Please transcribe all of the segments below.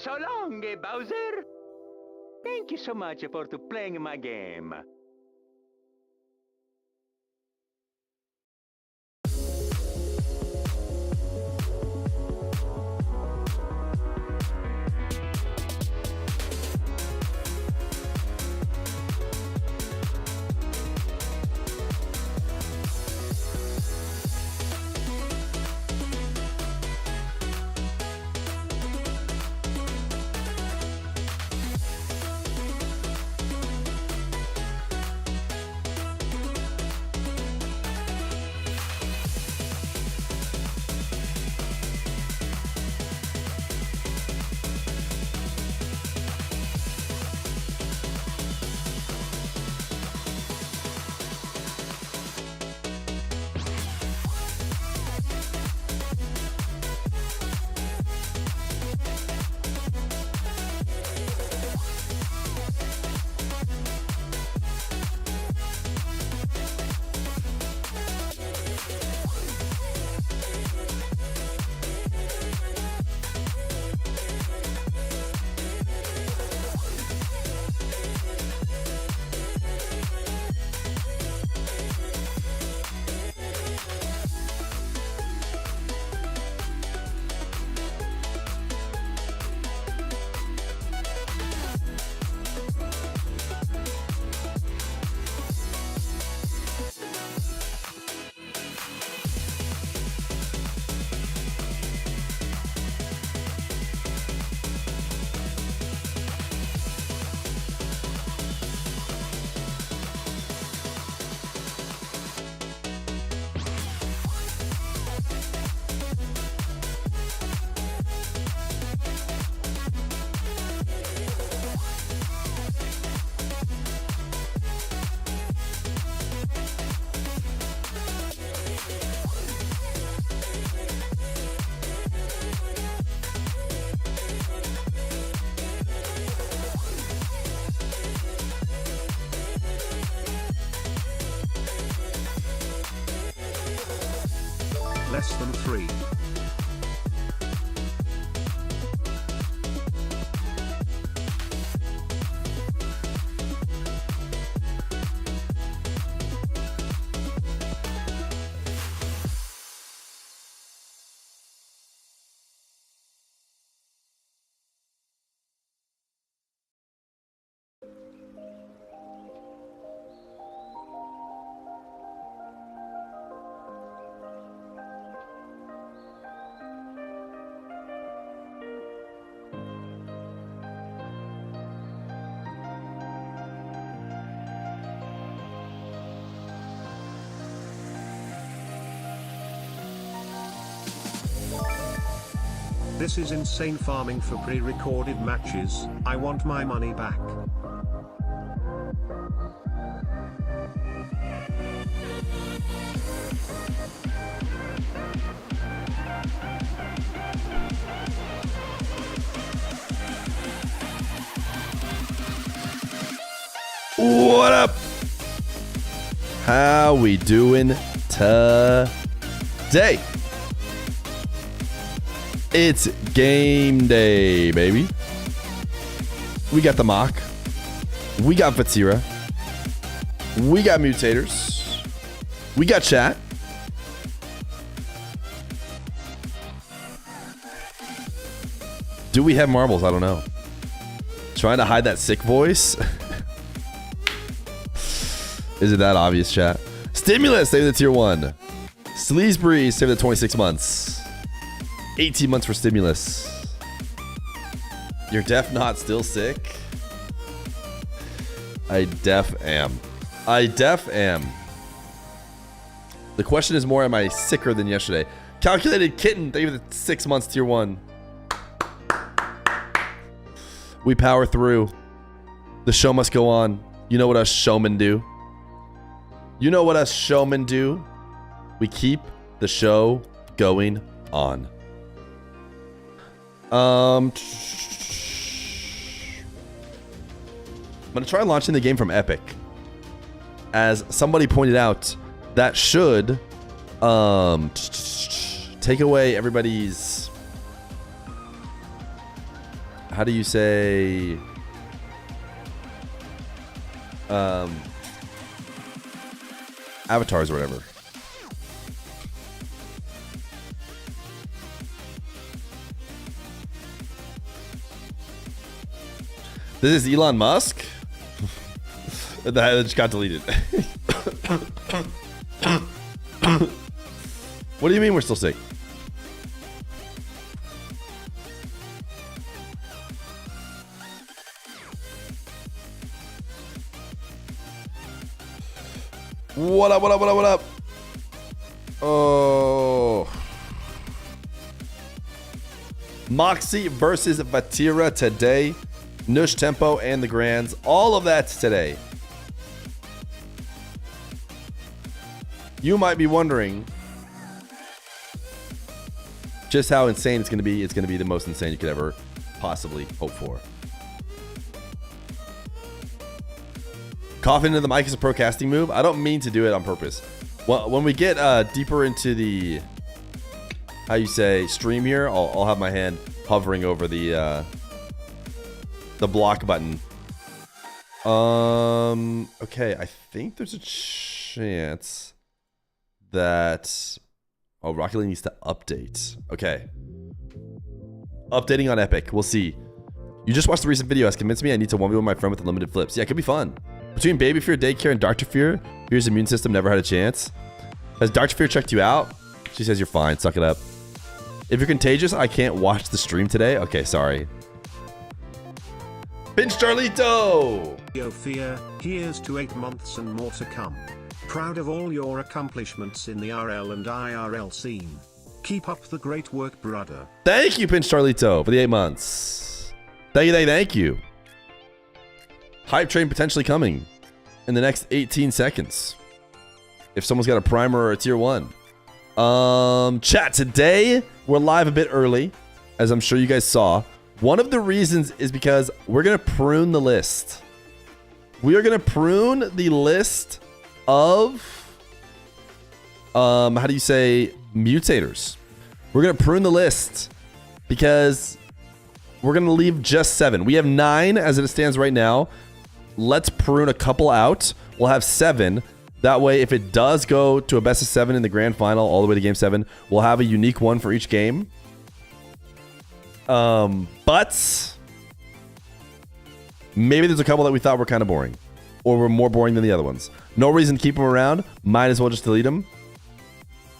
So long, Bowser. Thank you so much for playing my game. Less than 3. This is insane farming for pre-recorded matches. I want my money back. What up? How we doing today? It's game day, baby. We got the mock. We got VATIRA. We got mutators. We got chat. Do we have marbles? I don't know. Trying to hide that sick voice. Is it that obvious, chat? Stimulus, save the tier 1. Sleazebury, save the 26 months. 18 months for stimulus. You're deaf, not still sick? I def am. I def am. The question is more, am I sicker than yesterday? Calculated kitten, thank you for the 6 months tier 1. We power through. The show must go on. You know what us showmen do. You know what us showmen do. We keep the show going on. I'm gonna try launching the game from Epic. As somebody pointed out, that should take away everybody's... how do you say avatars or whatever. This is Elon Musk? That just got deleted. What do you mean we're still sick? What up, what up, what up, what up? Oh. MAWKZY versus VATIRA today. NUSH, Tempo, and the Grands. All of that today. You might be wondering just how insane it's going to be. It's going to be the most insane you could ever possibly hope for. Coughing into the mic is a pro casting move. I don't mean to do it on purpose. Well, when we get deeper into the, how you say, stream here, I'll have my hand hovering over the block button. Okay, I think there's a chance that Rocket League needs to update. Okay. Updating on Epic. We'll see. You just watched the recent video. Has convinced me I need to 1v1 my friend with unlimited flips. Yeah, it could be fun. Between Baby Feer, Daycare, and Dr. Feer, Feer's immune system never had a chance. Has Dr. Feer checked you out? She says you're fine. Suck it up. If you're contagious, I can't watch the stream today. Okay, sorry. Pinch Charlito! Yo Feer, here's to 8 months and more to come. Proud of all your accomplishments in the RL and IRL scene. Keep up the great work, brother. Thank you, Pinch Charlito, for the 8 months. Thank you. Hype train potentially coming in the next 18 seconds. If someone's got a primer or a tier 1. Chat, today we're live a bit early, as I'm sure you guys saw. One of the reasons is because we're going to prune the list. We are going to prune the list of, how do you say, mutators. We're going to prune the list because we're going to leave just 7. We have 9 as it stands right now. Let's prune a couple out. We'll have 7. That way, if it does go to a best of 7 in the grand final, all the way to game 7, we'll have a unique one for each game. But maybe there's a couple that we thought were kind of boring, or were more boring than the other ones. No reason to keep them around. Might as well just delete them.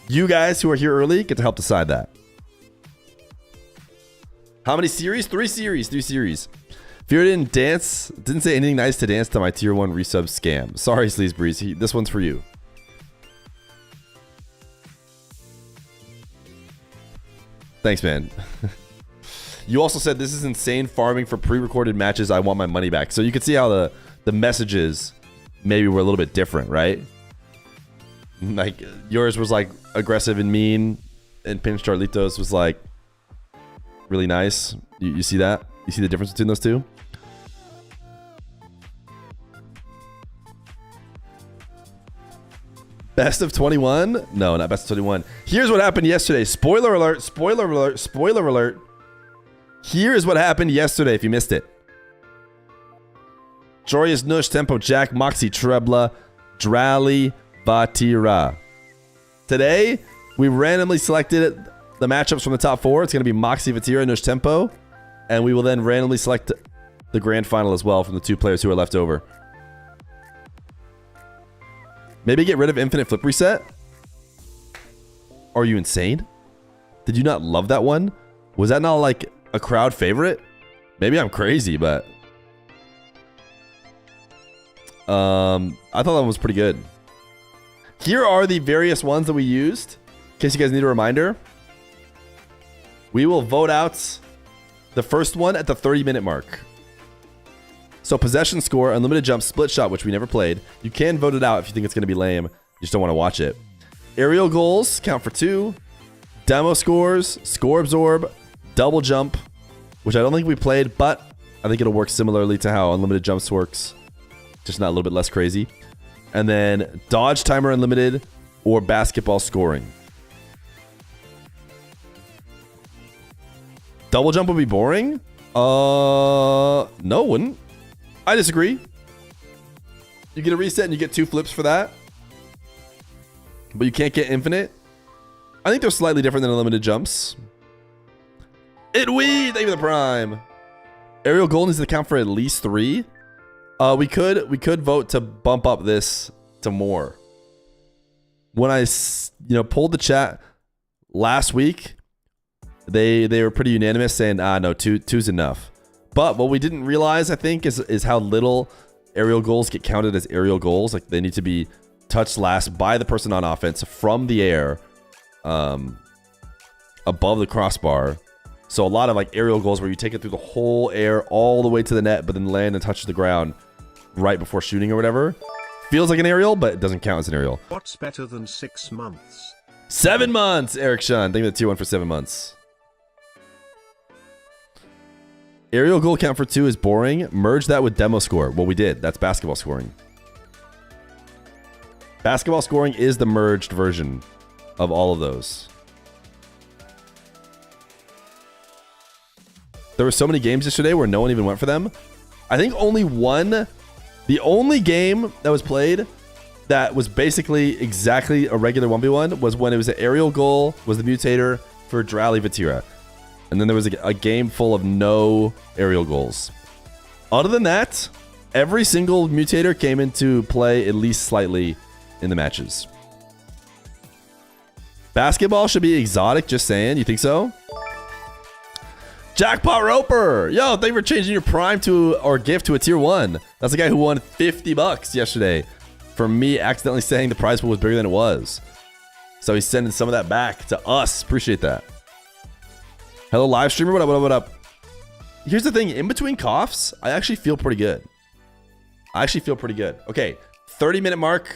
You guys who are here early get to help decide that. How many series? 3 series. 3 series. Feer didn't say anything nice to dance to my tier 1 resub scam. Sorry, Sleaze Breeze. This one's for you. Thanks, man. You also said this is insane farming for pre-recorded matches. I want my money back. So you can see how the messages maybe were a little bit different, right? Like yours was like aggressive and mean, and Pinch Charlitos was like really nice. You see that? You see the difference between those two? Best of 21? No, not best of 21. Here's what happened yesterday. Spoiler alert, spoiler alert, spoiler alert. Here's what happened yesterday if you missed it. JOREUZ, NUSH, Tempo, Jack, MAWKZY, TR3BLA, DRALI, VATIRA. Today, we randomly selected the matchups from the top 4. It's going to be MAWKZY, VATIRA, NUSH, Tempo. And we will then randomly select the grand final as well from the 2 players who are left over. Maybe get rid of Infinite Flip Reset? Are you insane? Did you not love that one? Was that not like a crowd favorite? Maybe I'm crazy, but I thought that one was pretty good. Here are the various ones that we used. In case you guys need a reminder. We will vote out the first one at the 30-minute mark. So possession score, unlimited jump, split shot, which we never played. You can vote it out if you think it's going to be lame. You just don't want to watch it. Aerial goals, count for 2. Demo scores, score absorb, double jump, which I don't think we played, but I think it'll work similarly to how unlimited jumps works. Just not a little bit less crazy. And then dodge timer unlimited or basketball scoring. Double jump would be boring? No, wouldn't. I disagree. You get a reset and you get 2 flips for that. But you can't get infinite. I think they're slightly different than unlimited jumps. Thank you for the prime. Aerial gold needs to count for at least 3. We could vote to bump up this to more. When I pulled the chat last week, they were pretty unanimous saying no, two's enough. But what we didn't realize, I think, is how little aerial goals get counted as aerial goals. Like they need to be touched last by the person on offense from the air, above the crossbar. So a lot of like aerial goals where you take it through the whole air all the way to the net, but then land and touch the ground right before shooting or whatever. Feels like an aerial, but it doesn't count as an aerial. What's better than 6 months? 7 months, Eric Shun. Thank you for the tier 1 for 7 months. Aerial goal count for 2 is boring. Merge that with demo score. Well, we did. That's basketball scoring. Basketball scoring is the merged version of all of those. There were so many games yesterday where no one even went for them. I think only one, the only game that was played that was basically exactly a regular 1v1 was when it was an aerial goal, was the Mutator for DRALI VATIRA. And then there was a game full of no aerial goals. Other than that, every single Mutator came into play at least slightly in the matches. Basketball should be exotic, just saying. You think so? Jackpot Roper! Yo, thank you for changing your prime to or gift to a tier 1. That's the guy who won $50 yesterday for me accidentally saying the prize pool was bigger than it was. So he's sending some of that back to us. Appreciate that. Hello, live streamer. What up, what up, what up? Here's the thing. In between coughs, I actually feel pretty good. Okay, 30-minute mark.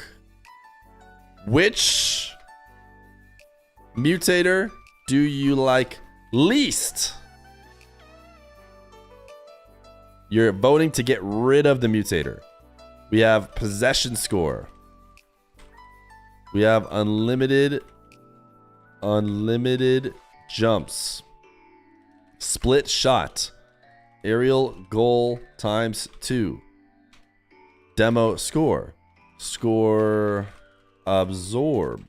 Which Mutator do you like least? You're voting to get rid of the Mutator. We have possession score. We have unlimited jumps. Split shot. Aerial goal times 2. Demo score. Score absorb.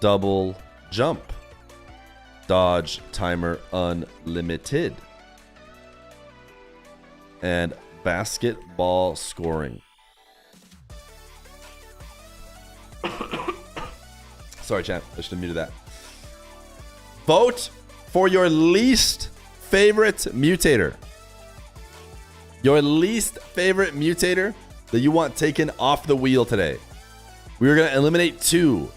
Double jump. Dodge timer unlimited. And basketball scoring. Sorry, chat. I should have muted that. Vote for your least favorite Mutator. Your least favorite Mutator that you want taken off the wheel today. We are going to eliminate 2.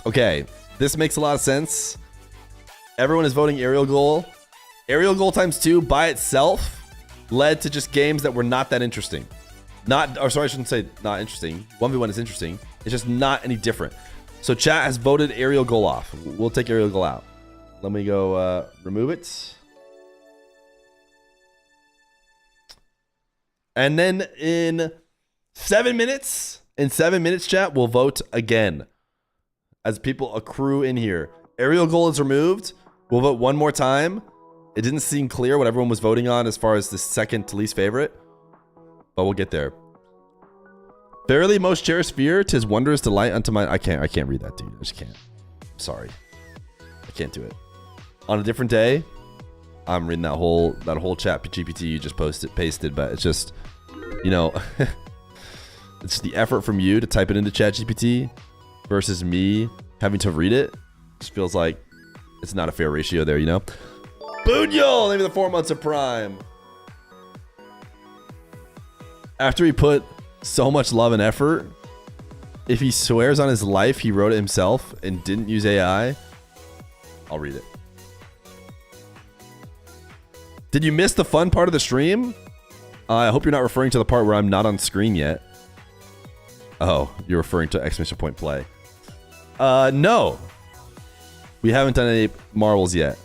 Okay, this makes a lot of sense. Everyone is voting aerial goal. Aerial goal times 2 by itself led to just games that were not that interesting. I shouldn't say not interesting. 1v1 is interesting. It's just not any different. So chat has voted aerial goal off. We'll take aerial goal out. Let me go remove it. And then in 7 minutes, chat, we'll vote again. As people accrue in here. Aerial goal is removed. We'll vote one more time. It didn't seem clear what everyone was voting on as far as the second to least favorite. But we'll get there. Verily most cherished Feer, 'tis wondrous delight unto mine. I can't read that, dude. I just can't. I'm sorry. I can't do it. On a different day, I'm reading that whole chat GPT you just pasted, but it's just, you know, it's the effort from you to type it into chat GPT versus me having to read it. Just feels like it's not a fair ratio there, you know? Boonyo! Maybe the 4 months of Prime. After he put so much love and effort, if he swears on his life he wrote it himself and didn't use AI, I'll read it. Did you miss the fun part of the stream? I hope you're not referring to the part where I'm not on screen yet. Oh, you're referring to exclamation point play. No. We haven't done any marbles yet.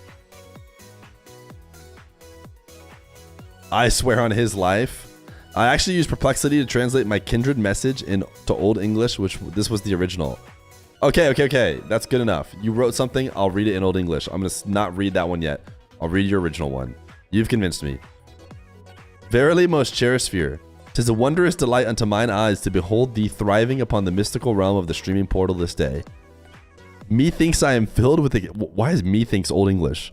I swear on his life. I actually used Perplexity to translate my kindred message into Old English, which this was the original. Okay. That's good enough. You wrote something. I'll read it in Old English. I'm going to not read that one yet. I'll read your original one. You've convinced me. Verily, most cherished Feer, 'tis a wondrous delight unto mine eyes to behold thee thriving upon the mystical realm of the streaming portal this day. Methinks I am filled with... Why is methinks Old English?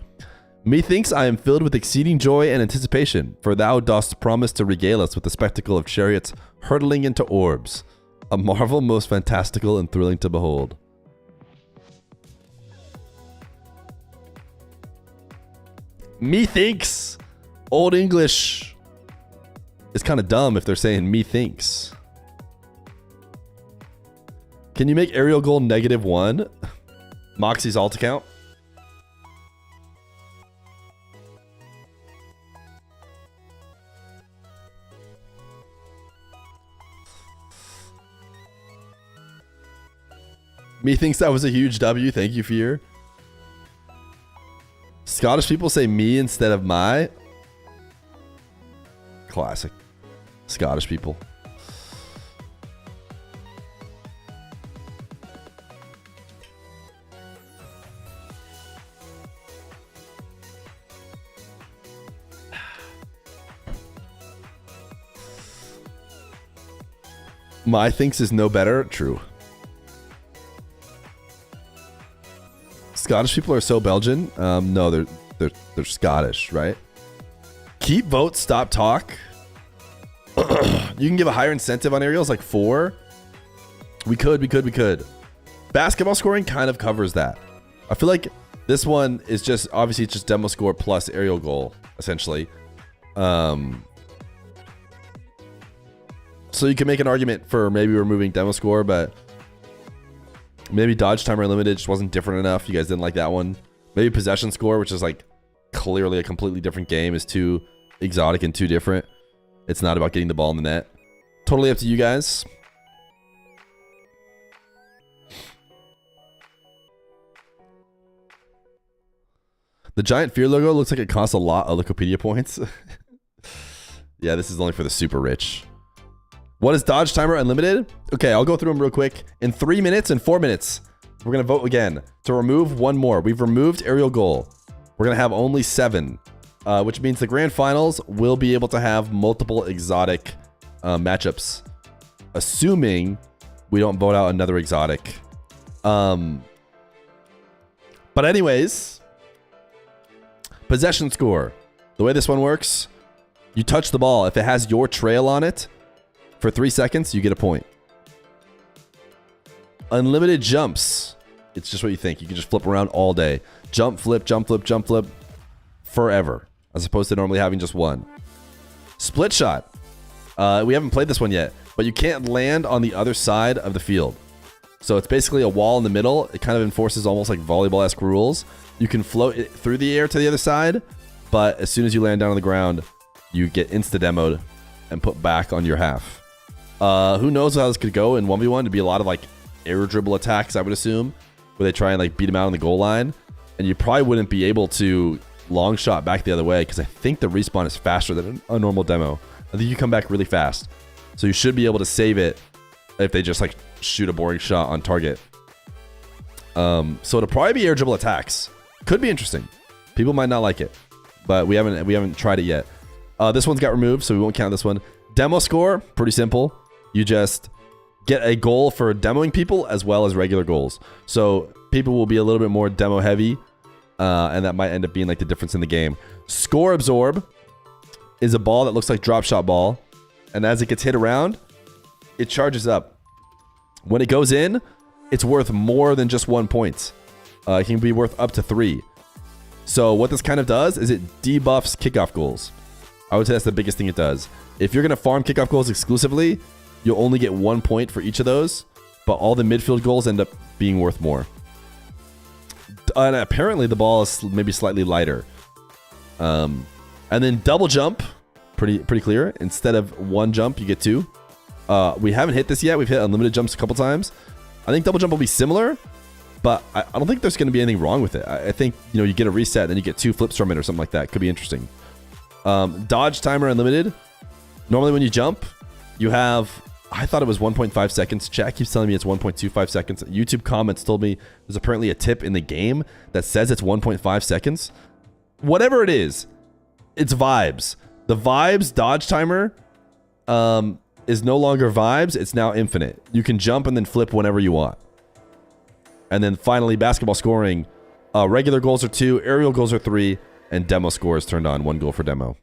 Methinks I am filled with exceeding joy and anticipation, for thou dost promise to regale us with the spectacle of chariots hurtling into orbs, a marvel most fantastical and thrilling to behold. Methinks Old English is kind of dumb if they're saying methinks. Can you make aerial goal -1? MAWKZY's alt account? Methinks that was a huge W. Thank you, Feer. Scottish people say me instead of my. Classic. Scottish people. My thinks is no better. True. Scottish people are so Belgian. No, they're Scottish, right? Keep vote, stop talk. You can give a higher incentive on aerials, like 4. We could. Basketball scoring kind of covers that. I feel like this one is just obviously it's just demo score plus aerial goal essentially. So you can make an argument for maybe removing demo score, but maybe dodge timer unlimited just wasn't different enough. You guys didn't like that one. Maybe possession score, which is like clearly a completely different game, is too exotic and too different. It's not about getting the ball in the net. Totally up to you guys. The giant Feer logo looks like it costs a lot of Wikipedia points. Yeah, this is only for the super rich. What is dodge timer unlimited? Okay, I'll go through them real quick. In 3 minutes and 4 minutes, we're going to vote again to remove one more. We've removed aerial goal. We're going to have only 7, which means the grand finals will be able to have multiple exotic matchups, assuming we don't vote out another exotic. But anyways, possession score. The way this one works, you touch the ball. If it has your trail on it, for 3 seconds, you get a point. Unlimited jumps. It's just what you think. You can just flip around all day. Jump, flip, jump, flip, jump, flip. Forever. As opposed to normally having just one. Split shot. We haven't played this one yet. But you can't land on the other side of the field. So it's basically a wall in the middle. It kind of enforces almost like volleyball-esque rules. You can float it through the air to the other side. But as soon as you land down on the ground, you get insta-demoed and put back on your half. Who knows how this could go in 1v1? It'd be a lot of like air dribble attacks, I would assume, where they try and like beat him out on the goal line. And you probably wouldn't be able to long shot back the other way because I think the respawn is faster than a normal demo. I think you come back really fast. So you should be able to save it if they just like shoot a boring shot on target. So it'll probably be air dribble attacks. Could be interesting. People might not like it, but we haven't tried it yet. This one's got removed, so we won't count this one. Demo score, pretty simple. You just get a goal for demoing people as well as regular goals. So people will be a little bit more demo heavy, and that might end up being like the difference in the game. Score absorb is a ball that looks like drop shot ball, and as it gets hit around, it charges up. When it goes in, it's worth more than just 1 point. It can be worth up to 3. So what this kind of does is it debuffs kickoff goals. I would say that's the biggest thing it does. If you're going to farm kickoff goals exclusively, you'll only get 1 point for each of those, but all the midfield goals end up being worth more. And apparently the ball is maybe slightly lighter. And then double jump, pretty clear. Instead of 1 jump, you get 2. We haven't hit this yet. We've hit unlimited jumps a couple times. I think double jump will be similar, but I don't think there's going to be anything wrong with it. I think, you know, you get a reset, then you get 2 flips from it or something like that. Could be interesting. Dodge timer unlimited. Normally when you jump, you have, I thought it was 1.5 seconds. Chat keeps telling me it's 1.25 seconds. YouTube comments told me there's apparently a tip in the game that says it's 1.5 seconds. Whatever it is, it's vibes. The vibes dodge timer is no longer vibes. It's now infinite. You can jump and then flip whenever you want. And then finally, basketball scoring. Regular goals are 2, aerial goals are 3, and demo score is turned on. 1 goal for demo.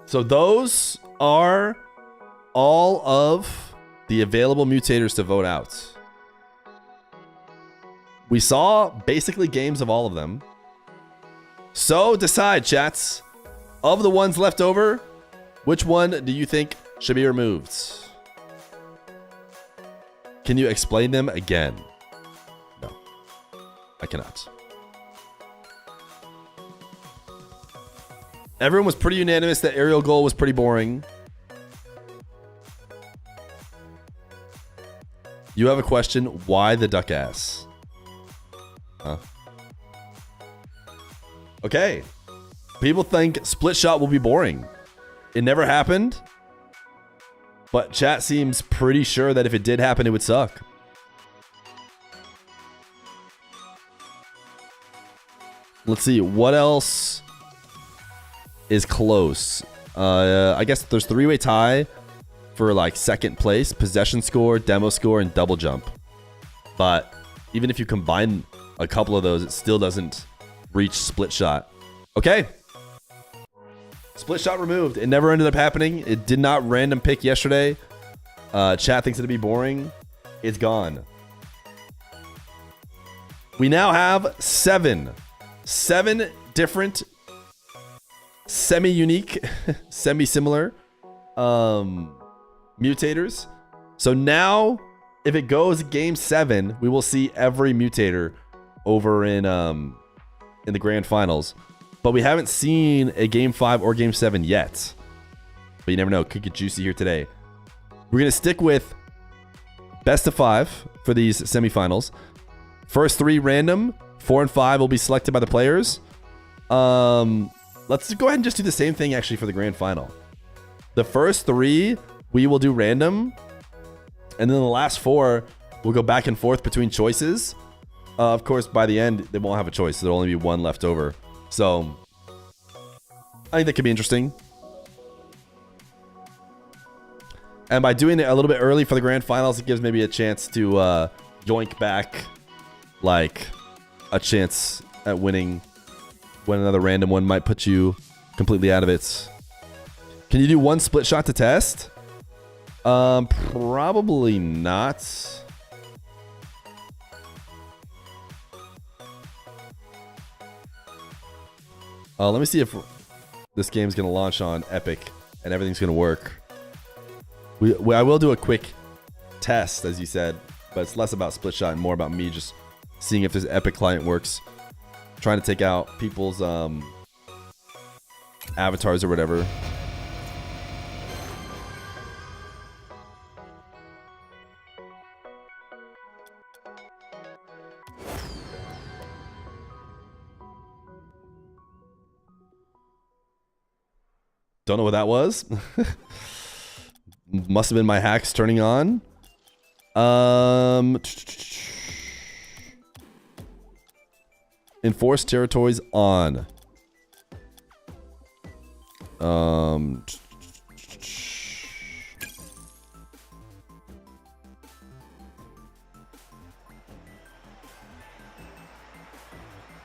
So those are all of the available mutators to vote out. We saw basically games of all of them. So decide, chats. Of the ones left over, which one do you think should be removed? Can you explain them again? No, I cannot. Everyone was pretty unanimous that aerial goal was pretty boring. You have a question. Why the duck ass? Huh? Okay. People think split shot will be boring. It never happened. But chat seems pretty sure that if it did happen, it would suck. Let's see. What else is close? I guess there's 3-way tie for like second place, possession score, demo score, and double jump. But even if you combine a couple of those, it still doesn't reach split shot. Okay. Split shot removed. It never ended up happening. It did not random pick yesterday. Chat thinks it'd be boring. It's gone. We now have 7 different semi-unique, semi-similar mutators. So now, if it goes game 7, we will see every mutator over in the grand finals. But we haven't seen a game 5 or game 7 yet. But you never know. Could get juicy here today. We're going to stick with best of 5 for these semifinals. First 3 random. 4 and 5 will be selected by the players. Let's go ahead and just do the same thing actually for the grand final. The first 3 we will do random. And then the last 4 will go back and forth between choices. Of course, by the end, they won't have a choice. There'll only be 1 left over. So, I think that could be interesting. And by doing it a little bit early for the grand finals, it gives maybe a chance to yoink back like a chance at winning when another random one might put you completely out of it. Can you do 1 split shot to test? Probably not. Let me see if this game's going to launch on Epic and everything's going to work. I will do a quick test, as you said, but it's less about split shot and more about me just seeing if this Epic client works. Trying to take out people's avatars or whatever. Don't know what that was. Must have been my hacks turning on. Enforce territories on.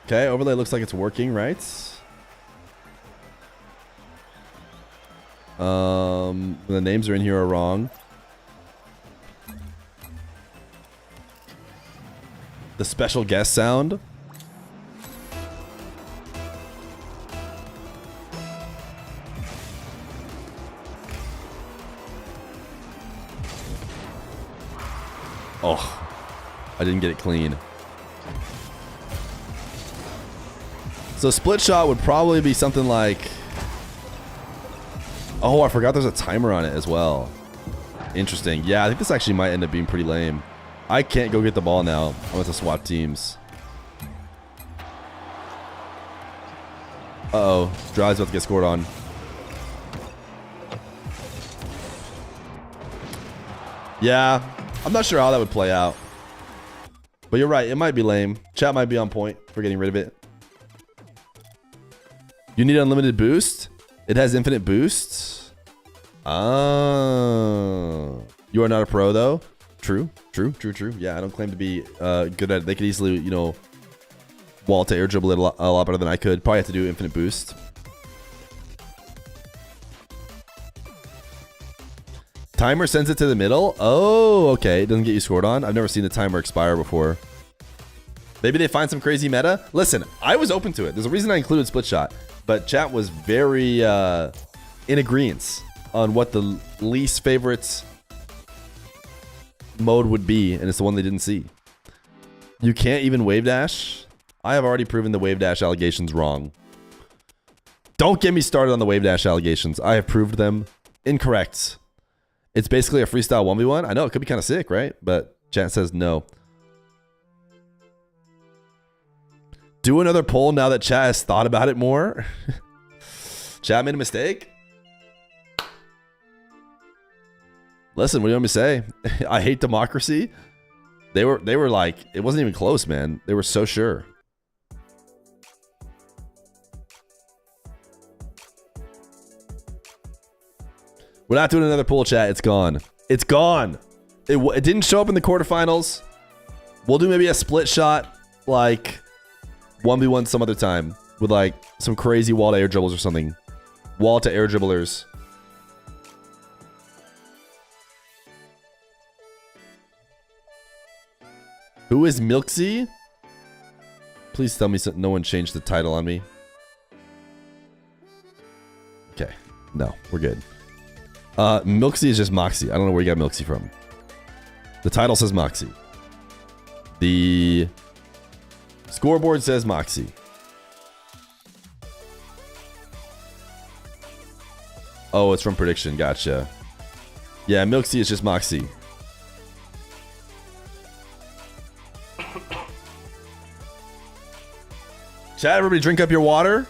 Okay, overlay looks like it's working, right? The names are in here are wrong. The special guest sound. Oh, I didn't get it clean. So split shot would probably be something like... Oh, I forgot there's a timer on it as well. Interesting. Yeah, I think this actually might end up being pretty lame. I can't go get the ball now. I want to swap teams. Uh-oh. DRALI's about to get scored on. Yeah. I'm not sure how that would play out. But you're right. It might be lame. Chat might be on point for getting rid of it. You need unlimited boost? It has infinite boosts? Oh. You are not a pro, though? True. True. True. True. Yeah, I don't claim to be good at it. They could easily, you know, wall to air dribble it a lot better than I could. Probably have to do infinite boost. Timer sends it to the middle? Oh, okay. It doesn't get you scored on. I've never seen the timer expire before. Maybe they find some crazy meta. Listen, I was open to it. There's a reason I included split shot. But chat was very in agreement on what the least favorite mode would be. And it's the one they didn't see. You can't even wave dash? I have already proven the wave dash allegations wrong. Don't get me started on the wave dash allegations. I have proved them incorrect. It's basically a freestyle 1v1. I know it could be kind of sick, right? But chat says no. Do another poll now that chat has thought about it more. Chat made a mistake. Listen, what do you want me to say? I hate democracy. They were like, it wasn't even close, man. They were so sure. We're not doing another pool, chat. It's gone. It's gone. It didn't show up in the quarterfinals. We'll do maybe a split shot, like 1v1 some other time with like some crazy wall to air dribbles or something. Wall to air dribblers. Who is MAWKZY? Please tell me no one changed the title on me. Okay. No, we're good. MAWKZY is just MAWKZY. I don't know where you got MAWKZY from. The title says MAWKZY. The scoreboard says MAWKZY. Oh, it's from prediction. Gotcha. Yeah, MAWKZY is just MAWKZY. Chat, everybody drink up your water.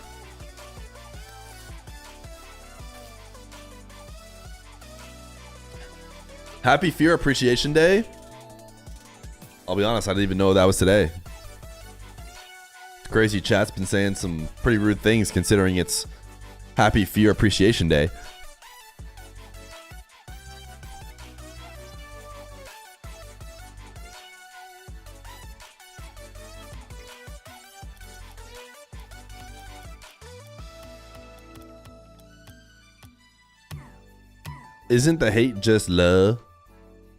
Happy Feer Appreciation Day. I'll be honest, I didn't even know that was today. Crazy chat's been saying some pretty rude things considering it's Happy Feer Appreciation Day. Isn't the hate just love?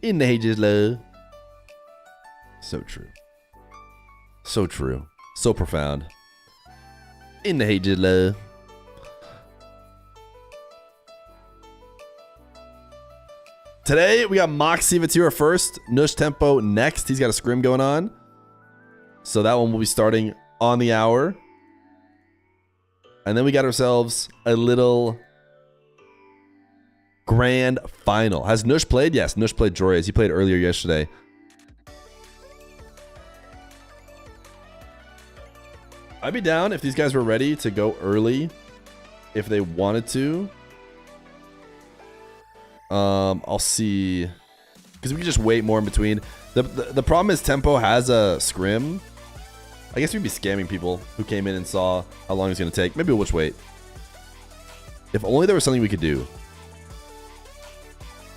Isn't the hate just love? So true. So true. So profound. Isn't the hate just love? Today we got MAWKZY VATIRA first. NUSH Tempo next. He's got a scrim going on. So that one will be starting on the hour. And then we got ourselves a little grand final. Has NUSH played? Yes, NUSH played JOREUZ. He played earlier yesterday. I'd be down if these guys were ready to go early. If they wanted to. I'll see. Because we can just wait more in between. The problem is Tempo has a scrim. I guess we'd be scamming people who came in and saw how long it's going to take. Maybe we'll just wait. If only there was something we could do.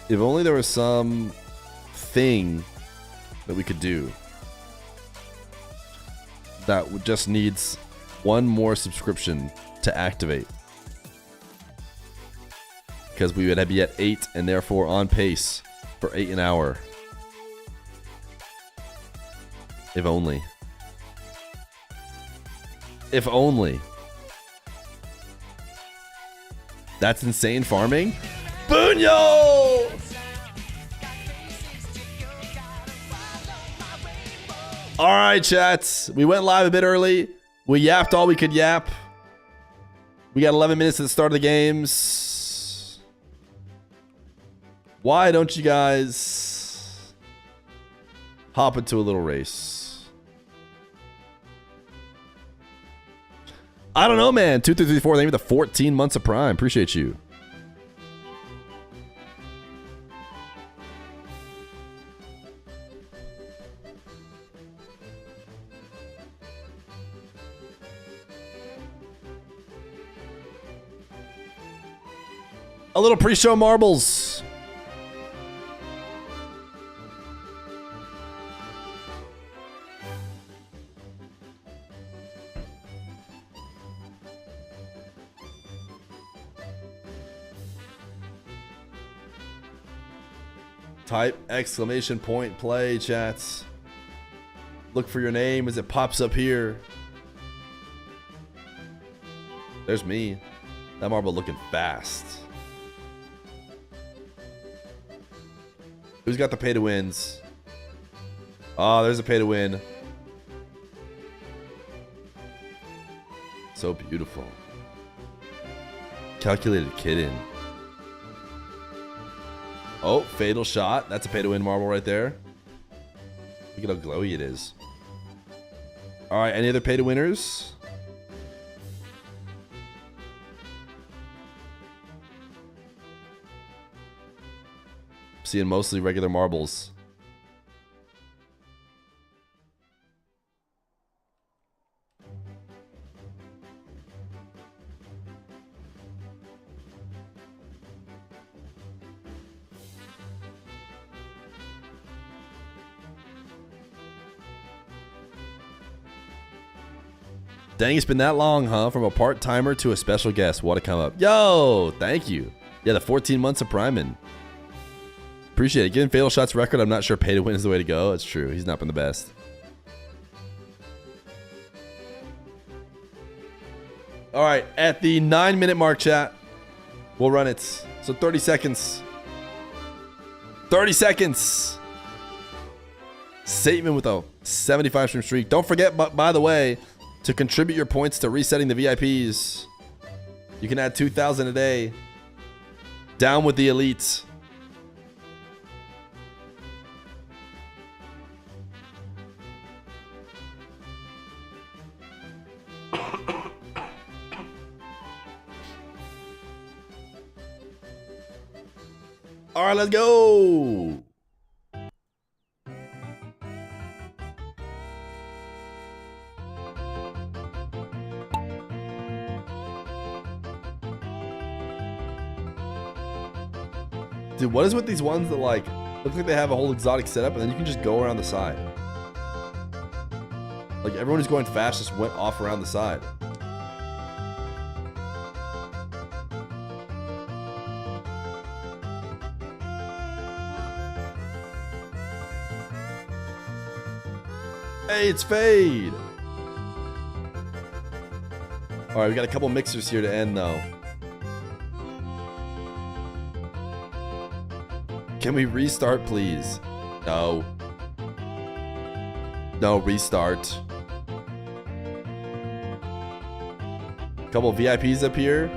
If only there was some thing that we could do that just needs one more subscription to activate. Because we would be at 8 and therefore on pace for 8 an hour. If only. If only. That's insane farming. Bunyo! All right, chats. We went live a bit early. We yapped all we could yap. We got 11 minutes at the start of the games. Why don't you guys hop into a little race? I don't know, man. 2, 3, 3, 4. Thank you for the 14 months of Prime. Appreciate you. A little pre-show marbles. Type exclamation point play, chats. Look for your name as it pops up here. There's me. That marble looking fast. Who's got the pay to wins? Oh, there's a pay to win. So beautiful. Calculated kitten. Oh, fatal shot. That's a pay to win marble right there. Look at how glowy it is. All right, any other pay to winners? Seeing mostly regular marbles. Dang, it's been that long, huh? From a part-timer to a special guest. What a come up. Yo, thank you. Yeah, the 14 months of priming. Appreciate it. Getting fatal shots record, I'm not sure pay to win is the way to go. It's true. He's not been the best. All right, at the 9-minute mark, chat, we'll run it. So 30 seconds. 30 seconds. Statement with a 75 stream streak. Don't forget, by the way, to contribute your points to resetting the VIPs. You can add 2,000 a day. Down with the elites. All right, let's go. Dude, what is with these ones that like look like they have a whole exotic setup and then you can just go around the side? Like everyone who's going fast just went off around the side. Hey, it's Fade. All right, we got a couple mixers here to end though. Can we restart, please? No. No, restart. Couple VIPs up here.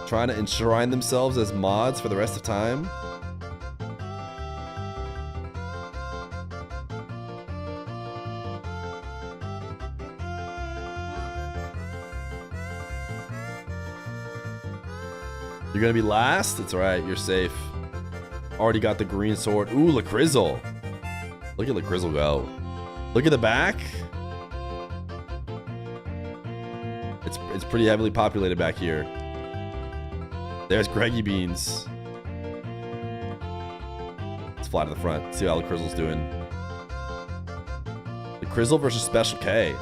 Trying to enshrine themselves as mods for the rest of time. You're gonna be last? It's alright, you're safe. Already got the green sword. Ooh, LaCrizzle. Look at LaCrizzle go. Look at the back. It's pretty heavily populated back here. There's Greggy Beans. Let's fly to the front. See how LaCrizzle's doing. LaCrizzle versus Special K.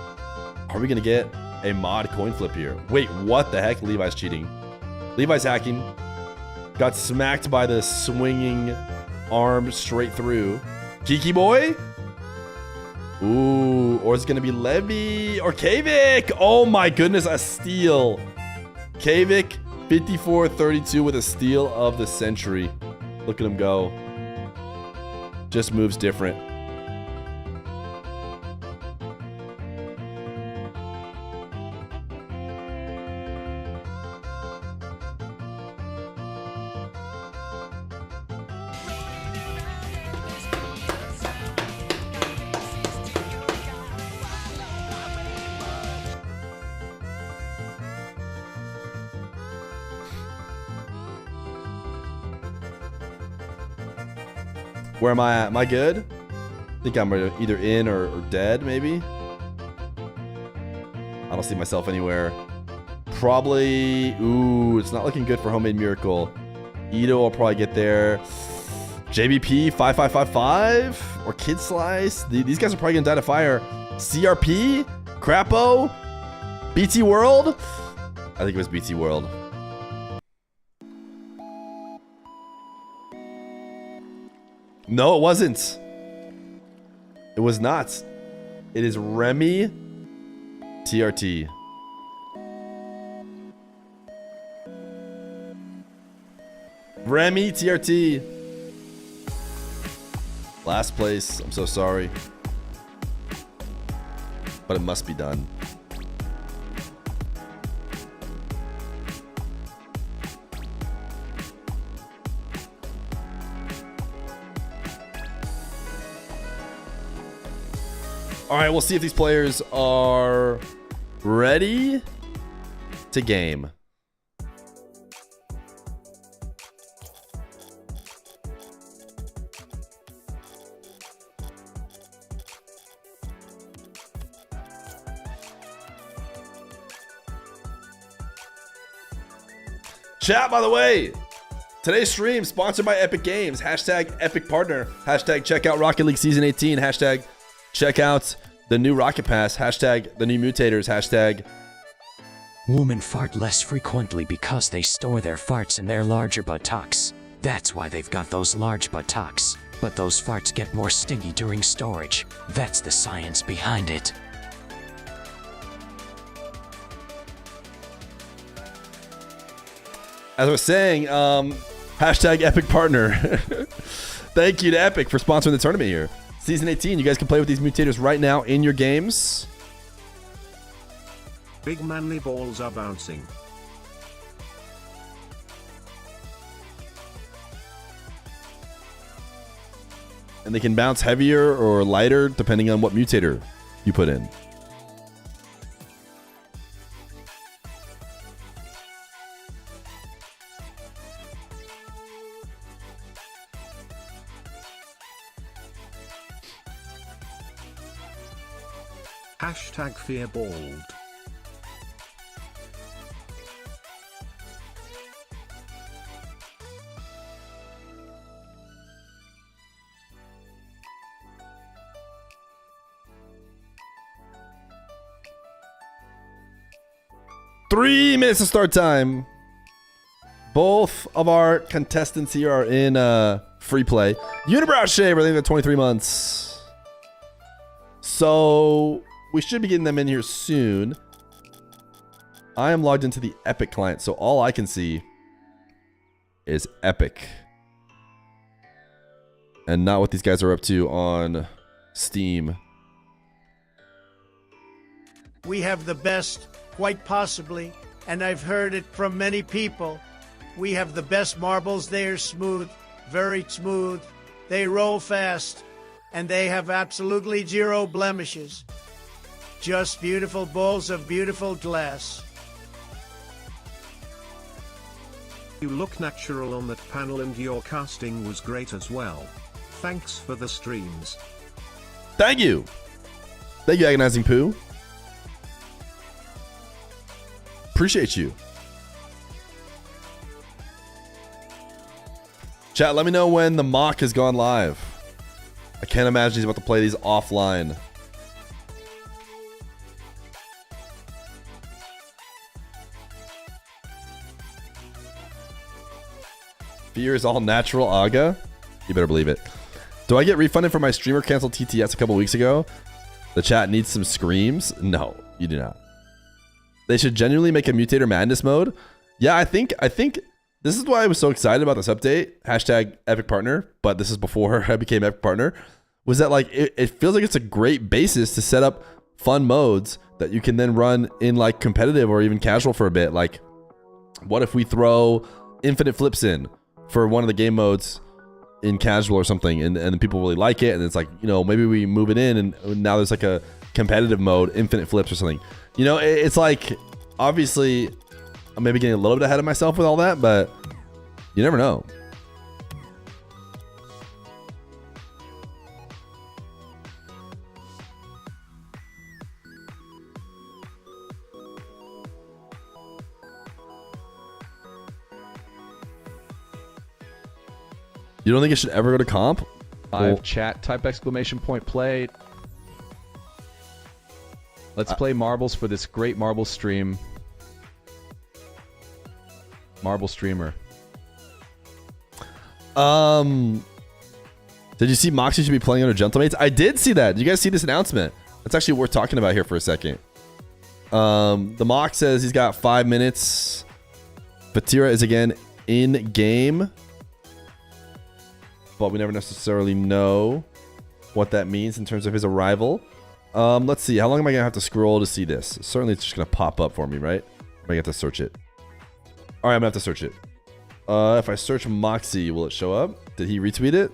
Are we gonna get a mod coin flip here? Wait, what the heck? Levi's cheating. Levi's hacking. Got smacked by the swinging arm straight through. Kiki boy? Ooh, or it's gonna be Levy or Kavik. Oh my goodness, a steal. Kavik, 54-32 with a steal of the century. Look at him go. Just moves different. Where am I at? Am I good? I think I'm either in or dead, maybe. I don't see myself anywhere. Probably. Ooh, it's not looking good for Homemade Miracle. Ito will probably get there. JBP 5555 or Kid Slice. These guys are probably gonna die to fire. CRP, Crapo, BT World. I think it was BT World. No, it wasn't. It was not. It is Remy TRT. Remy TRT. Last place. I'm so sorry. But it must be done. All right, we'll see if these players are ready to game. Chat, by the way, today's stream sponsored by Epic Games. Hashtag Epic Partner. Hashtag check out Rocket League Season 18. Hashtag check out the new Rocket Pass. Hashtag the new Mutators. Hashtag women fart less frequently because they store their farts in their larger buttocks. That's why they've got those large buttocks. But those farts get more stingy during storage. That's the science behind it. As I was saying, hashtag Epic Partner. Thank you to Epic for sponsoring the tournament here. Season 18, you guys can play with these Mutators right now in your games. Big manly balls are bouncing. And they can bounce heavier or lighter depending on what Mutator you put in. Hashtag Feer bald. Three minutes of start time. Both of our contestants here are in free play. Unibrow Shave, I think they're 23 months. So we should be getting them in here soon. I am logged into the Epic client, so all I can see is Epic. And not what these guys are up to on Steam. We have the best, quite possibly, and I've heard it from many people. We have the best marbles. They are smooth, very smooth. They roll fast, and they have absolutely zero blemishes. Just beautiful balls of beautiful glass. You look natural on that panel and your casting was great as well. Thanks for the streams. Thank you. Thank you, Agonizing Poo. Appreciate you. Chat, let me know when the mock has gone live. I can't imagine he's about to play these offline. Fear is all natural, Aga. You better believe it. Do I get refunded for my streamer canceled TTS a couple weeks ago? The chat needs some screams. No, you do not. They should genuinely make a Mutator Madness mode. Yeah, I think this is why I was so excited about this update. Hashtag Epic Partner, but this is before I became Epic Partner. Was that like, it feels like it's a great basis to set up fun modes that you can then run in like competitive or even casual for a bit. Like, what if we throw infinite flips in for one of the game modes in casual or something, and then people really like it, and it's like, you know, maybe we move it in, and now there's like a competitive mode, infinite flips or something. You know, it's like, obviously, I'm maybe getting a little bit ahead of myself with all that, but you never know. You don't think it should ever go to comp? Live chat type exclamation point play. Let's play marbles for this great marble stream. Marble streamer. Did you see MAWKZY should be playing under Gentlemates? I did see that. Did you guys see this announcement? It's actually worth talking about here for a second. The Mock says he's got 5 minutes. VATIRA is again in game, but we never necessarily know what that means in terms of his arrival. Let's see. How long am I gonna have to scroll to see this? Certainly, it's just gonna pop up for me, right? I might have to search it. All right, I'm gonna have to search it. If I search MAWKZY, will it show up? Did he retweet it?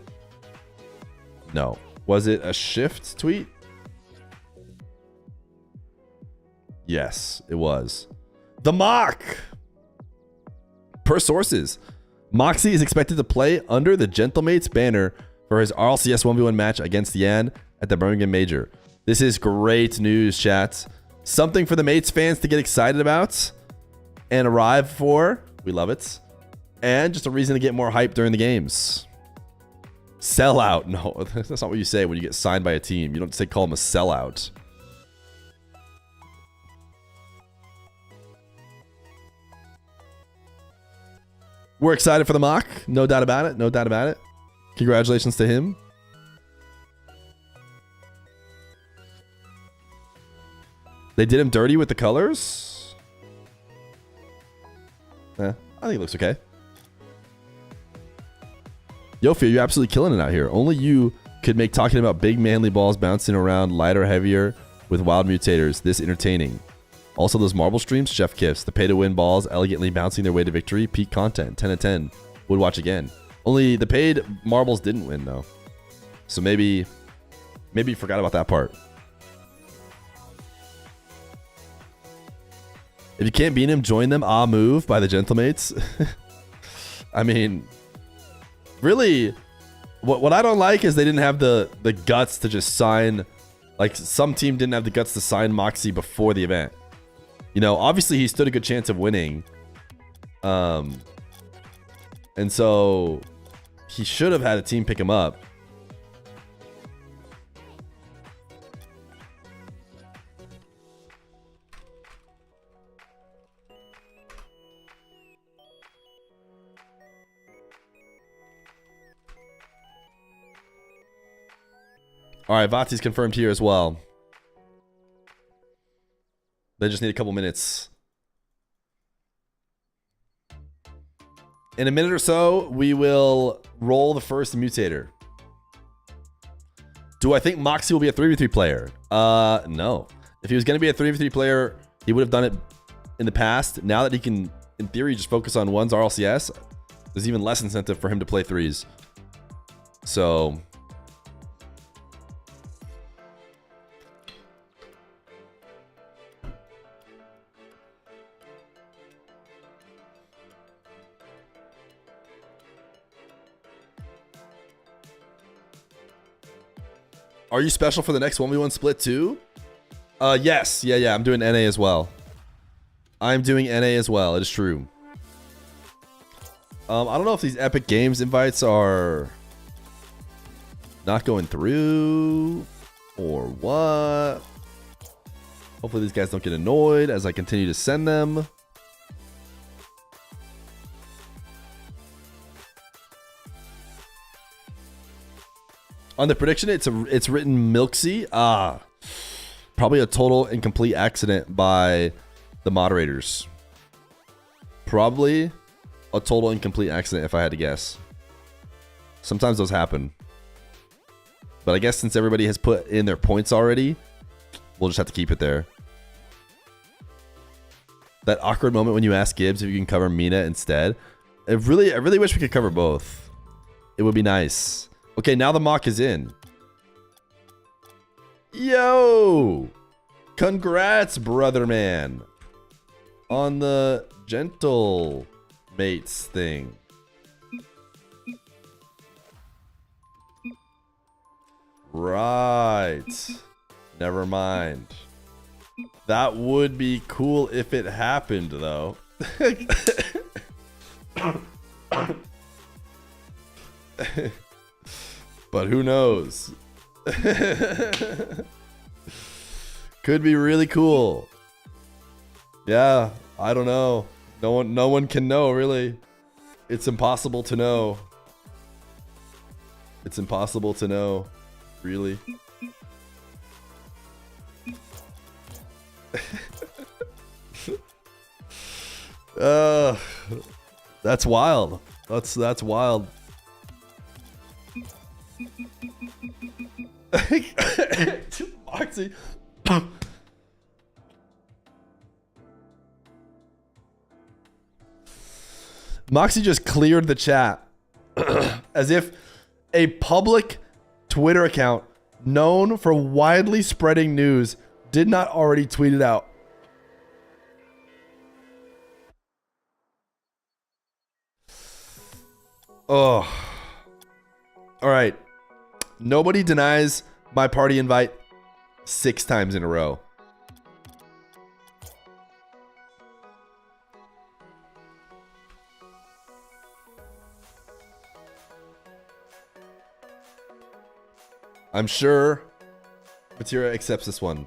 No. Was it a shift tweet? Yes, it was. The Mock! Per sources, MAWKZY is expected to play under the Gentlemates banner for his RLCS 1v1 match against Yan at the Birmingham Major. This is great news, chat. Something for the Mates fans to get excited about and arrive for. We love it. And just a reason to get more hype during the games. Sellout. No, that's not what you say when you get signed by a team. You don't say call them a sellout. We're excited for the Mock. No doubt about it. No doubt about it. Congratulations to him. They did him dirty with the colors. I think it looks okay. Yo, Feer, you're absolutely killing it out here. Only you could make talking about big manly balls bouncing around lighter, heavier with wild mutators this entertaining. Also, those marble streams, chef kiss. The pay-to-win balls elegantly bouncing their way to victory. Peak content. 10 of 10. Would watch again. Only the paid marbles didn't win, though. So maybe you forgot about that part. If you can't beat him, join them. Ah, move by the Gentlemates. I mean, really, what I don't like is they didn't have the guts to just sign. Like, some team didn't have the guts to sign MAWKZY before the event. You know, obviously he stood a good chance of winning. And so he should have had a team pick him up. All right, Vati's confirmed here as well. They just need a couple minutes. In a minute or so, we will roll the first Mutator. Do I think MAWKZY will be a 3v3 player? No. If he was going to be a 3v3 player, he would have done it in the past. Now that he can, in theory, just focus on ones RLCS, there's even less incentive for him to play threes. So... Are you special for the next 1v1 split too? Yes. Yeah. I'm doing NA as well. I'm doing NA as well. It is true. I don't know if these Epic Games invites are not going through or what. Hopefully these guys don't get annoyed as I continue to send them. On the prediction, it's written MAWKZY. Probably a total and complete accident by the moderators. Probably a total and complete accident if I had to guess. Sometimes those happen. But I guess since everybody has put in their points already, we'll just have to keep it there. That awkward moment when you ask Gibbs if you can cover Mina instead. I really wish we could cover both. It would be nice. Okay, now the mock is in. Yo! Congrats, brother man. On the gentle mates thing. Right. Never mind. That would be cool if it happened, though. But who knows? Could be really cool. Yeah, I don't know. No one can know, really. It's impossible to know. It's impossible to know, really. That's wild. That's wild. MAWKZY. MAWKZY just cleared the chat as if a public Twitter account known for widely spreading news did not already tweet it out. Oh. All right. Nobody denies my party invite 6 times in a row. I'm sure VATIRA accepts this one.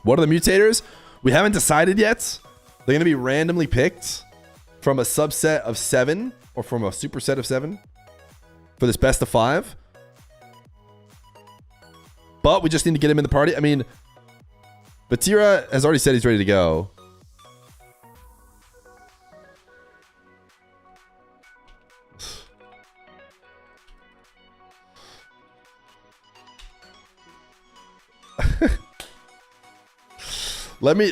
What are the mutators? We haven't decided yet. They're going to be randomly picked from a subset of 7 or from a superset of 7 for this best of 5. But we just need to get him in the party. I mean, VATIRA has already said he's ready to go. Let me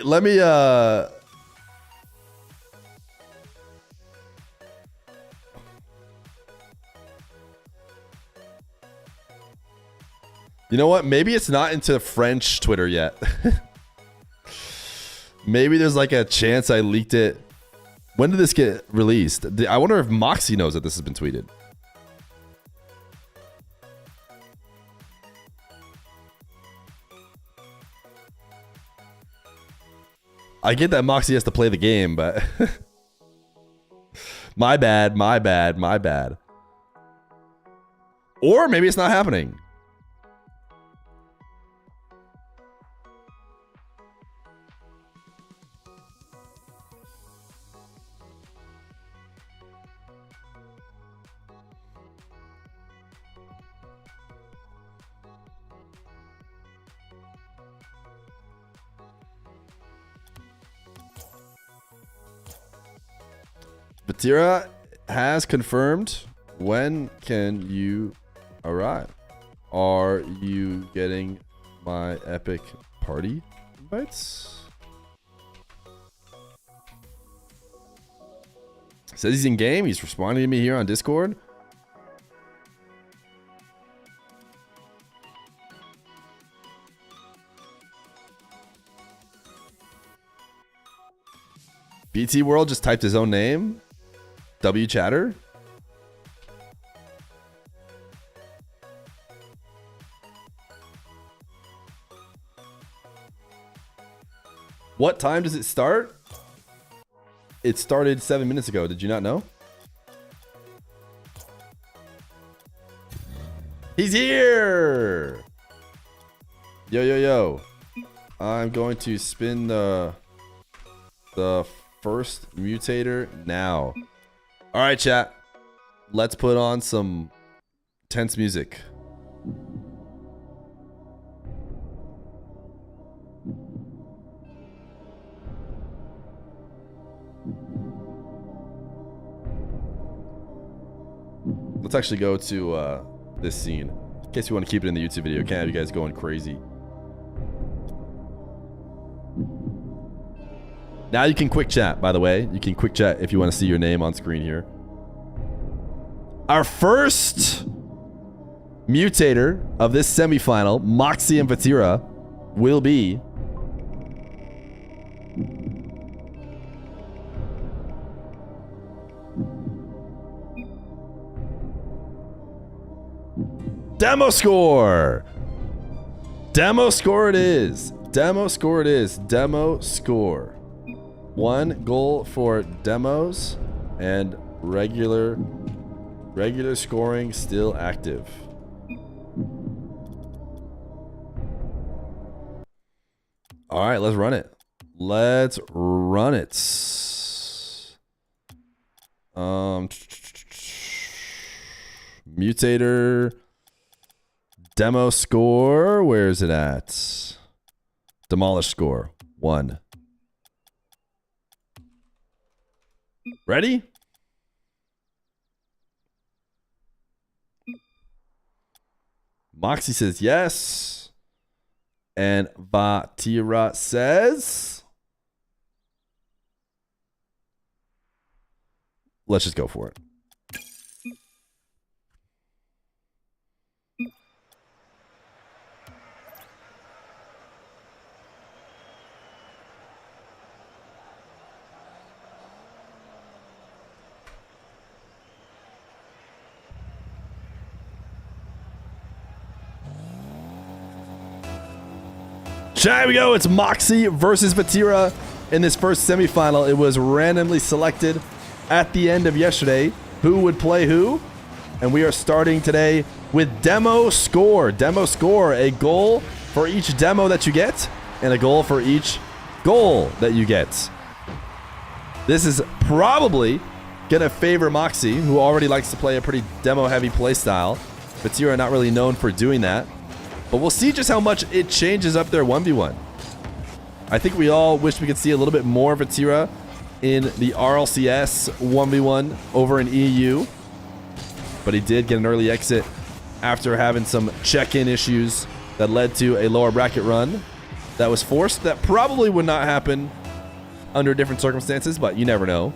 you know what? Maybe it's not into French Twitter yet. Maybe there's like a chance I leaked it. When did this get released? I wonder if MAWKZY knows that this has been tweeted. I get that MAWKZY has to play the game, but my bad. Or maybe it's not happening. VATIRA has confirmed. When can you arrive? Are you getting my epic party invites? Says he's in game. He's responding to me here on Discord. BT World just typed his own name. W chatter. What time does it start? It started 7 minutes ago. Did you not know? He's here. Yo, yo, yo. I'm going to spin the first mutator now. All right, chat. Let's put on some tense music. Let's actually go to this scene. In case you want to keep it in the YouTube video. Can't have you guys going crazy. Now you can quick chat, by the way. You can quick chat if you want to see your name on screen here. Our first mutator of this semifinal, MAWKZY and VATIRA, will be Demo score. Demo score it is. Demo score it is. Demo score. 1 goal for demos and Regular scoring still active. All right, let's run it. Let's run it. Mutator demo score. Where is it at? Demolish score 1. Ready? MAWKZY says yes. And VATIRA says... Let's just go for it. Here we go. It's MAWKZY versus VATIRA in this first semifinal. It was randomly selected at the end of yesterday who would play who. And we are starting today with demo score. Demo score, a goal for each demo that you get and a goal for each goal that you get. This is probably going to favor MAWKZY, who already likes to play a pretty demo-heavy playstyle. VATIRA not really known for doing that. But we'll see just how much it changes up their 1v1. I think we all wish we could see a little bit more VATIRA in the RLCS 1v1 over in EU. But he did get an early exit after having some check-in issues that led to a lower bracket run that was forced. That probably would not happen under different circumstances, but you never know.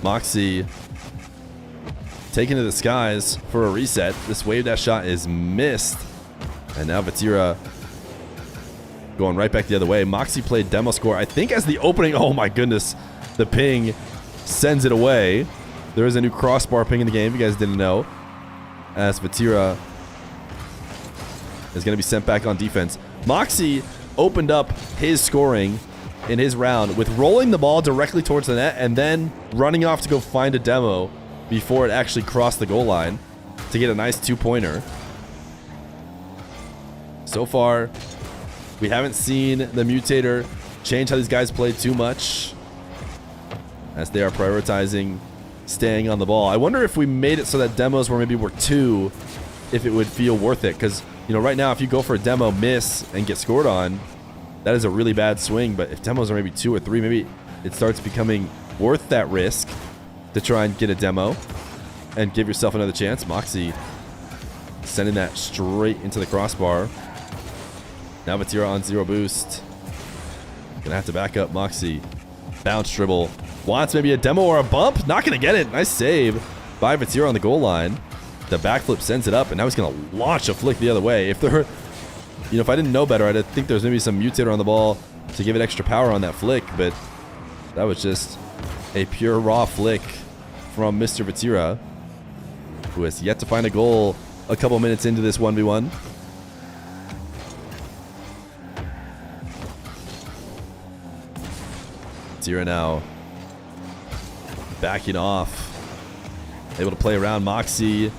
MAWKZY taken to the skies for a reset. This wave dash shot is missed. And now VATIRA going right back the other way. MAWKZY played demo score, I think, as the opening. Oh my goodness. The ping sends it away. There is a new crossbar ping in the game, if you guys didn't know. As VATIRA is going to be sent back on defense. MAWKZY opened up his scoring in his round with rolling the ball directly towards the net and then running off to go find a demo before it actually crossed the goal line to get a nice 2-pointer. So far, we haven't seen the Mutator change how these guys play too much as they are prioritizing staying on the ball. I wonder if we made it so that demos were maybe 2, if it would feel worth it. Because, you know, right now, if you go for a demo, miss, and get scored on, that is a really bad swing. But if demos are maybe 2 or 3, maybe it starts becoming worth that risk to try and get a demo and give yourself another chance. MAWKZY sending that straight into the crossbar. Now VATIRA on 0 boost. Gonna have to back up MAWKZY. Bounce dribble. Wants maybe a demo or a bump. Not gonna get it. Nice save by VATIRA on the goal line. The backflip sends it up, and now he's gonna launch a flick the other way. If there, you know, if I didn't know better, I'd think there's maybe some Mutator on the ball to give it extra power on that flick, but that was just a pure raw flick from Mr. VATIRA, who has yet to find a goal a couple minutes into this 1v1. VATIRA now backing off, able to play around MAWKZY.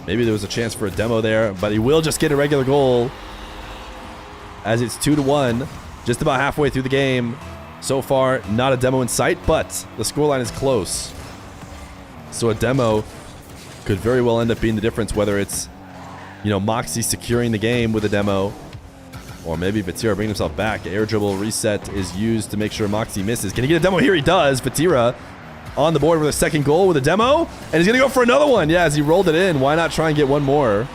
Maybe there was a chance for a demo there, but he will just get a regular goal as it's 2-1, just about halfway through the game. So far, not a demo in sight, but the scoreline is close. So a demo could very well end up being the difference, whether it's, you know, MAWKZY securing the game with a demo, or maybe VATIRA bringing himself back. Air dribble reset is used to make sure MAWKZY misses. Can he get a demo here? He does. VATIRA on the board with a second goal with a demo, and he's going to go for another one. Yeah, as he rolled it in, why not try and get one more?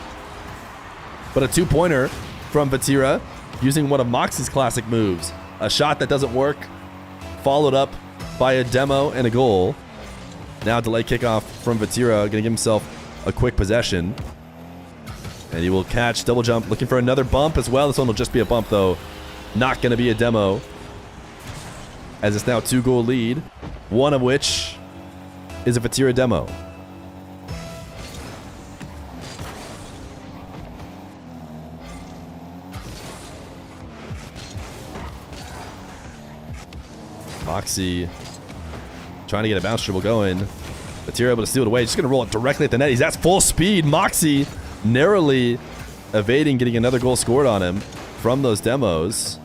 But a 2-pointer from VATIRA using one of MAWKZY's classic moves. A shot that doesn't work, followed up by a demo and a goal. Now delay kickoff from VATIRA, going to give himself a quick possession. And he will catch, double jump, looking for another bump as well. This one will just be a bump though. Not going to be a demo. As it's now 2-goal lead, one of which is a VATIRA demo. MAWKZY trying to get a bounce dribble going. VATIRA able to steal it away. Just going to roll it directly at the net. He's at full speed. MAWKZY narrowly evading getting another goal scored on him from those demos.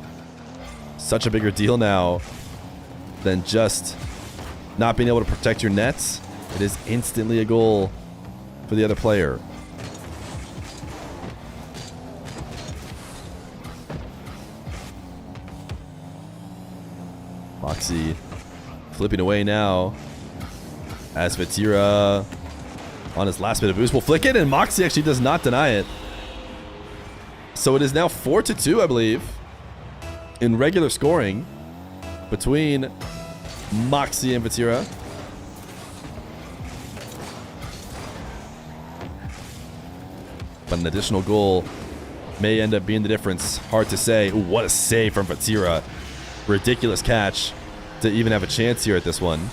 Such a bigger deal now than just not being able to protect your nets. It is instantly a goal for the other player. MAWKZY flipping away now as VATIRA on his last bit of boost will flick it, and MAWKZY actually does not deny it. So it is now 4-2, I believe, in regular scoring between MAWKZY and VATIRA. But an additional goal may end up being the difference. Hard to say. Ooh, what a save from VATIRA. Ridiculous catch to even have a chance here at this one.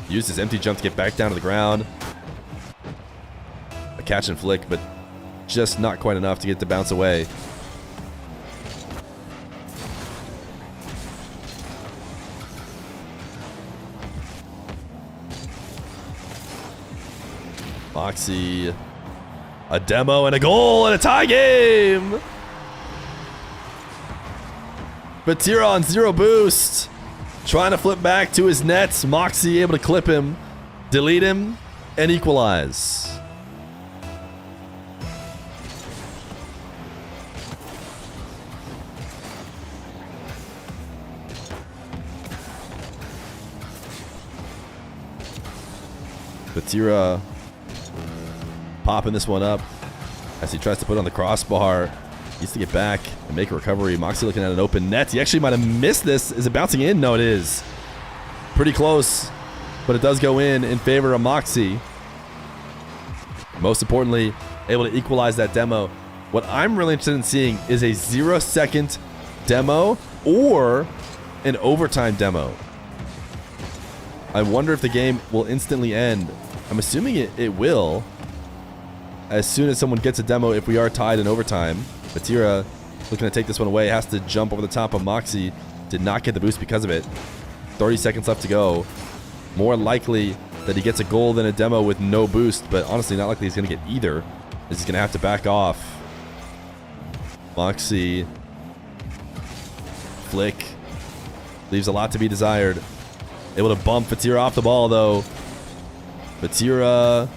Used his empty jump to get back down to the ground. A catch and flick, but just not quite enough to get the bounce away. MAWKZY, a demo and a goal and a tie game. VATIRA on 0 boost, trying to flip back to his nets. MAWKZY able to clip him, delete him, and equalize. VATIRA popping this one up as he tries to put on the crossbar. Needs to get back and make a recovery. MAWKZY looking at an open net. He actually might have missed this. Is it bouncing in? No, it is. Pretty close, but it does go in favor of MAWKZY. Most importantly, able to equalize that demo. What I'm really interested in seeing is a 0-second demo or an overtime demo. I wonder if the game will instantly end. I'm assuming it will. As soon as someone gets a demo, if we are tied in overtime. VATIRA looking to take this one away. Has to jump over the top of MAWKZY. Did not get the boost because of it. 30 seconds left to go. More likely that he gets a goal than a demo with no boost, but honestly not likely he's going to get either, as he's going to have to back off. MAWKZY. Flick. Leaves a lot to be desired. Able to bump VATIRA off the ball, though. VATIRA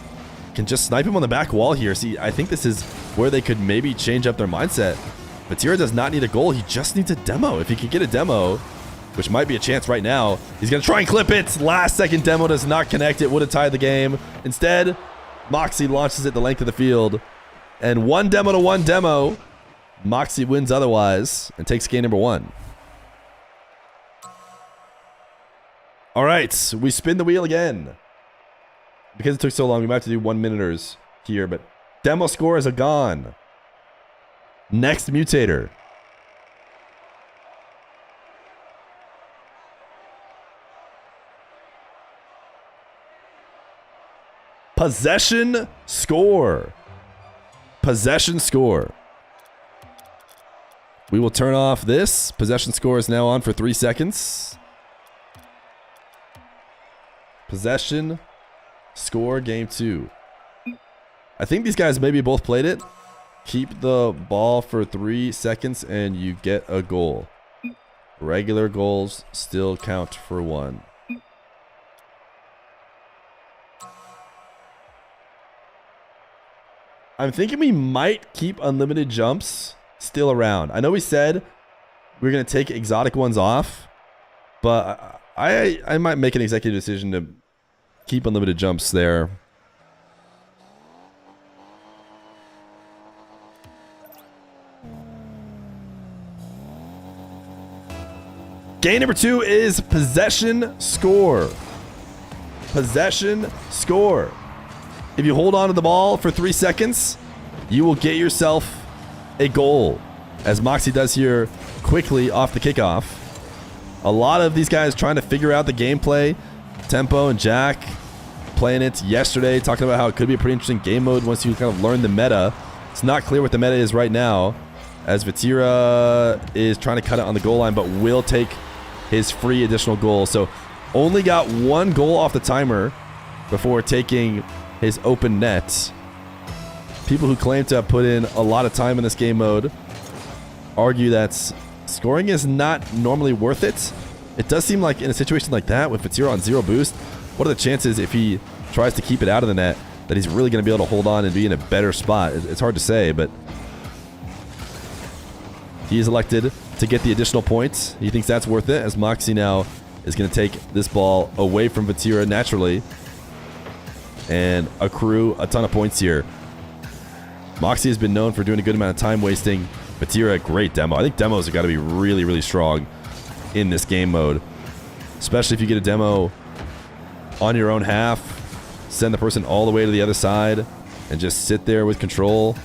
can just snipe him on the back wall here. See, I think this is where they could maybe change up their mindset. VATIRA does not need a goal. He just needs a demo. If he could get a demo, which might be a chance right now, he's going to try and clip it. Last second demo does not connect. It would have tied the game. Instead, MAWKZY launches it the length of the field. And 1 demo to 1 demo. MAWKZY wins otherwise and takes game number 1. All right, we spin the wheel again. Because it took so long, we might have to do 1-minuters here, but demo scores are gone. Next Mutator. Possession score. Possession score. We will turn off this. Possession score is now on for 3 seconds. Possession score game 2. I think these guys maybe both played it. Keep the ball for 3 seconds and you get a goal. Regular goals still count for 1. I'm thinking we might keep unlimited jumps still around. I know we said we're going to take exotic ones off, but I might make an executive decision to keep unlimited jumps there. Game number 2 is possession score. Possession score. If you hold on to the ball for 3 seconds, you will get yourself a goal, as MAWKZY does here quickly off the kickoff. A lot of these guys trying to figure out the gameplay. Tempo and Jack playing it yesterday, talking about how it could be a pretty interesting game mode once you kind of learn the meta. It's not clear what the meta is right now. as VATIRA is trying to cut it on the goal line, but will take his free additional goal. So only got 1 goal off the timer before taking his open net. People who claim to have put in a lot of time in this game mode argue that scoring is not normally worth it. It does seem like in a situation like that with VATIRA on 0 boost, what are the chances if he tries to keep it out of the net that he's really going to be able to hold on and be in a better spot? It's hard to say, but he is elected to get the additional points. He thinks that's worth it, as MAWKZY now is going to take this ball away from VATIRA naturally and accrue a ton of points here. MAWKZY has been known for doing a good amount of time wasting. VATIRA, great demo. I think demos have got to be really, really strong in this game mode, especially if you get a demo on your own half, send the person all the way to the other side, and just sit there with control.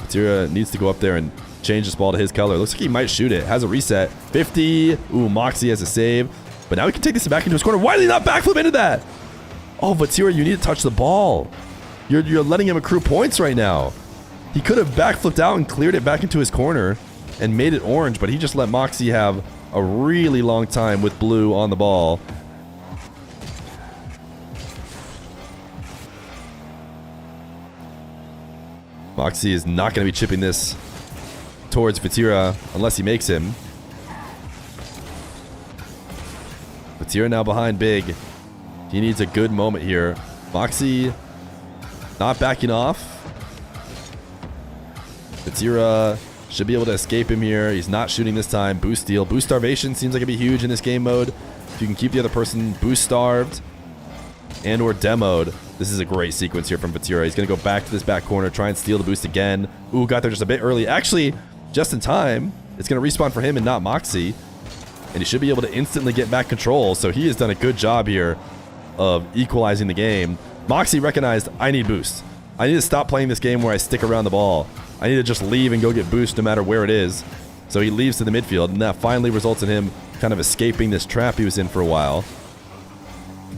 VATIRA needs to go up there and change this ball to his color. Looks like he might shoot it. Has a reset. 50. Ooh, MAWKZY has a save. But now he can take this back into his corner. Why did he not backflip into that? Oh, VATIRA, you need to touch the ball. You're letting him accrue points right now. He could have backflipped out and cleared it back into his corner and made it orange, but he just let MAWKZY have a really long time with blue on the ball. MAWKZY is not going to be chipping this towards VATIRA unless he makes him. VATIRA now behind big. He needs a good moment here. MAWKZY not backing off. VATIRA should be able to escape him here. He's not shooting this time. Boost steal. Boost starvation seems like it'd be huge in this game mode. If you can keep the other person boost starved and or demoed. This is a great sequence here from VATIRA. He's going to go back to this back corner, try and steal the boost again. Ooh, got there just a bit early. Actually, just in time. It's going to respawn for him and not MAWKZY. And he should be able to instantly get back control. So he has done a good job here of equalizing the game. MAWKZY recognized, I need boost. I need to stop playing this game where I stick around the ball. I need to just leave and go get boost no matter where it is. So he leaves to the midfield, and that finally results in him kind of escaping this trap he was in for a while.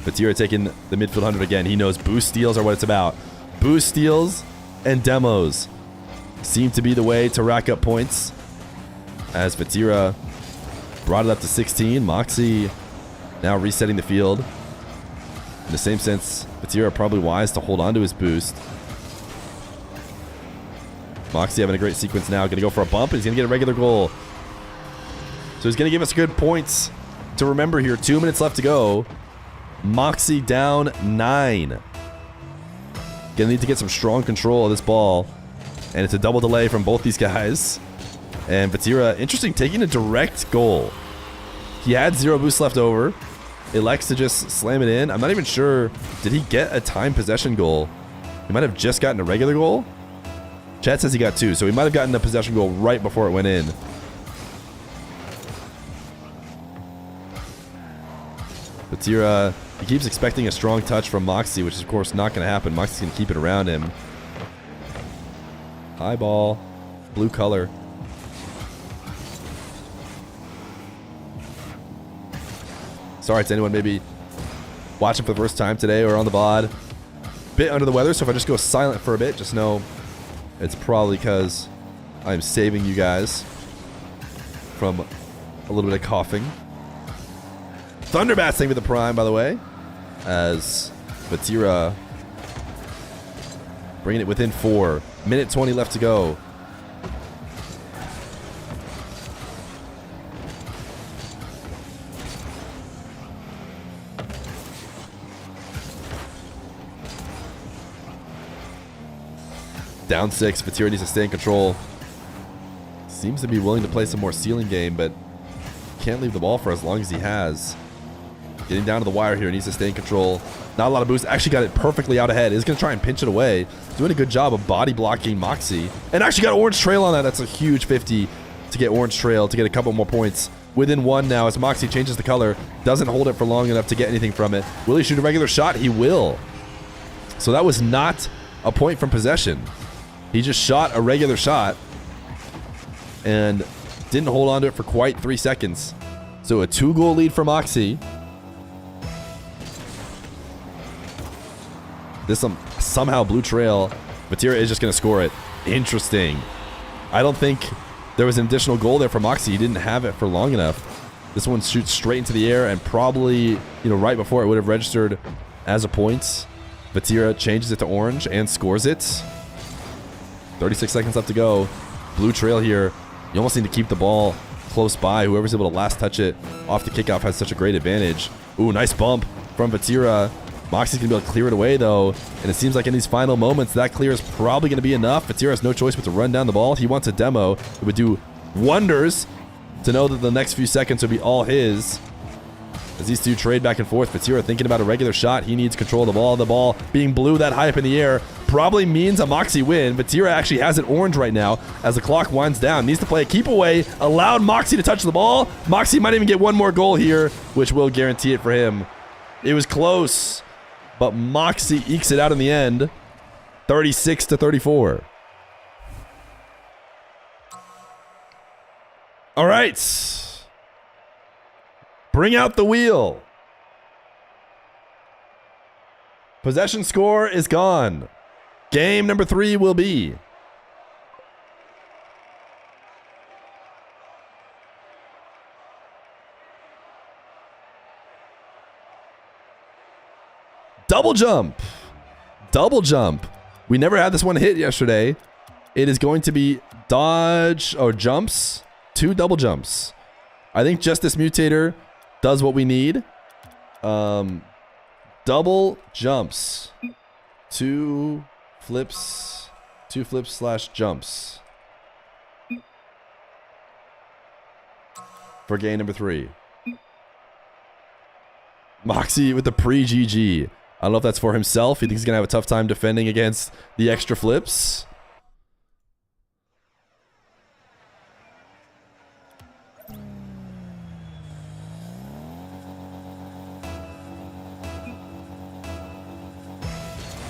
VATIRA taking the midfield 100 again. He knows boost steals are what it's about. Boost steals and demos seem to be the way to rack up points. As VATIRA brought it up to 16. MAWKZY now resetting the field. In the same sense, VATIRA probably wise to hold on to his boost. MAWKZY having a great sequence now. Going to go for a bump, and he's going to get a regular goal. So he's going to give us good points to remember here. 2 minutes left to go. MAWKZY down 9. Going to need to get some strong control of this ball. And it's a double delay from both these guys. And VATIRA, interesting, taking a direct goal. He had 0 boost left over. Elects to just slam it in. I'm not even sure. Did he get a time possession goal? He might have just gotten a regular goal. Chat says he got 2, so he might have gotten a possession goal right before it went in. VATIRA, he keeps expecting a strong touch from MAWKZY, which is of course not going to happen. MAWKZY's going to keep it around him. High ball, blue color. Sorry to anyone maybe watching for the first time today or on the VOD. Bit under the weather, so if I just go silent for a bit, just know it's probably because I'm saving you guys from a little bit of coughing. Thunderbat saving the prime, by the way, as VATIRA bringing it within 4. Minute 20 left to go. Down 6, VATIRA needs to stay in control. Seems to be willing to play some more ceiling game, but can't leave the ball for as long as he has. Getting down to the wire here, needs to stay in control. Not a lot of boost, actually got it perfectly out ahead. Is going to try and pinch it away. Doing a good job of body blocking MAWKZY. And actually got orange trail on that. That's a huge 50 to get orange trail, to get a couple more points. Within 1 now as MAWKZY changes the color. Doesn't hold it for long enough to get anything from it. Will he shoot a regular shot? He will. So that was not a point from possession. He just shot a regular shot and didn't hold on to it for quite 3 seconds. So a 2-goal lead for MAWKZY. This somehow blue trail. VATIRA is just going to score it. Interesting. I don't think there was an additional goal there for MAWKZY. He didn't have it for long enough. This one shoots straight into the air and probably, right before it would have registered as a point. VATIRA changes it to orange and scores it. 36 seconds left to go. Blue trail here. You almost need to keep the ball close by. Whoever's able to last touch it off the kickoff has such a great advantage. Ooh, nice bump from VATIRA. MAWKZY's going to be able to clear it away, though. And it seems like in these final moments, that clear is probably going to be enough. VATIRA has no choice but to run down the ball. He wants a demo. It would do wonders to know that the next few seconds would be all his. As these two trade back and forth, VATIRA thinking about a regular shot. He needs control of the ball. The ball being blue that high up in the air probably means a MAWKZY win. VATIRA actually has it orange right now as the clock winds down. Needs to play a keep away. Allowed MAWKZY to touch the ball. MAWKZY might even get one more goal here, which will guarantee it for him. It was close, but MAWKZY ekes it out in the end. 36-34. All right. Bring out the wheel. Possession score is gone. Game number 3 will be double jump. Double jump. We never had this one hit yesterday. It is going to be dodge or jumps. 2 double jumps. I think just this mutator does what we need. Double jumps. 2 flips / jumps. For game number 3. MAWKZY with the pre-GG. I don't know if that's for himself. He thinks he's going to have a tough time defending against the extra flips.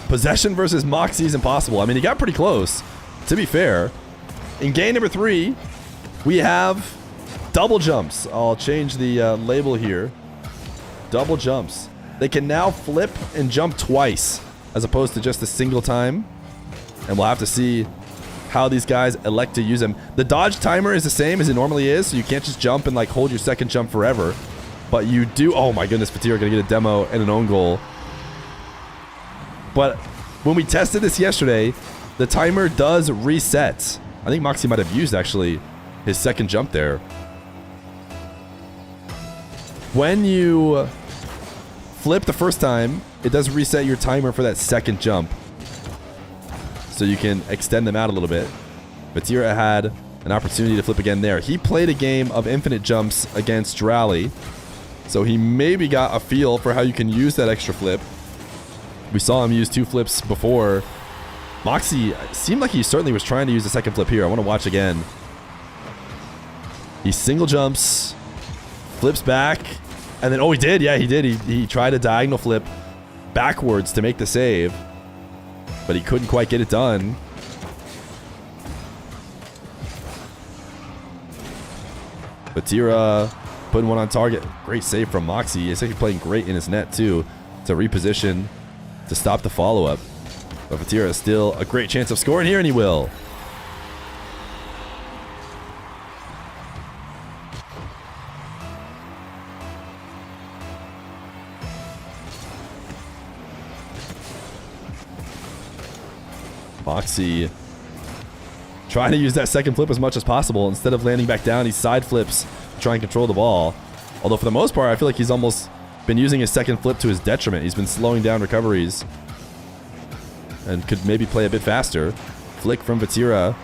Possession versus MAWKZY is impossible. I mean, he got pretty close, to be fair. In game number 3, we have double jumps. I'll change the label here. Double jumps. They can now flip and jump twice, as opposed to just a single time. And we'll have to see how these guys elect to use them. The dodge timer is the same as it normally is, so you can't just jump and like hold your second jump forever. But you do... Oh my goodness, VATIRA gonna get a demo and an own goal. But when we tested this yesterday, the timer does reset. I think MAWKZY might have used, actually, his second jump there. When you flip the first time, it does reset your timer for that second jump. So you can extend them out a little bit. VATIRA had an opportunity to flip again there. He played a game of infinite jumps against DRALI. So he maybe got a feel for how you can use that extra flip. We saw him use 2 flips before. MAWKZY seemed like he certainly was trying to use the second flip here. I want to watch again. He single jumps, flips back, and then, oh, he did. Yeah, he did. He tried a diagonal flip backwards to make the save, but he couldn't quite get it done. VATIRA putting one on target. Great save from MAWKZY. He's actually playing great in his net, too, to reposition to stop the follow-up. But VATIRA is still a great chance of scoring here, and he will. MAWKZY trying to use that second flip as much as possible. Instead of landing back down, he side flips to try and control the ball. Although for the most part, I feel like he's almost been using his second flip to his detriment. He's been slowing down recoveries and could maybe play a bit faster. Flick from VATIRA.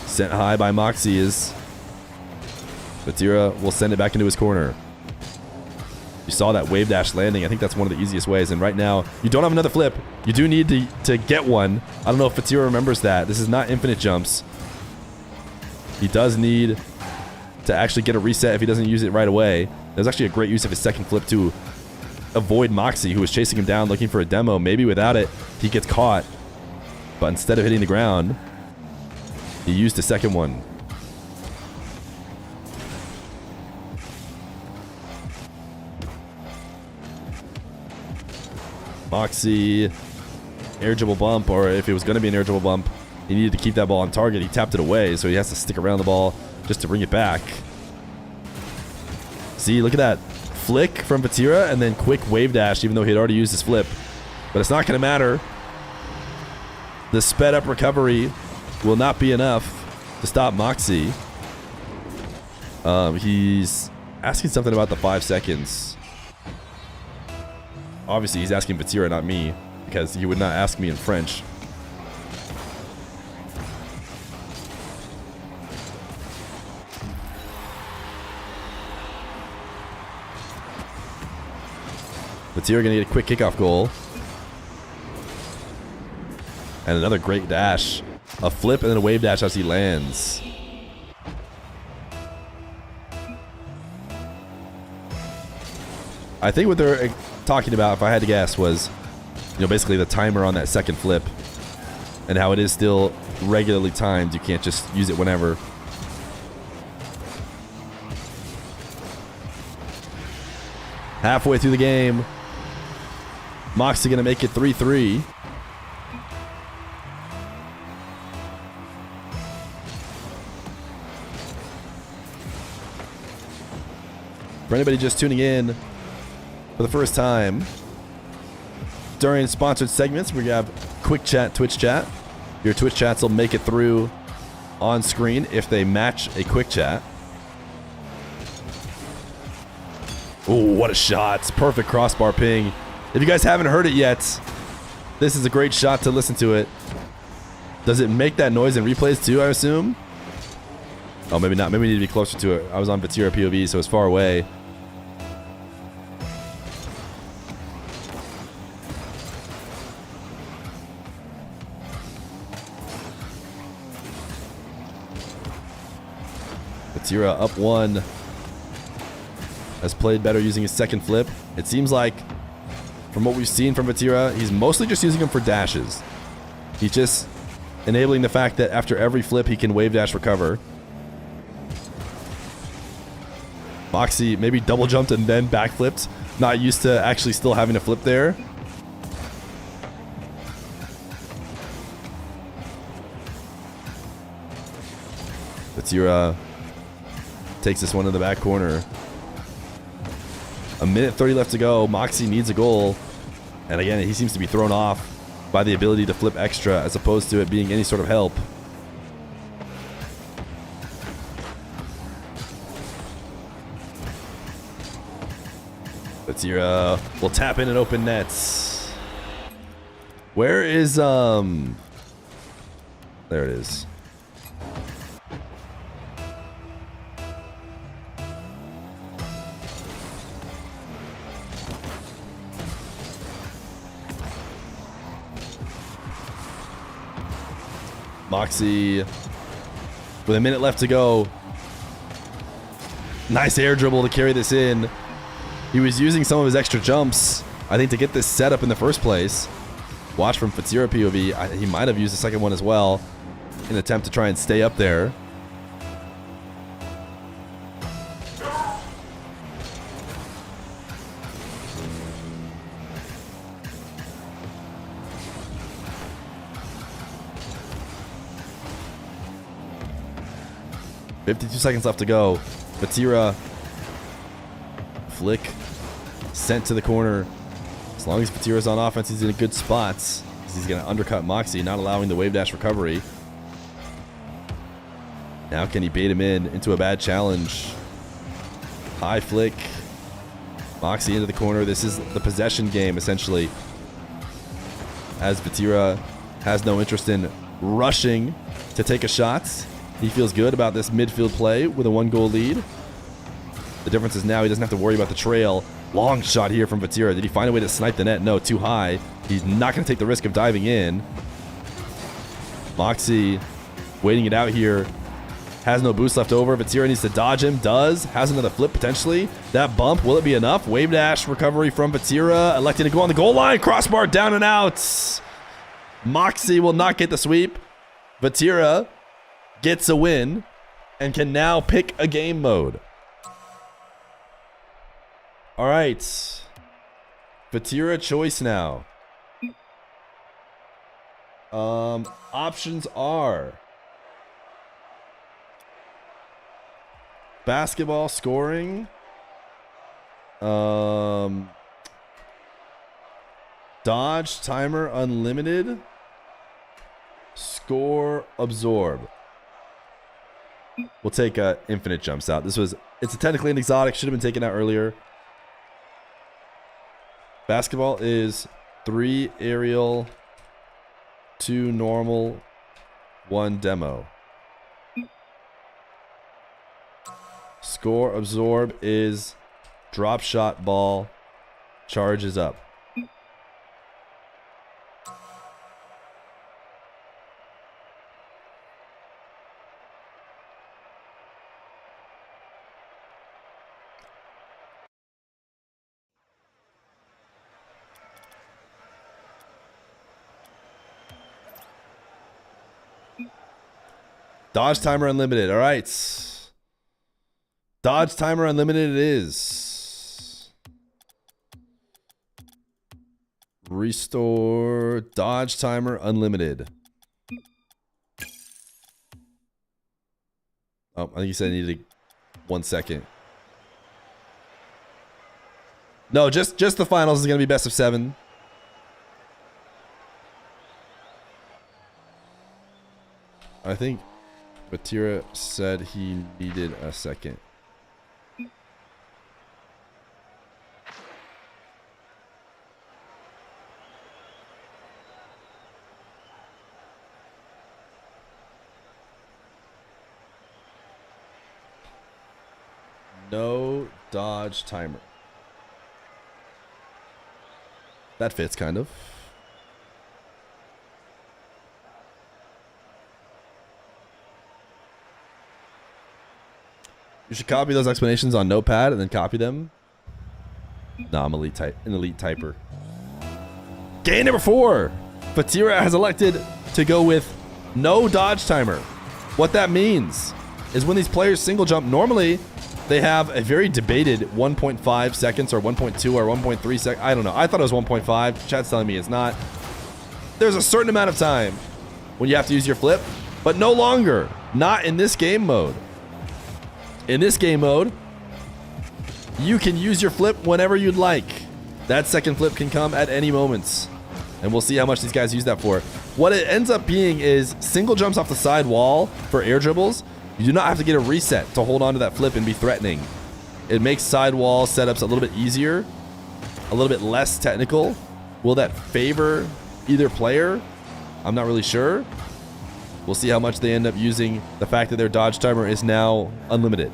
Sent high by MAWKZY is... VATIRA will send it back into his corner. You saw that wave dash landing. I think that's one of the easiest ways. And right now, you don't have another flip. You do need to get one. I don't know if VATIRA remembers that. This is not infinite jumps. He does need to actually get a reset if he doesn't use it right away. There's actually a great use of his second flip to avoid MAWKZY, who was chasing him down looking for a demo. Maybe without it, he gets caught. But instead of hitting the ground, he used the second one. MAWKZY, air dribble bump, or if it was going to be an air dribble bump, He needed to keep that ball on target. He tapped it away, so he has to stick around the ball just to bring it back. See, look at that. Flick from VATIRA and then quick wave dash, even though he had already used his flip. But it's not going to matter. The sped up recovery will not be enough to stop MAWKZY. He's asking something about the 5 seconds. Obviously, he's asking VATIRA, not me, because he would not ask me in French. VATIRA gonna get a quick kickoff goal. And another great dash. A flip and then a wave dash as he lands. I think what they're talking about, if I had to guess, was, you know, basically the timer on that second flip. And how it is still regularly timed. You can't just use it whenever. Halfway through the game. MAWKZY gonna make it 3-3. For anybody just tuning in for the first time, during sponsored segments, we have quick chat, Twitch chat. Your Twitch chats will make it through on screen if they match a quick chat. Oh, what a shot. Perfect crossbar ping. If you guys haven't heard it yet, this is a great shot to listen to it. Does it make that noise in replays too, I assume? Oh, maybe not. Maybe we need to be closer to it. I was on VATIRA POV, so it's far away. VATIRA up 1. Has played better using his second flip. It seems like, from what we've seen from VATIRA, he's mostly just using them for dashes. He's just enabling the fact that after every flip, he can wave dash recover. MAWKZY maybe double jumped and then backflipped. Not used to actually still having a flip there. VATIRA takes this one in the back corner. A minute 30 left to go. MAWKZY needs a goal. And again, he seems to be thrown off by the ability to flip extra as opposed to it being any sort of help. VATIRA will tap in and open nets. Where is, there it is. MAWKZY with a minute left to go. Nice air dribble to carry this in. He was using some of his extra jumps, I think, to get this set up in the first place. Watch from VATIRA POV. He might have used the second one as well in an attempt to try and stay up there. .52 seconds left to go. VATIRA flick sent to the corner. As long as VATIRA's on offense, he's in a good spots. He's going to undercut MAWKZY, not allowing the wave dash recovery. Now can he bait him into a bad challenge? High flick. MAWKZY into the corner. This is the possession game, essentially. As VATIRA has no interest in rushing to take a shot. He feels good about this midfield play with a 1-goal lead. The difference is now he doesn't have to worry about the trail. Long shot here from VATIRA. Did he find a way to snipe the net? No, too high. He's not going to take the risk of diving in. MAWKZY waiting it out here. Has no boost left over. VATIRA needs to dodge him. Does. Has another flip potentially. That bump, will it be enough? Wave dash recovery from VATIRA. Electing to go on the goal line. Crossbar down and out. MAWKZY will not get the sweep. VATIRA gets a win and can now pick a game mode. All right. VATIRA choice now. Options are basketball scoring, dodge timer unlimited, score absorb. We'll take infinite jumps out. It's technically an exotic, should have been taken out earlier. Basketball is 3 aerial, 2 normal, 1 demo. Score absorb is drop shot ball, charges up. Dodge timer unlimited. All right. Dodge timer unlimited it is. Restore dodge timer unlimited. Oh, I think you said I needed 1 second. No, just the finals is going to be best of 7. I think VATIRA said he needed a second. No dodge timer. That fits kind of. You should copy those explanations on Notepad and then copy them. Nah, I'm an elite typer. Game number 4. VATIRA has elected to go with no dodge timer. What that means is when these players single jump, normally they have a very debated 1.5 seconds or 1.2 or 1.3 seconds. I don't know. I thought it was 1.5. Chat's telling me it's not. There's a certain amount of time when you have to use your flip, but no longer. Not in this game mode. In this game mode, you can use your flip whenever you'd like. That second flip can come at any moments. And we'll see how much these guys use that for. What it ends up being is single jumps off the side wall for air dribbles. You do not have to get a reset to hold on to that flip and be threatening. It makes side wall setups a little bit easier, a little bit less technical. Will that favor either player? I'm not really sure. We'll see how much they end up using the fact that their dodge timer is now unlimited.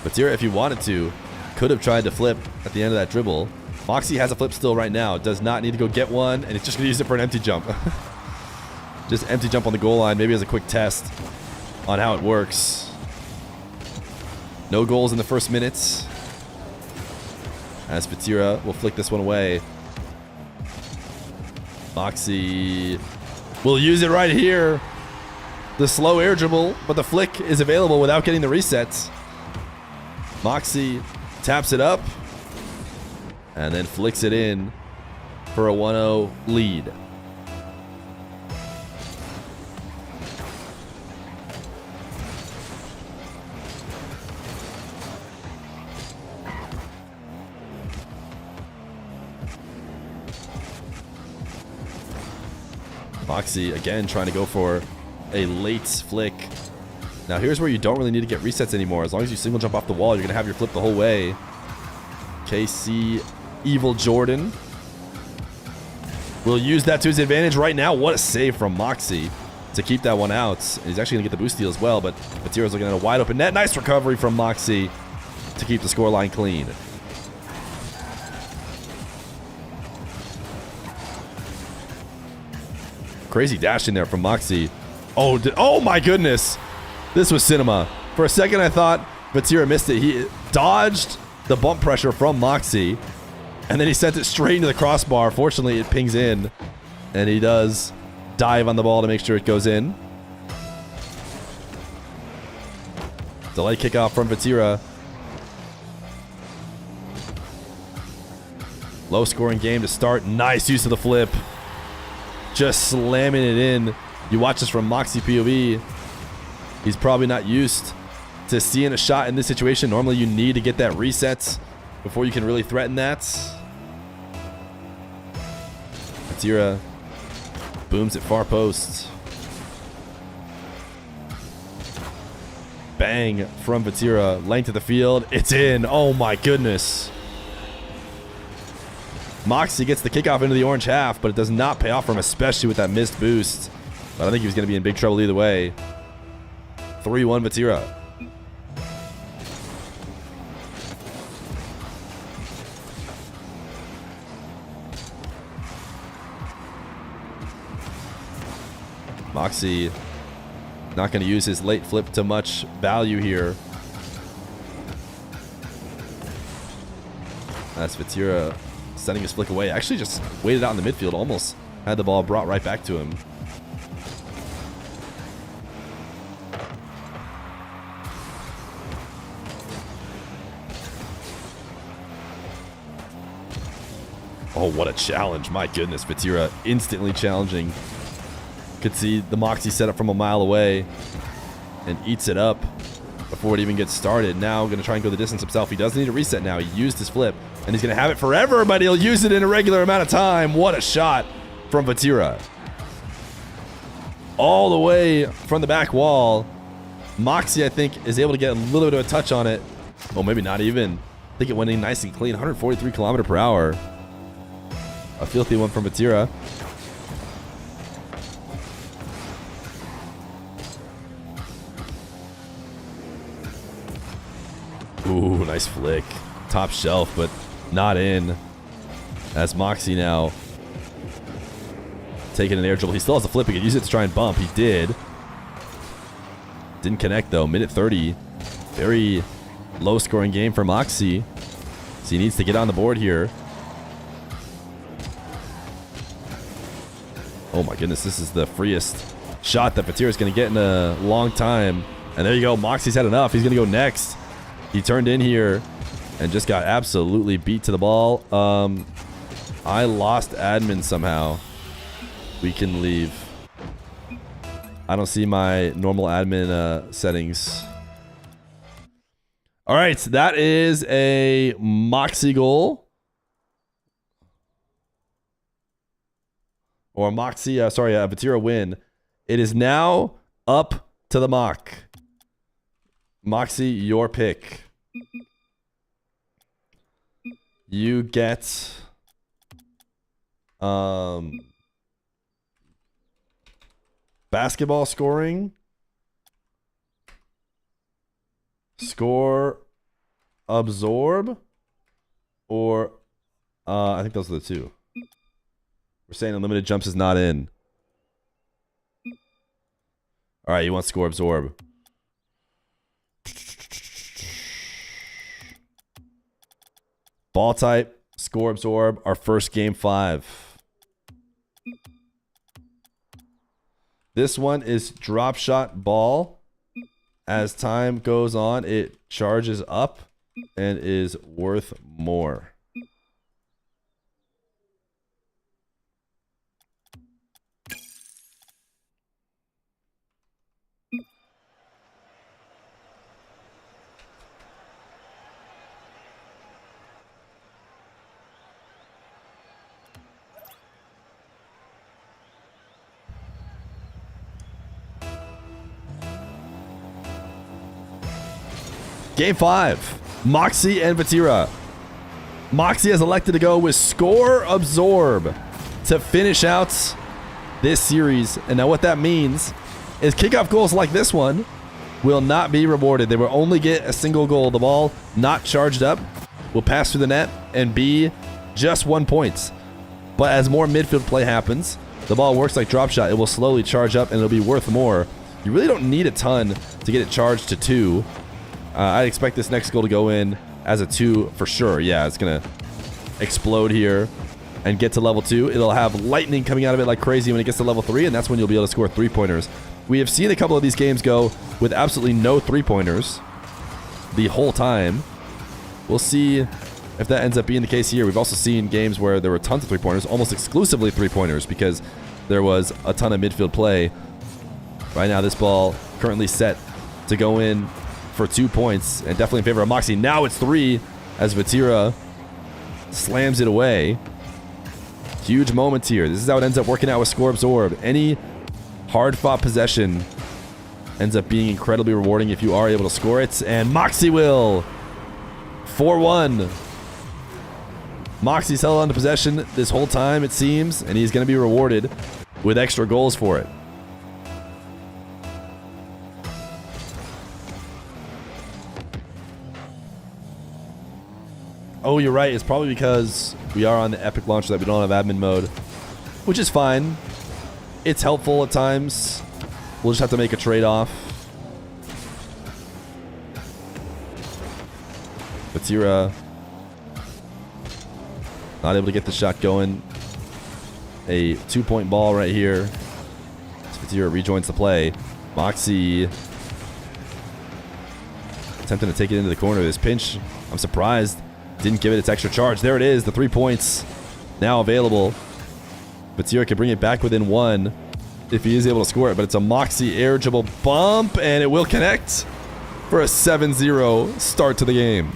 VATIRA, if he wanted to, could have tried to flip at the end of that dribble. MAWKZY has a flip still right now. Does not need to go get one, and it's just going to use it for an empty jump. Just empty jump on the goal line, maybe as a quick test on how it works. No goals in the first minutes. As VATIRA will flick this one away. MAWKZY will use it right here. The slow air dribble, but the flick is available without getting the resets. MAWKZY taps it up and then flicks it in for a 1-0 lead. MAWKZY again trying to go for a late flick. Now here's where you don't really need to get resets anymore. As long as you single jump off the wall, you're going to have your flip the whole way. KC Evil Jordan will use that to his advantage right now. What a save from MAWKZY to keep that one out. And he's actually going to get the boost steal as well, but VATIRA's looking at a wide open net. Nice recovery from MAWKZY to keep the scoreline clean. Crazy dash in there from MAWKZY. Oh my goodness. This was cinema. For a second, I thought VATIRA missed it. He dodged the bump pressure from MAWKZY, and then he sent it straight into the crossbar. Fortunately, it pings in, and he does dive on the ball to make sure it goes in. Delay kickoff from VATIRA. Low scoring game to start. Nice use of the flip. Just slamming it in. You watch this from MAWKZY POV. He's probably not used to seeing a shot in this situation. Normally you need to get that reset before you can really threaten that. VATIRA booms at far post. Bang from VATIRA. Length of the field. It's in. Oh my goodness. MAWKZY gets the kickoff into the orange half, but it does not pay off for him, especially with that missed boost. But I think he was going to be in big trouble either way. 3-1 VATIRA. MAWKZY not going to use his late flip to much value here. That's VATIRA sending his flick away. Actually just waited out in the midfield. Almost had the ball brought right back to him. Oh, what a challenge. My goodness. VATIRA instantly challenging. Could see the MAWKZY setup from a mile away and eats it up before it even gets started. Now going to try and go the distance himself. He does need a reset now. He used his flip and he's going to have it forever, but he'll use it in a regular amount of time. What a shot from VATIRA. All the way from the back wall. MAWKZY, I think, is able to get a little bit of a touch on it. Oh, maybe not even. I think it went in nice and clean. 143 km/h. A filthy one from VATIRA. Ooh, nice flick. Top shelf, but not in. That's MAWKZY now taking an air dribble. He still has a flip. He could use it to try and bump. He did. Didn't connect, though. Minute 30. Very low-scoring game for MAWKZY. So he needs to get on the board here. Oh, my goodness. This is the freest shot that VATIRA is going to get in a long time. And there you go. MAWKZY's had enough. He's going to go next. He turned in here and just got absolutely beat to the ball. I lost admin somehow. We can leave. I don't see my normal admin settings. All right, that is a MAWKZY goal. Or MAWKZY, sorry, a VATIRA win. It is now up to the mock. MAWKZY, your pick. You get basketball scoring, score absorb, or I think those are the two. We're saying unlimited jumps is not in. All right, you want score absorb. Ball type, score absorb, our first game 5. This one is drop shot ball. As time goes on, it charges up and is worth more. Game 5, MAWKZY and VATIRA. MAWKZY has elected to go with score absorb to finish out this series. And now what that means is kickoff goals like this one will not be rewarded. They will only get a single goal. The ball not charged up will pass through the net and be just 1 point. But as more midfield play happens, the ball works like drop shot. It will slowly charge up and it'll be worth more. You really don't need a ton to get it charged to 2. I expect this next goal to go in as a 2 for sure. Yeah, it's going to explode here and get to level 2. It'll have lightning coming out of it like crazy when it gets to level 3, and that's when you'll be able to score 3-pointers. We have seen a couple of these games go with absolutely no 3-pointers the whole time. We'll see if that ends up being the case here. We've also seen games where there were tons of three-pointers, almost exclusively three-pointers, because there was a ton of midfield play. Right now, this ball currently set to go in for 2 points, and definitely in favor of MAWKZY. Now it's 3 as VATIRA slams it away. Huge moment here. This is how it ends up working out with Score Absorb. Any hard-fought possession ends up being incredibly rewarding if you are able to score it, and MAWKZY will. 4-1. MAWKZY's held on to possession this whole time, it seems, and he's going to be rewarded with extra goals for it. Oh, you're right. It's probably because we are on the Epic launcher that we don't have admin mode, which is fine. It's helpful at times. We'll just have to make a trade-off. VATIRA not able to get the shot going. A 2-point ball right here. VATIRA rejoins the play. MAWKZY attempting to take it into the corner. This pinch, I'm surprised, didn't give it its extra charge. There it is, the 3 points now available. VATIRA can bring it back within 1 if he is able to score it, but it's a MAWKZY air dribble bump, and it will connect for a 7-0 start to the game.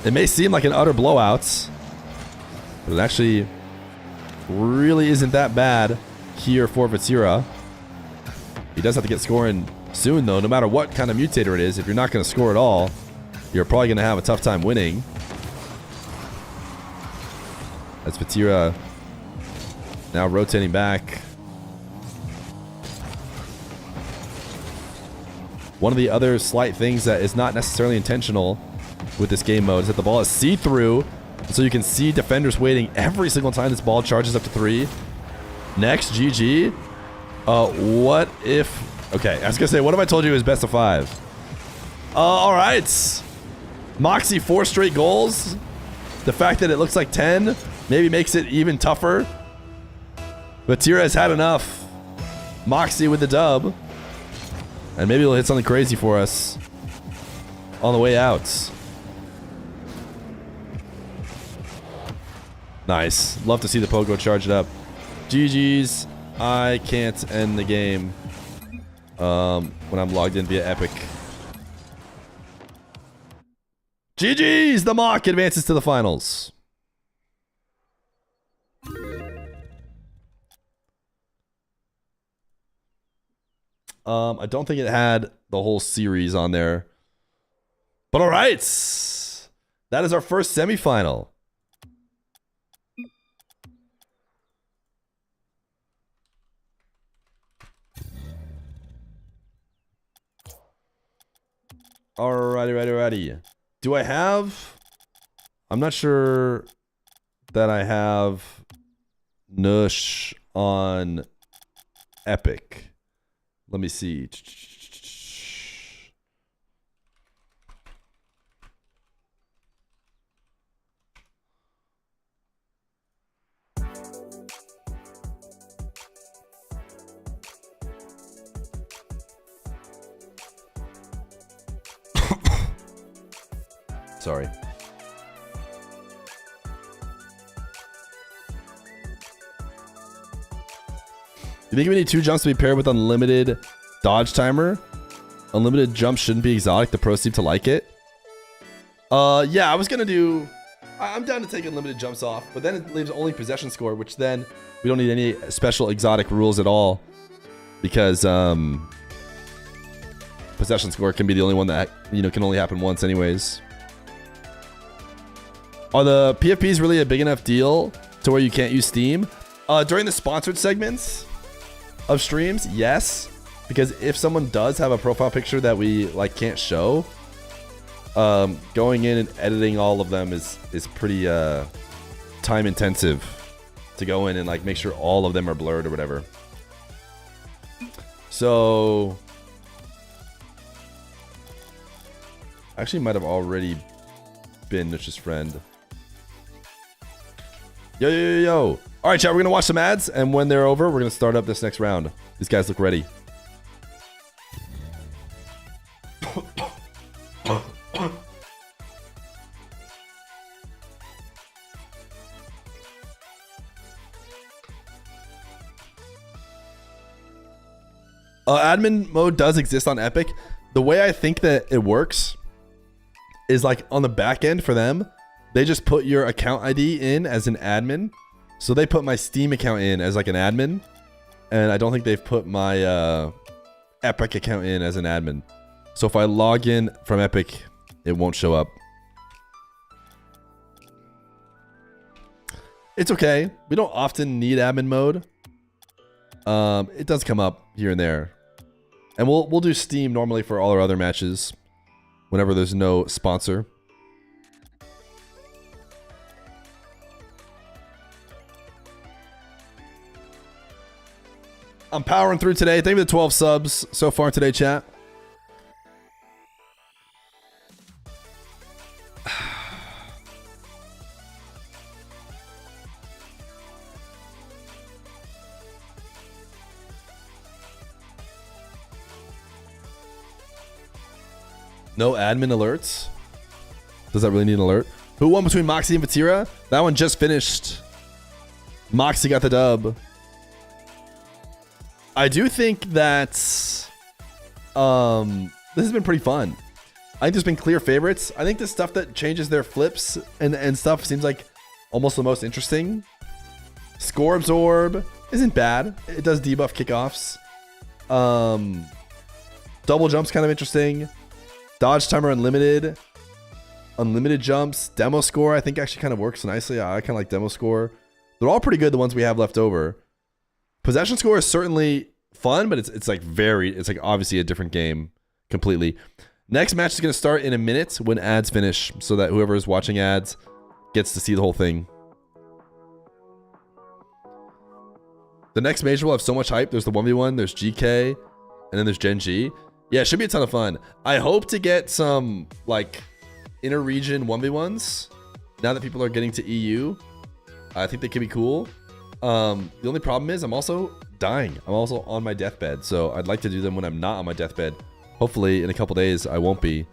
It may seem like an utter blowout, but it actually really isn't that bad here for VATIRA. He does have to get scoring soon, though. No matter what kind of Mutator it is, if you're not going to score at all, you're probably going to have a tough time winning. That's VATIRA now rotating back. One of the other slight things that is not necessarily intentional with this game mode is that the ball is see-through, so you can see defenders waiting every single time this ball charges up to 3. Next, GG. What if... Okay, I was going to say, what if I told you it was best of 5? All right. MAWKZY 4 straight goals. The fact that it looks like 10 maybe makes it even tougher. VATIRA has had enough. MAWKZY with the dub. And maybe he'll hit something crazy for us on the way out. Nice. Love to see the Pogo charge it up. GG's. I can't end the game when I'm logged in via Epic. GG's. The MAWK advances to the finals. I don't think it had the whole series on there. But all right. That is our first semifinal. Alrighty. Do I have... I'm not sure that I have NUSH on Epic. Let me see. Sorry. You think we need 2 jumps to be paired with unlimited dodge timer? Unlimited jumps shouldn't be exotic. The pros seem to like it. Yeah, I was gonna do... I'm down to take unlimited jumps off, but then it leaves only possession score, which then we don't need any special exotic rules at all, because possession score can be the only one that, you know, can only happen once anyways. Are the PFPs really a big enough deal to where you can't use Steam? During the sponsored segments of streams, yes. Because if someone does have a profile picture that we like can't show, going in and editing all of them is pretty time intensive to go in and like make sure all of them are blurred or whatever. So actually might have already been NUSH's friend. Yo. All right, chat, we're going to watch some ads, and when they're over, we're going to start up this next round. These guys look ready. Admin mode does exist on Epic. The way I think that it works is like on the back end for them, they just put your account ID in as an admin. So they put my Steam account in as like an admin. And I don't think they've put my Epic account in as an admin. So if I log in from Epic, it won't show up. It's okay. We don't often need admin mode. It does come up here and there. And we'll do Steam normally for all our other matches whenever there's no sponsor. I'm powering through today. Thank you for the 12 subs so far today, chat. No admin alerts? Does that really need an alert? Who won between MAWKZY and VATIRA? That one just finished. MAWKZY got the dub. I do think that this has been pretty fun. I think there's been clear favorites. I think the stuff that changes their flips and stuff seems like almost the most interesting. Score Absorb isn't bad. It does debuff kickoffs. Double Jump's kind of interesting. Dodge Timer Unlimited. Unlimited Jumps. Demo Score I think actually kind of works nicely. I kind of like Demo Score. They're all pretty good, the ones we have left over. Possession Score is certainly fun, but it's like it's like obviously a different game completely. Next match is going to start in a minute when ads finish, so that whoever is watching ads gets to see the whole thing. The next major will have so much hype. There's the 1v1, there's GK, and then there's Gen G. Yeah, it should be a ton of fun. I hope to get some like inter-region 1v1s now that people are getting to EU. I think they could be cool. The only problem is I'm also dying. I'm also on my deathbed, so I'd like to do them when I'm not on my deathbed. Hopefully in a couple days I won't be,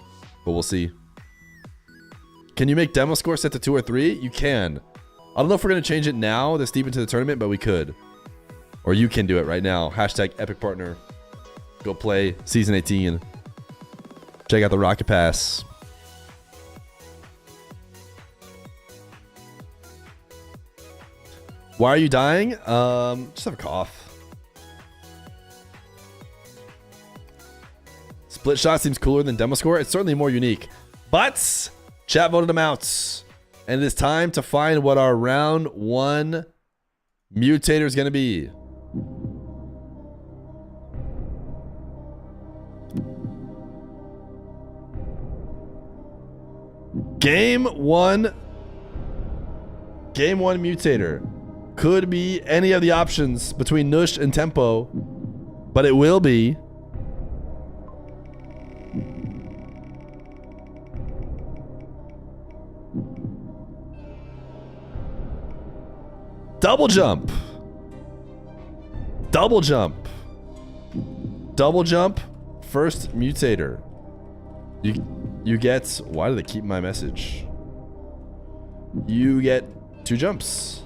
but we'll see. Can you make Demo Score set to 2 or 3? You can. I don't know if we're going to change it now this deep into the tournament, but we could. Or you can do it right now. Hashtag Epic Partner. Go play Season 18. Check out the Rocket Pass. Why are you dying? Just have a cough. Split Shot seems cooler than Demo Score. It's certainly more unique. But chat voted them out. And it is time to find what our round 1 Mutator is going to be. Game 1 Mutator. Could be any of the options between NUSH and TEMPOH, but it will be Double Jump. Double Jump. Double Jump. First Mutator. You get... Why do they keep my message? You get 2 jumps.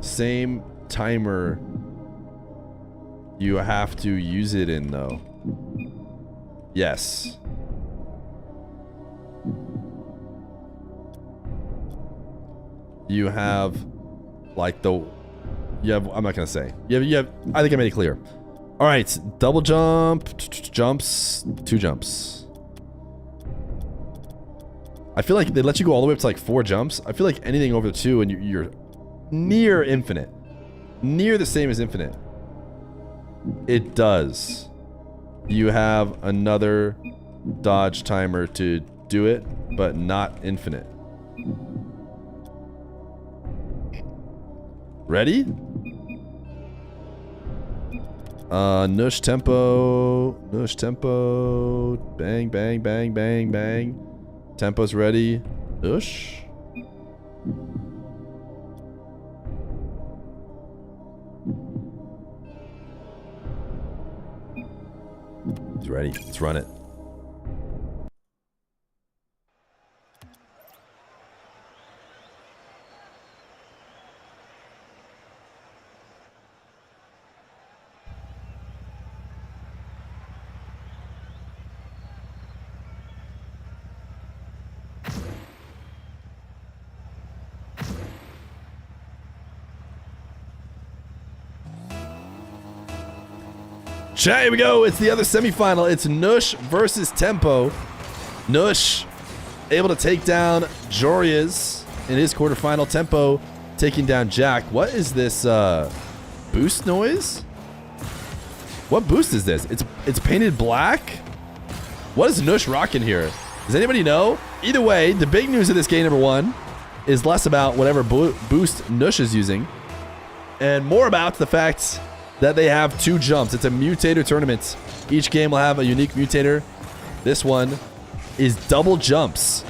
Same timer you have to use it in, though. Yes. You have, like, the... You have... I'm not gonna say. You have... I think I made it clear. Alright. Double jump. Jumps. 2 jumps. I feel like they let you go all the way up to like 4 jumps. I feel like anything over 2 and you're near infinite. Near the same as infinite. It does. You have another dodge timer to do it, but not infinite. Ready? NUSH tempo. NUSH tempo. Bang, bang, bang, bang, bang. Tempo's ready. NUSH. He's ready. Let's run it. Chat, here we go. It's the other semifinal. It's NUSH versus TEMPOH. NUSH able to take down JOREUZ in his quarterfinal. TEMPOH taking down Jack. What is this boost noise? What boost is this? It's painted black? What is NUSH rocking here? Does anybody know? Either way, the big news of this game, number one, is less about whatever boost NUSH is using and more about the fact that they have 2 jumps. It's a Mutator tournament. Each game will have a unique Mutator. This one is double jumps.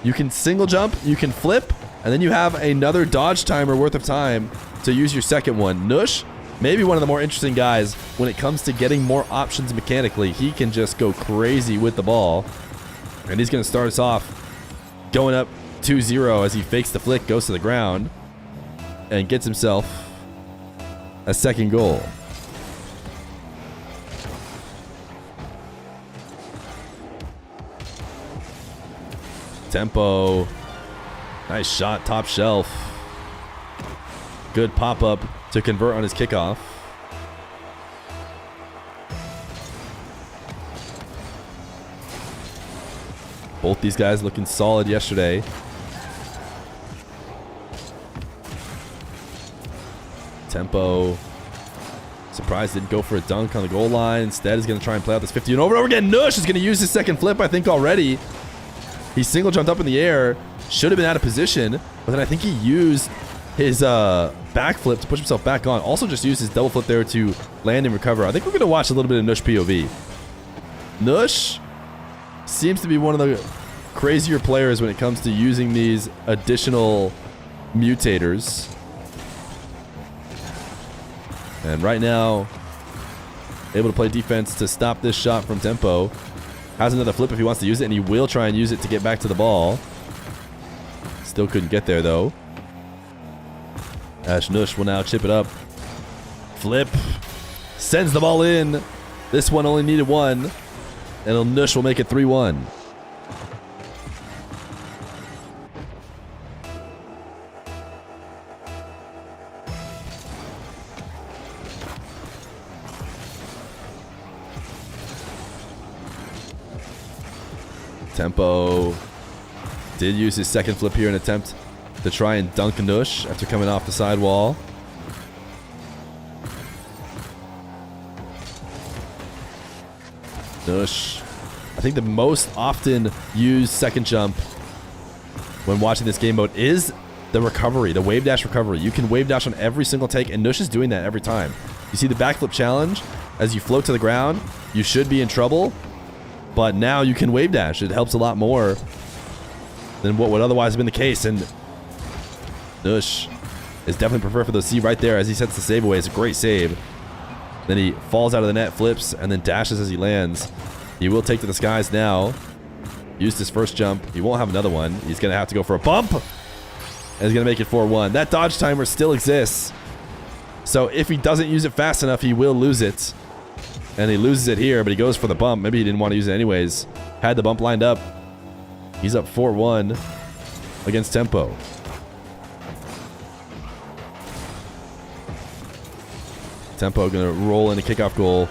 You can single jump, you can flip, and then you have another dodge timer worth of time to use your second one. NUSH, maybe one of the more interesting guys when it comes to getting more options mechanically. He can just go crazy with the ball. And he's going to start us off going up 2-0 as he fakes the flick, goes to the ground, and gets himself a second goal. TEMPOH. Nice shot, top shelf. Good pop-up to convert on his kickoff. Both these guys looking solid yesterday. TEMPOH. Surprised didn't go for a dunk on the goal line. Instead, he's going to try and play out this 50 and over and over again. NUSH is going to use his second flip, I think, already. He single jumped up in the air. Should have been out of position. But then I think he used his back flip to push himself back on. Also just used his double flip there to land and recover. I think we're going to watch a little bit of NUSH POV. NUSH seems to be one of the crazier players when it comes to using these additional mutators. And right now, able to play defense to stop this shot from TEMPOH. Has another flip if he wants to use it, and he will try and use it to get back to the ball. Still couldn't get there, though. NUSH will now chip it up. Flip. Sends the ball in. This one only needed one. And NUSH will make it 3-1. TEMPOH did use his second flip here in an attempt to try and dunk NUSH after coming off the sidewall. NUSH, I think the most often used second jump when watching this game mode is the recovery, the wave dash recovery. You can wave dash on every single take, and NUSH is doing that every time. You see the backflip challenge, as you float to the ground, you should be in trouble. But now you can wave dash. It helps a lot more than what would otherwise have been the case. And NUSH is definitely preferred for the C right there as he sets the save away. It's a great save. Then he falls out of the net, flips, and then dashes as he lands. He will take to the skies now. Used his first jump. He won't have another one. He's going to have to go for a bump. And he's going to make it 4-1. That dodge timer still exists. So if he doesn't use it fast enough, he will lose it. And he loses it here, but he goes for the bump. Maybe he didn't want to use it anyways. Had the bump lined up. He's up 4-1 against TEMPOH. TEMPOH going to roll in a kickoff goal.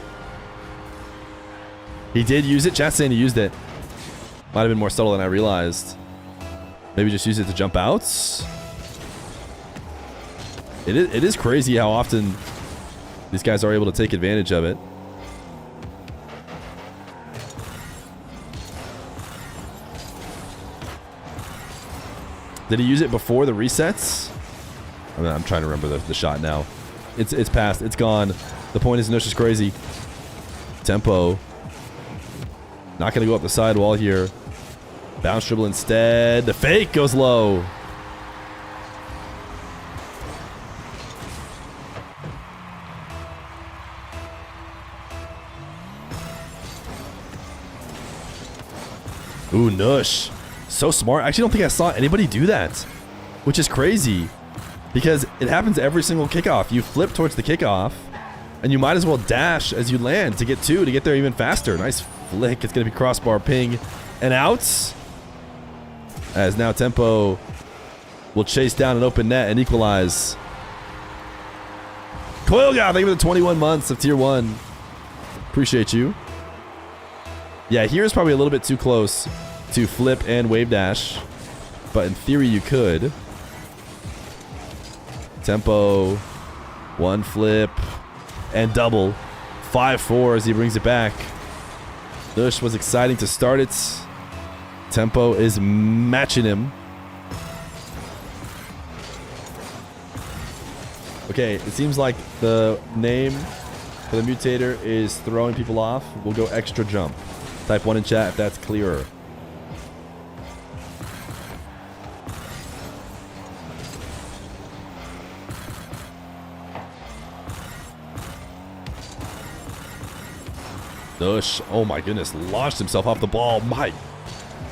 He did use it. Chat's saying he used it. Might have been more subtle than I realized. Maybe just use it to jump out. It is crazy how often these guys are able to take advantage of it. Did he use it before the resets? I mean, I'm trying to remember the shot now. It's past. It's gone. The point is NUSH is crazy. TEMPOH. Not going to go up the sidewall here. Bounce dribble instead. The fake goes low. Ooh, NUSH. So smart. I actually don't think I saw anybody do that, which is crazy because it happens every single kickoff. You flip towards the kickoff and you might as well dash as you land to get to get there even faster. Nice flick. It's going to be crossbar ping and outs. As now Tempo will chase down an open net and equalize. Coilga, thank you for the 21 months of tier 1. Appreciate you. Yeah, here's probably a little bit too close to flip and wave dash, but in theory you could. Tempo, one flip, and double. 5-4 as he brings it back. NUSH was exciting to start it. Tempo is matching him. Okay, it seems like the name for the Mutator is throwing people off. We'll go extra jump. Type 1 in chat if that's clearer. NUSH, oh my goodness, launched himself off the ball. My,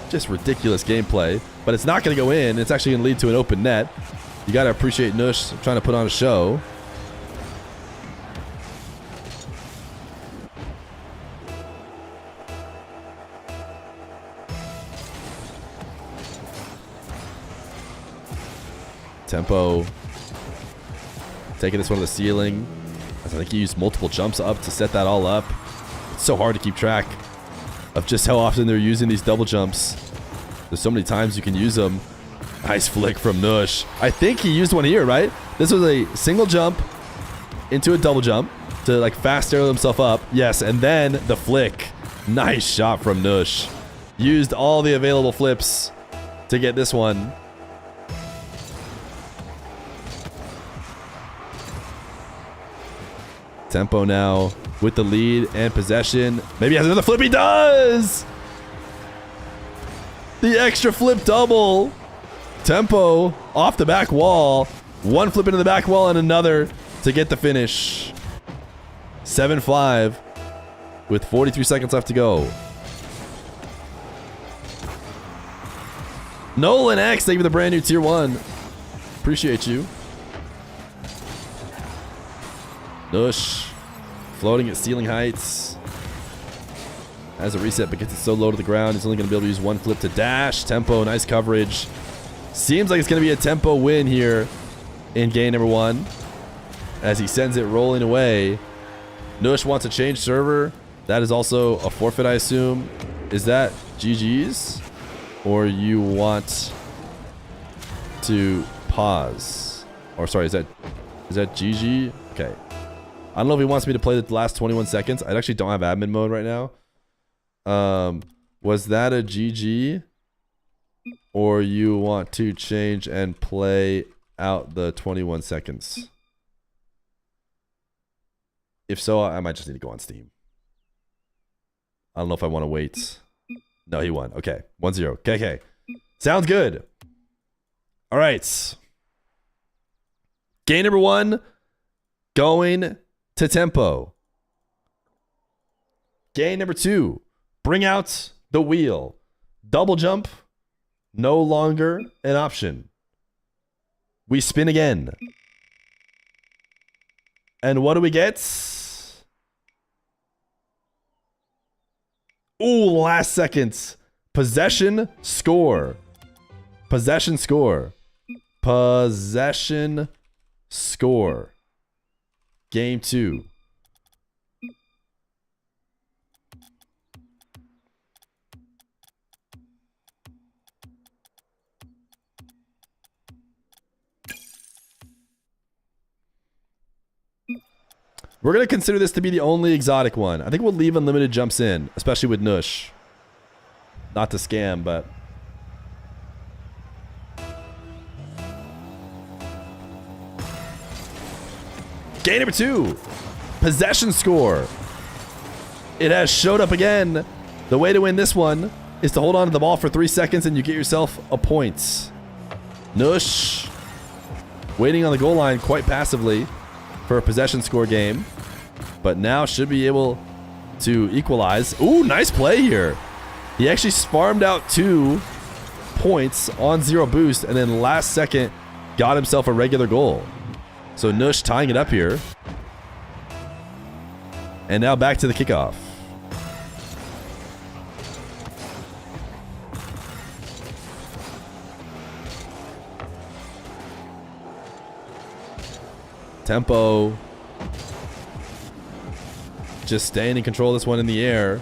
just ridiculous gameplay. But it's not going to go in. It's actually going to lead to an open net. You got to appreciate NUSH trying to put on a show. Tempo taking this one to the ceiling. I think he used multiple jumps up to set that all up. It's so hard to keep track of just how often they're using these double jumps. There's so many times you can use them. Nice flick from NUSH. I think he used one here, right? This was a single jump into a double jump to like fast aerial himself up. Yes, and then the flick. Nice shot from NUSH. Used all the available flips to get this one. Tempo now with the lead and possession. Maybe he has another flip. He does! The extra flip double. Tempo off the back wall. One flip into the back wall and another to get the finish. 7-5 with 43 seconds left to go. Nolan X, thank you for the brand new tier 1. Appreciate you. NUSH floating at ceiling heights. Has a reset but gets it so low to the ground. He's only going to be able to use one flip to dash. Tempo, nice coverage. Seems like it's going to be a Tempo win here in game number 1 as he sends it rolling away. NUSH wants to change server. That is also a forfeit, I assume. Is that GG's? Or you want to pause? Or sorry, is that GG? Okay. I don't know if he wants me to play the last 21 seconds. I actually don't have admin mode right now. Was that a GG? Or you want to change and play out the 21 seconds? If so, I might just need to go on Steam. I don't know if I want to wait. No, he won. Okay. 1-0. KK. Sounds good. All right. Game number 1. Going to Tempo. Game number 2. Bring out the wheel. Double jump. No longer an option. We spin again. And what do we get? Ooh, last seconds. Possession score. Possession score. Possession score. Game 2. We're going to consider this to be the only exotic one. I think we'll leave unlimited jumps in, especially with NUSH. Not to scam, but... Game number 2. Possession score. It has showed up again. The way to win this one is to hold on to the ball for 3 seconds and you get yourself a point. NUSH waiting on the goal line quite passively for a possession score game, but now should be able to equalize. Ooh, nice play here. He actually farmed out 2 points on 0 boost, and then last second got himself a regular goal. So NUSH tying it up here. And now back to the kickoff. Tempo just staying in control of this one in the air.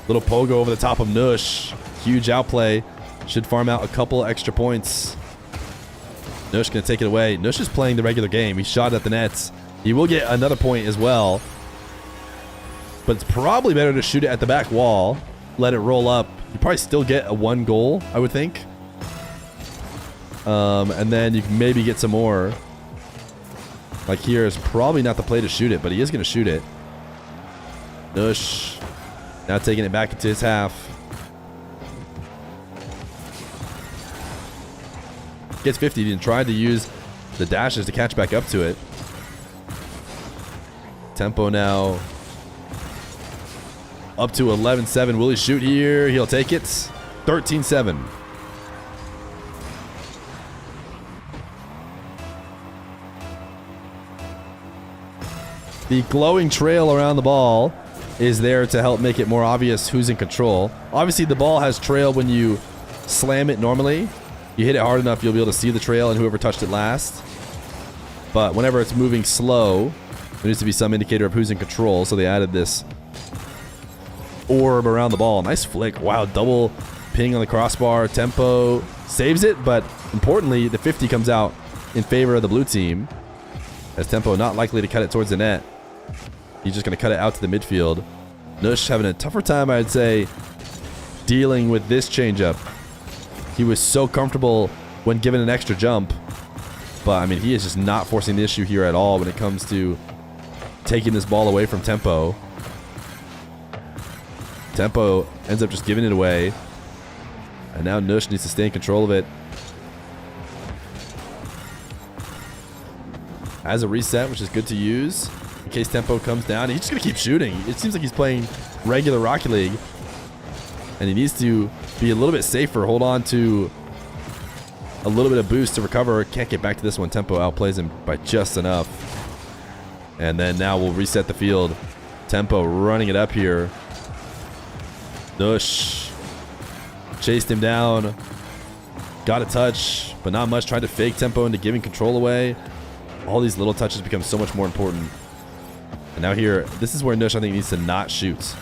Little pogo over the top of NUSH. Huge outplay. Should farm out a couple extra points. NUSH gonna take it away. NUSH is playing the regular game. He shot at the nets. He will get another point as well. But it's probably better to shoot it at the back wall. Let it roll up. You probably still get a 1 goal, I would think. And then you can maybe get some more. Like here is probably not the play to shoot it, but he is gonna shoot it. NUSH now taking it back into his half. Gets 50 and tried to use the dashes to catch back up to it. Tempo now up to 11-7. Will he shoot here? He'll take it. 13-7. The glowing trail around the ball is there to help make it more obvious who's in control. Obviously, the ball has trail when you slam it normally. You hit it hard enough, you'll be able to see the trail and whoever touched it last. But whenever it's moving slow, there needs to be some indicator of who's in control. So they added this orb around the ball. Nice flick. Wow, double ping on the crossbar. Tempo saves it, but importantly, the 50 comes out in favor of the blue team. As Tempo not likely to cut it towards the net. He's just going to cut it out to the midfield. NUSH having a tougher time, I'd say, dealing with this changeup. He was so comfortable when given an extra jump. But, I mean, he is just not forcing the issue here at all when it comes to taking this ball away from Tempo. Tempo ends up just giving it away. And now NUSH needs to stay in control of it. Has a reset, which is good to use in case Tempo comes down. He's just going to keep shooting. It seems like he's playing regular Rocket League. And he needs to be a little bit safer. Hold on to a little bit of boost to recover. Can't get back to this one. Tempo outplays him by just enough. And then now we'll reset the field. Tempo running it up here. NUSH chased him down. Got a touch, but not much. Tried to fake Tempo into giving control away. All these little touches become so much more important. And now here, this is where NUSH, I think, needs to not shoot.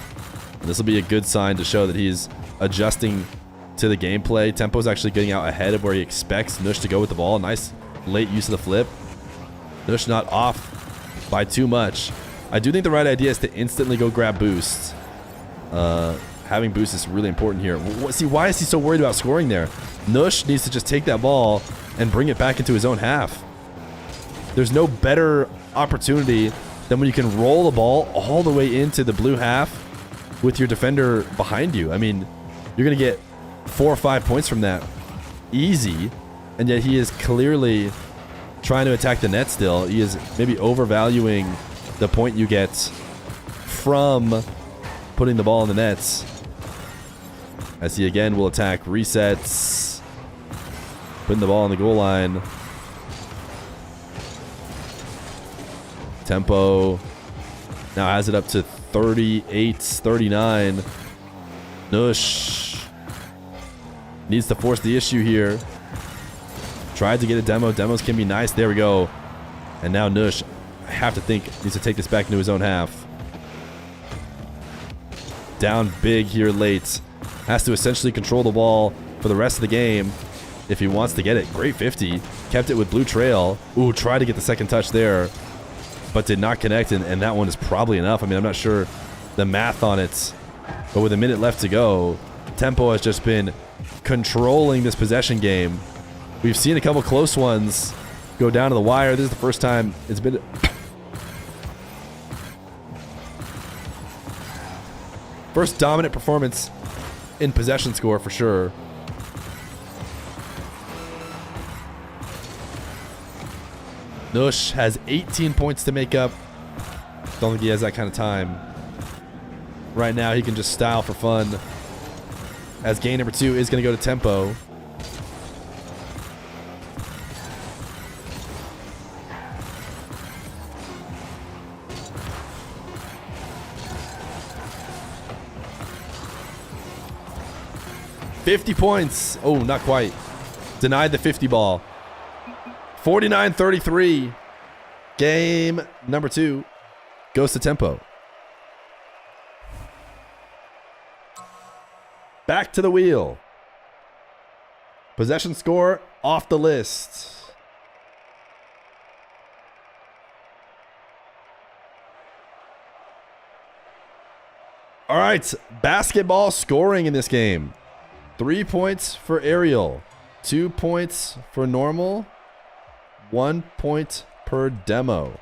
And this will be a good sign to show that he's adjusting to the gameplay. Tempo's actually getting out ahead of where he expects NUSH to go with the ball. Nice late use of the flip. NUSH not off by too much. I do think the right idea is to instantly go grab boost. Having boost is really important here. See, why is he so worried about scoring there? NUSH needs to just take that ball and bring it back into his own half. There's no better opportunity than when you can roll the ball all the way into the blue half with your defender behind you. I mean, you're going to get 4 or 5 points from that. Easy. And yet he is clearly trying to attack the net still. He is maybe overvaluing the point you get from putting the ball in the nets. As he again will attack resets. Putting the ball on the goal line. Tempo now has it up to 38-39. NUSH needs to force the issue here. Tried to get a demo. Demos can be nice. There we go. And now NUSH, I have to think, needs to take this back into his own half. Down big here late. Has to essentially control the ball for the rest of the game if he wants to get it. Great 50. Kept it with blue trail. Ooh, tried to get the second touch there, but did not connect, and that one is probably enough. I mean, I'm not sure the math on it, but with a minute left to go, Tempo has just been controlling this possession game. We've seen a couple close ones go down to the wire. This is the first time it's been... First dominant performance in possession score for sure. NUSH has 18 points to make up. Don't think he has that kind of time. Right now, he can just style for fun. as game number 2 is going to go to Tempo. $50 points. Oh, not quite. Denied the 50 ball. 49-33. Game number 2 goes to Tempo. Back to the wheel. Possession score off the list. All right, basketball scoring in this game. 3 points for Ariel, 2 points for normal, 1 point per demo.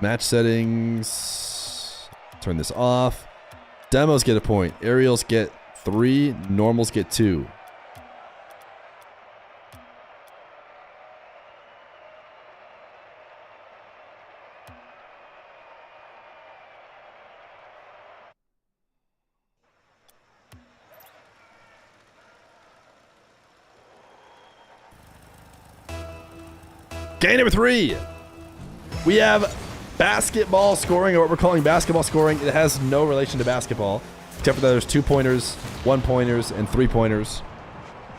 Match settings. Turn this off. Demos get a point. Ariels get 3. Normals get 2. Game number 3. We have basketball scoring, or what we're calling basketball scoring. It has no relation to basketball, except for that there's 2-pointers, 1-pointers, and 3-pointers.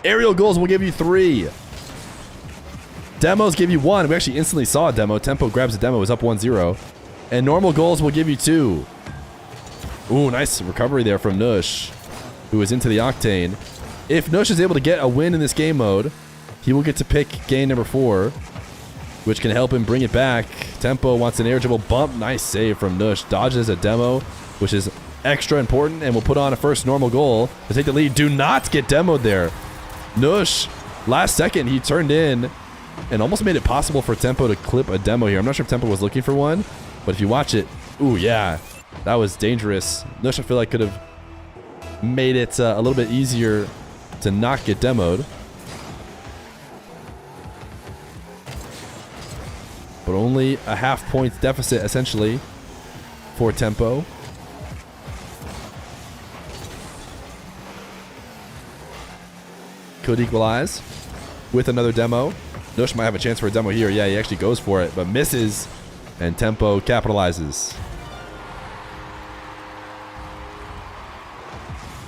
Aerial goals will give you 3. Demos give you 1. We actually instantly saw a demo. Tempo grabs a demo, is up 1-0. And normal goals will give you 2. Ooh, nice recovery there from NUSH, who is into the Octane. If NUSH is able to get a win in this game mode, he will get to pick game number 4, which can help him bring it back. Tempo wants an air dribble bump. Nice save from NUSH. Dodges a demo, which is extra important, and will put on a first normal goal to take the lead. Do not get demoed there. NUSH, last second, he turned in and almost made it possible for Tempo to clip a demo here. I'm not sure if Tempo was looking for one, but if you watch it, ooh, yeah, that was dangerous. NUSH, I feel like, could have made it a little bit easier to not get demoed. But only a half-point deficit, essentially, for Tempo. Could equalize with another demo. NUSH might have a chance for a demo here. Yeah, he actually goes for it, but misses, and Tempo capitalizes.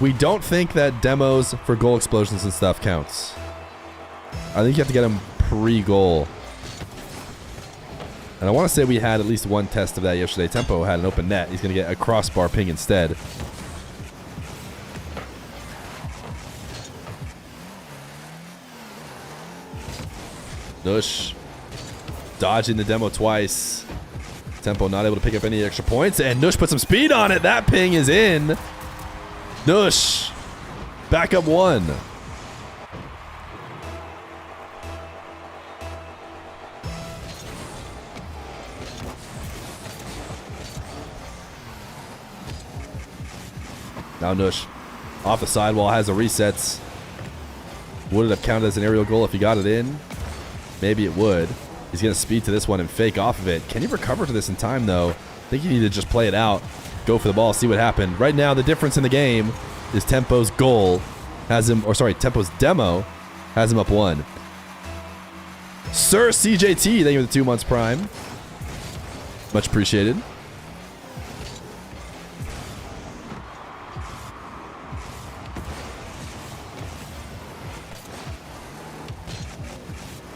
We don't think that demos for goal explosions and stuff counts. I think you have to get them pre-goal. And I want to say we had at least one test of that yesterday. Tempo had an open net. He's going to get a crossbar ping instead. NUSH dodging the demo twice. Tempo not able to pick up any extra points. And NUSH put some speed on it. That ping is in. NUSH back up 1. Now NUSH off the sidewall has the resets. Would it have counted as an aerial goal if he got it in? Maybe it would. He's going to speed to this one and fake off of it. Can he recover to this in time, though? I think you need to just play it out. Go for the ball, see what happened. Right now, the difference in the game is Tempo's goal has him, or sorry, Tempo's demo has him up 1. Sir CJT, thank you for the 2 months prime. Much appreciated.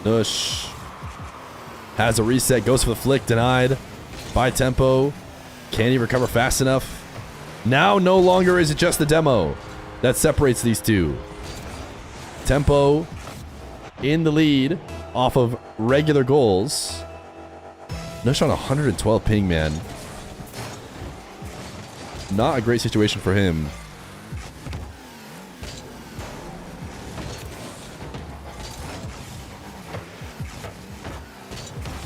NUSH has a reset, goes for the flick, denied by Tempo. Can he recover fast enough? Now no longer is it just the demo that separates these two. Tempo in the lead off of regular goals. NUSH on 112 ping, man. Not a great situation for him.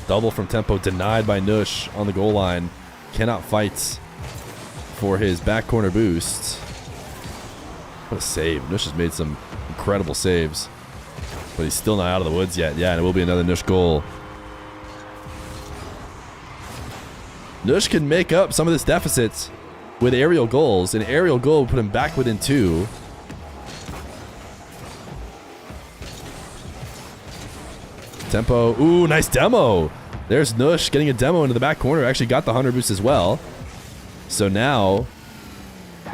Double from Tempo, denied by NUSH on the goal line. Cannot fight for his back corner boost. What a save. NUSH has made some incredible saves. But he's still not out of the woods yet. Yeah, and it will be another NUSH goal. NUSH can make up some of this deficit with aerial goals. An aerial goal would put him back within 2. Tempo. Ooh, nice demo. There's NUSH getting a demo into the back corner. Actually got the 100 boost as well. So now,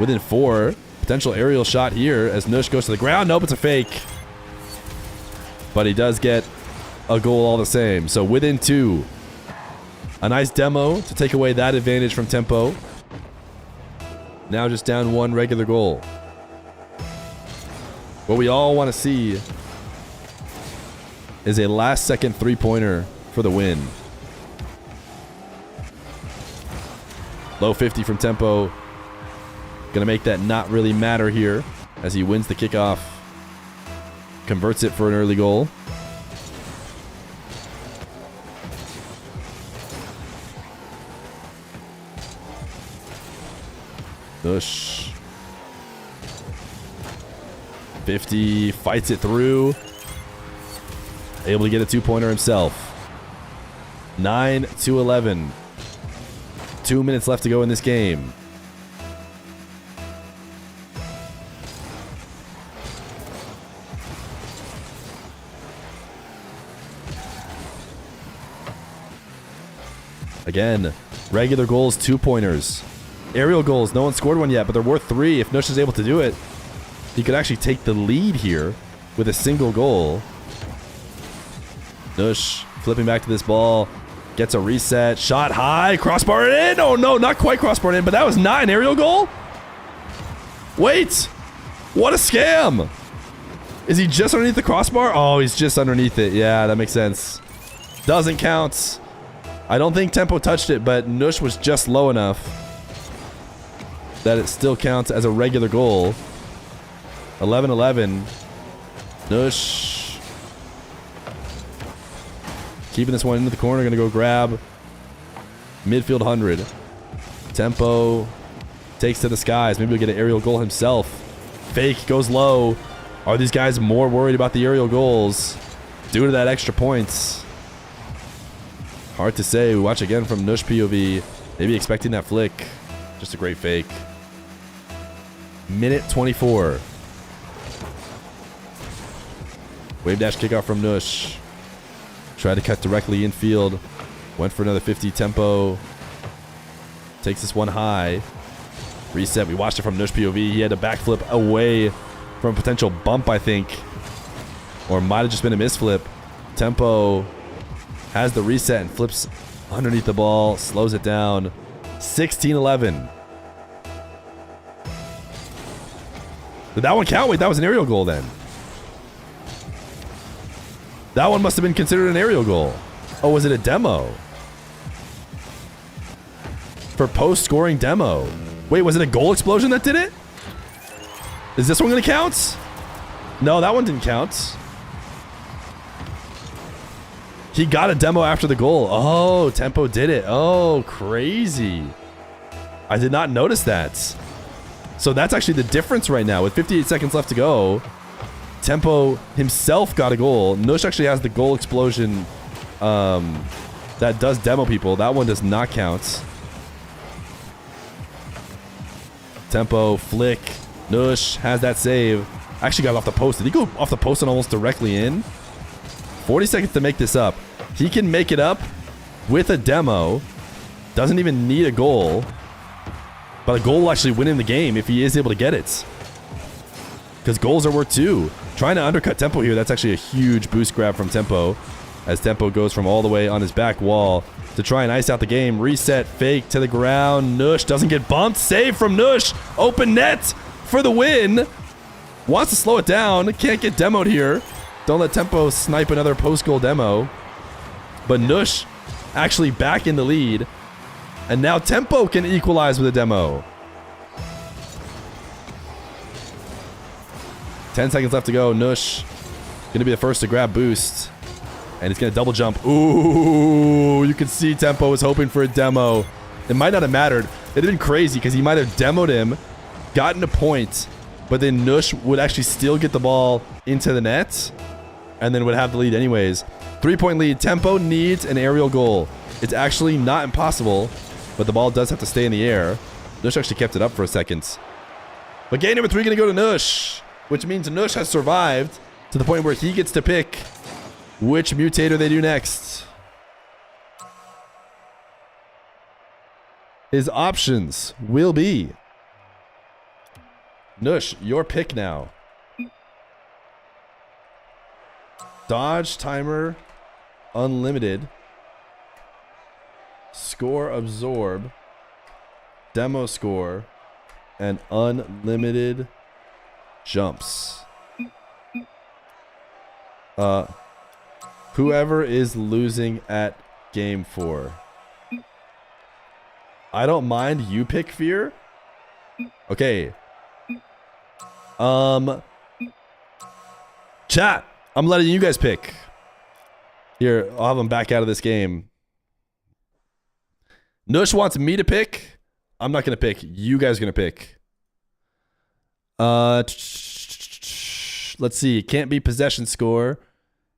within 4, potential aerial shot here as NUSH goes to the ground. Nope, it's a fake. But he does get a goal all the same. So within 2. A nice demo to take away that advantage from Tempo. Now just down 1 regular goal. What we all want to see is a last-second three-pointer for the win. Low 50 from Tempo. Gonna make that not really matter here as he wins the kickoff. Converts it for an early goal. NUSH. 50, fights it through. Able to get a 2-pointer himself. 9-11. 2 minutes left to go in this game. Again, regular goals, 2-pointers. Aerial goals, no one scored one yet, but they're worth 3. If NUSH is able to do it, he could actually take the lead here with a single goal. NUSH flipping back to this ball, gets a reset, shot high, crossbar in. Oh no, not quite crossbar in, but that was not an aerial goal. Wait, what a scam. Is he just underneath the crossbar? Oh, he's just underneath it. Yeah, that makes sense. Doesn't count. I don't think Tempo touched it, but NUSH was just low enough that it still counts as a regular goal. 11-11. NUSH keeping this one into the corner. Gonna go grab midfield 100. Tempo takes to the skies. Maybe he'll get an aerial goal himself. Fake goes low. Are these guys more worried about the aerial goals due to that extra points? Hard to say. We watch again from NUSH POV. Maybe expecting that flick. Just a great fake. Minute 24. Wave dash kickoff from NUSH. Tried to cut directly infield. Went for another 50. Tempo takes this one high. Reset. We watched it from NUSH POV. He had a backflip away from a potential bump, I think. Or might have just been a misflip. Tempo has the reset and flips underneath the ball. Slows it down. 16-11. Did that one count? Wait, that was an aerial goal then. That one must have been considered an aerial goal. Oh, was it a demo? For post-scoring demo. Wait, was it a goal explosion that did it? Is this one going to count? No, that one didn't count. He got a demo after the goal. Oh, Tempo did it. Oh, crazy. I did not notice that. So that's actually the difference right now. With 58 seconds left to go, Tempo himself got a goal. NUSH actually has the goal explosion that does demo people. That one does not count. Tempo, flick. NUSH has that save. Actually got off the post. Did he go off the post and almost directly in? 40 seconds to make this up. He can make it up with a demo. Doesn't even need a goal. But a goal will actually win him the game if he is able to get it. Because goals are worth 2. Trying to undercut Tempo here. That's actually a huge boost grab from Tempo. As Tempo goes from all the way on his back wall to try and ice out the game. Reset, fake to the ground. NUSH doesn't get bumped. Save from NUSH. Open net for the win. Wants to slow it down. Can't get demoed here. Don't let Tempo snipe another post-goal demo. But NUSH actually back in the lead. And now Tempo can equalize with a demo. 10 seconds left to go. NUSH going to be the first to grab boost. And he's going to double jump. Ooh, you can see Tempo was hoping for a demo. It might not have mattered. It'd have been crazy because he might have demoed him, gotten a point, but then NUSH would actually still get the ball into the net and then would have the lead anyways. 3-point lead. Tempo needs an aerial goal. It's actually not impossible, but the ball does have to stay in the air. NUSH actually kept it up for a second. But game number 3 going to go to NUSH, which means NUSH has survived to the point where he gets to pick which mutator they do next. His options will be NUSH, your pick now. Dodge timer, unlimited. Score absorb. Demo score. And unlimited jumps. Whoever is losing at game 4. I don't mind. You pick Feer. Okay. Chat. I'm letting you guys pick. Here, I'll have them back out of this game. NUSH wants me to pick. I'm not going to pick. You guys are going to pick. Let's see. It can't be possession score.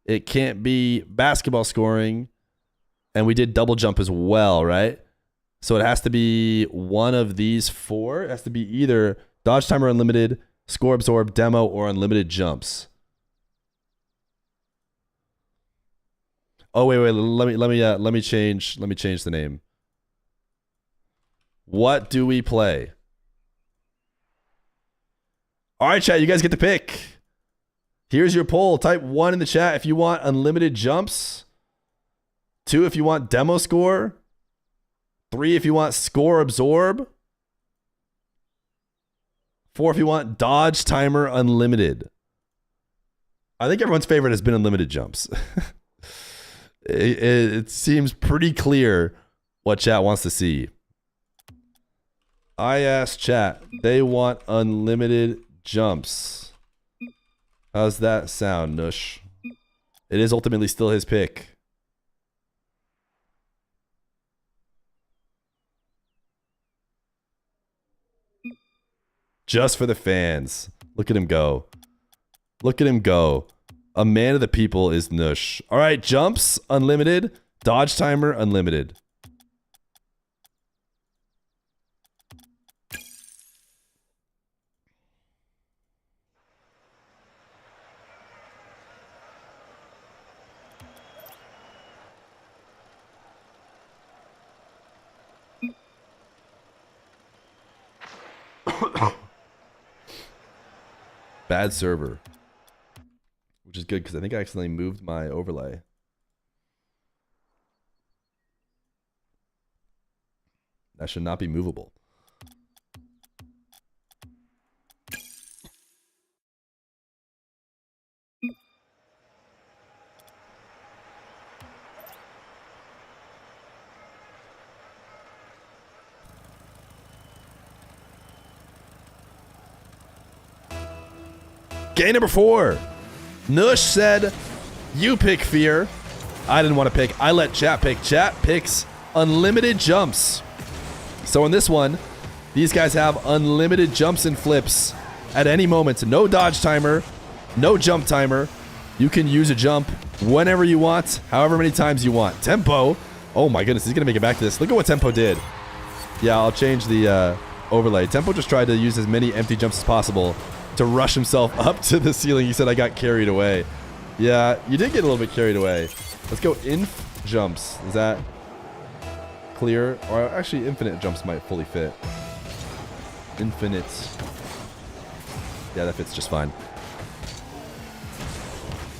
It can't be basketball scoring. And we did double jump as well, right? So it has to be one of these 4. It has to be either dodge timer unlimited, score absorb, demo, or unlimited jumps. Oh wait, let me change the name. What do we play? All right, chat, you guys get to pick. Here's your poll. Type 1 in the chat if you want unlimited jumps. 2 if you want demo score. 3 if you want score absorb. 4 if you want dodge timer unlimited. I think everyone's favorite has been unlimited jumps. It seems pretty clear what chat wants to see. I asked chat. They want unlimited jumps. How's that sound, NUSH? It is ultimately still his pick. Just for the fans. Look at him go. Look at him go. A man of the people is NUSH. All right, jumps, unlimited. Dodge timer, unlimited. Bad server. Which is good because I think I accidentally moved my overlay. That should not be movable. Game number 4. NUSH said, you pick Feer. I didn't want to pick. I let chat pick. Chat picks unlimited jumps. So in this one, these guys have unlimited jumps and flips at any moment. No dodge timer, no jump timer. You can use a jump whenever you want, however many times you want. Tempo. Oh my goodness, he's going to make it back to this. Look at what Tempo did. Yeah, I'll change the overlay. Tempo just tried to use as many empty jumps as possible to rush himself up to the ceiling. He said, I got carried away. Yeah, you did get a little bit carried away. Let's go inf jumps. Is that clear? Or actually, infinite jumps might fully fit. Infinite. Yeah, that fits just fine.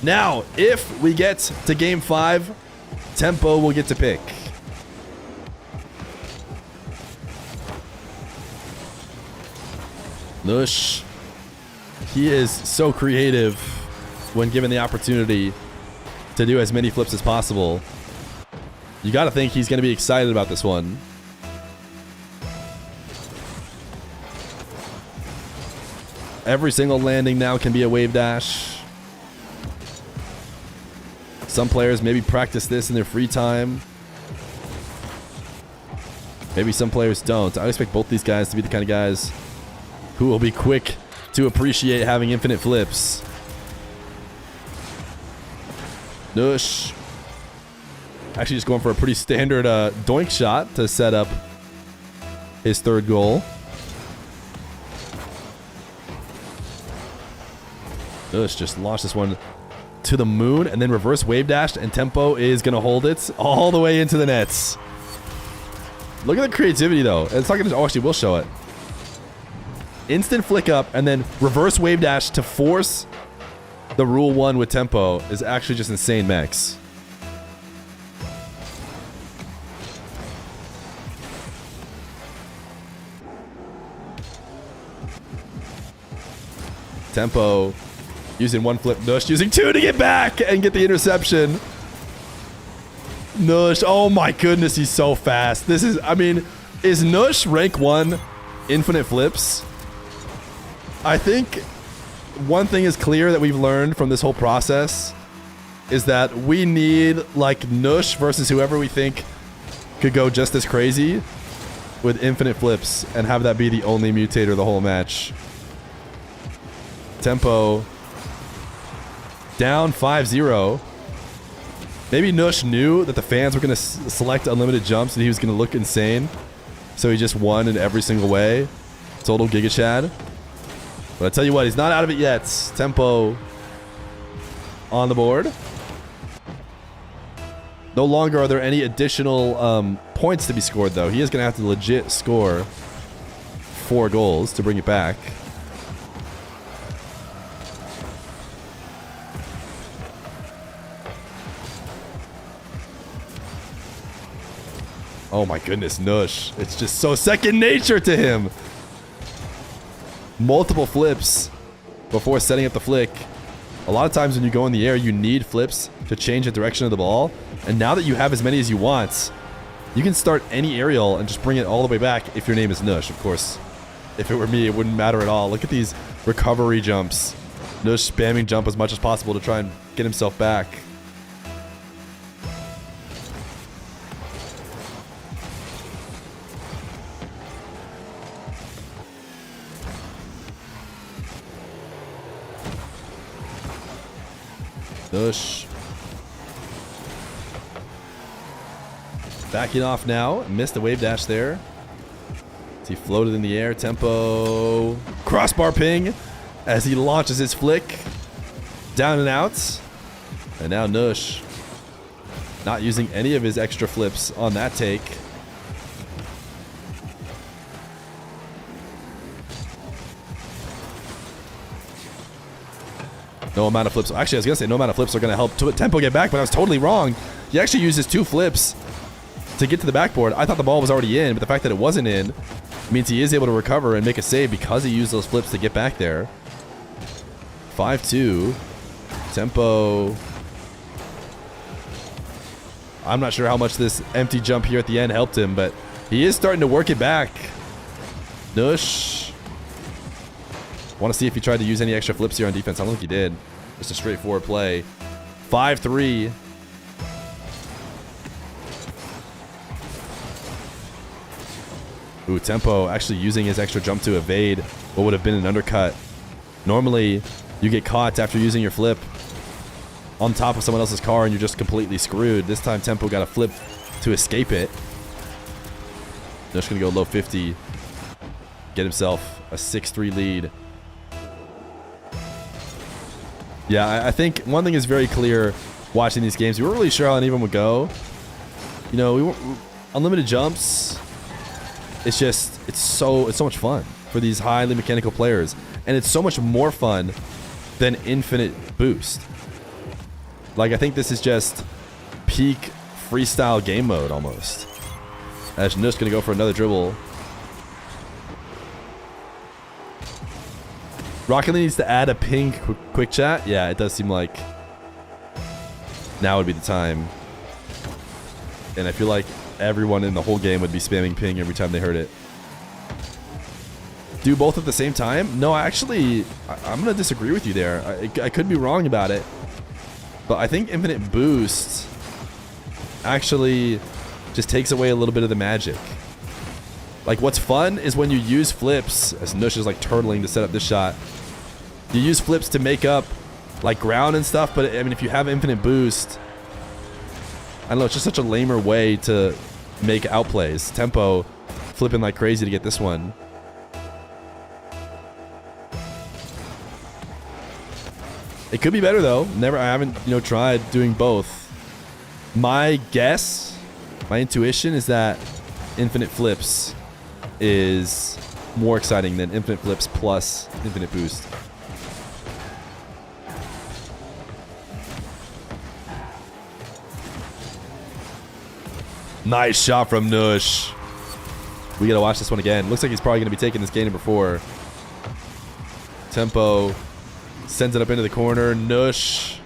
Now, if we get to game 5, Tempo will get to pick. NUSH. He is so creative when given the opportunity to do as many flips as possible. You got to think he's going to be excited about this one. Every single landing now can be a wave dash. Some players maybe practice this in their free time. Maybe some players don't. I expect both these guys to be the kind of guys who will be quick to appreciate having infinite flips. NUSH. Actually just going for a pretty standard doink shot to set up his third goal. NUSH just launched this one to the moon and then reverse wave dashed, and Tempo is going to hold it all the way into the nets. Look at the creativity, though. It's not going to... Oh, actually, we'll show it. Instant flick up and then reverse wave dash to force the rule 1 with Tempo is actually just insane, Max. Tempo using 1 flip, NUSH using 2 to get back and get the interception. NUSH, oh my goodness, he's so fast. This is, I mean, is NUSH rank 1 infinite flips? I think one thing is clear that we've learned from this whole process is that we need like NUSH versus whoever we think could go just as crazy with infinite flips and have that be the only mutator the whole match. Tempo down 5-0. Maybe NUSH knew that the fans were going to select unlimited jumps and he was going to look insane. So he just won in every single way. Total Giga Chad. But I tell you what, he's not out of it yet. Tempo on the board. No longer are there any additional points to be scored, though. He is going to have to legit score 4 goals to bring it back. Oh my goodness, NUSH. It's just so second nature to him. Multiple flips before setting up the flick. A lot of times when you go in the air, you need flips to change the direction of the ball. And now that you have as many as you want, you can start any aerial and just bring it all the way back if your name is NUSH, of course. If it were me, it wouldn't matter at all. Look at these recovery jumps. NUSH spamming jump as much as possible to try and get himself back. NUSH backing off now. Missed the wave dash there. As he floated in the air. Tempo crossbar ping as he launches his flick. Down and out. And now NUSH not using any of his extra flips on that take. No amount of flips. Actually, I was going to say no amount of flips are going to help Tempo get back, but I was totally wrong. He actually uses 2 flips to get to the backboard. I thought the ball was already in, but the fact that it wasn't in means he is able to recover and make a save because he used those flips to get back there. 5-2. Tempo. I'm not sure how much this empty jump here at the end helped him, but he is starting to work it back. NUSH. Want to see if he tried to use any extra flips here on defense. I don't think he did. Just a straightforward play. 5-3. Ooh, Tempo actually using his extra jump to evade what would have been an undercut. Normally, you get caught after using your flip on top of someone else's car and you're just completely screwed. This time, Tempo got a flip to escape it. NUSH going to go low 50. Get himself a 6-3 lead. Yeah, I think one thing is very clear watching these games. We weren't really sure how any of them would go. You know, unlimited jumps. It's just, it's so much fun for these highly mechanical players. And it's so much more fun than infinite boost. Like, I think this is just peak freestyle game mode almost. As NUSH going to go for another dribble. Rocket League needs to add a ping quick chat. Yeah, it does seem like now would be the time. And I feel like everyone in the whole game would be spamming ping every time they heard it. Do both at the same time? No, actually, I'm going to disagree with you there. I could be wrong about it. But I think infinite boost actually just takes away a little bit of the magic. Like, what's fun is when you use flips, as NUSH is like turtling to set up this shot. You use flips to make up like ground and stuff, but I mean, if you have infinite boost, I don't know, it's just such a lamer way to make outplays. Tempo flipping like crazy to get this one. It could be better though. I haven't, tried doing both. My guess, my intuition is that infinite flips is more exciting than infinite flips plus infinite boost. Nice shot from NUSH. We gotta watch this one again. Looks like he's probably gonna be taking this game number 4. Tempo sends it up into the corner. NUSH.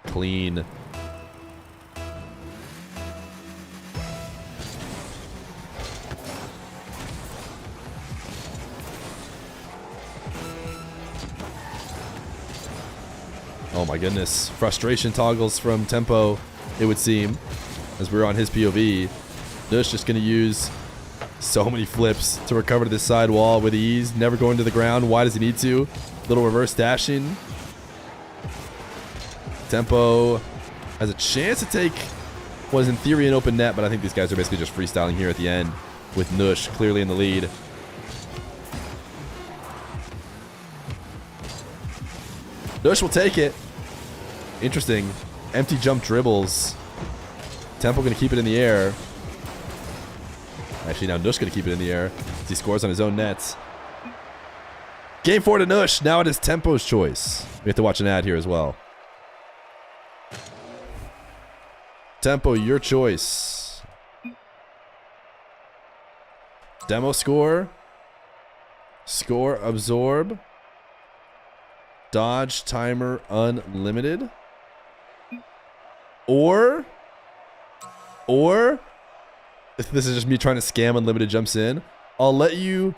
Clean. Oh my goodness. Frustration toggles from Tempo, it would seem, as we're on his POV. NUSH just going to use so many flips to recover to this side wall with ease. Never going to the ground. Why does he need to? Little reverse dashing. Tempo has a chance to take what is in theory an open net, but I think these guys are basically just freestyling here at the end with NUSH clearly in the lead. NUSH will take it. Interesting. Empty jump dribbles. Tempo going to keep it in the air. Actually, now NUSH going to keep it in the air as he scores on his own nets. Game 4 to NUSH. Now it is Tempo's choice. We have to watch an ad here as well. Tempo, your choice. Demo score. Score absorb. Dodge timer unlimited. Or if this is just me trying to scam unlimited jumps in, I'll let you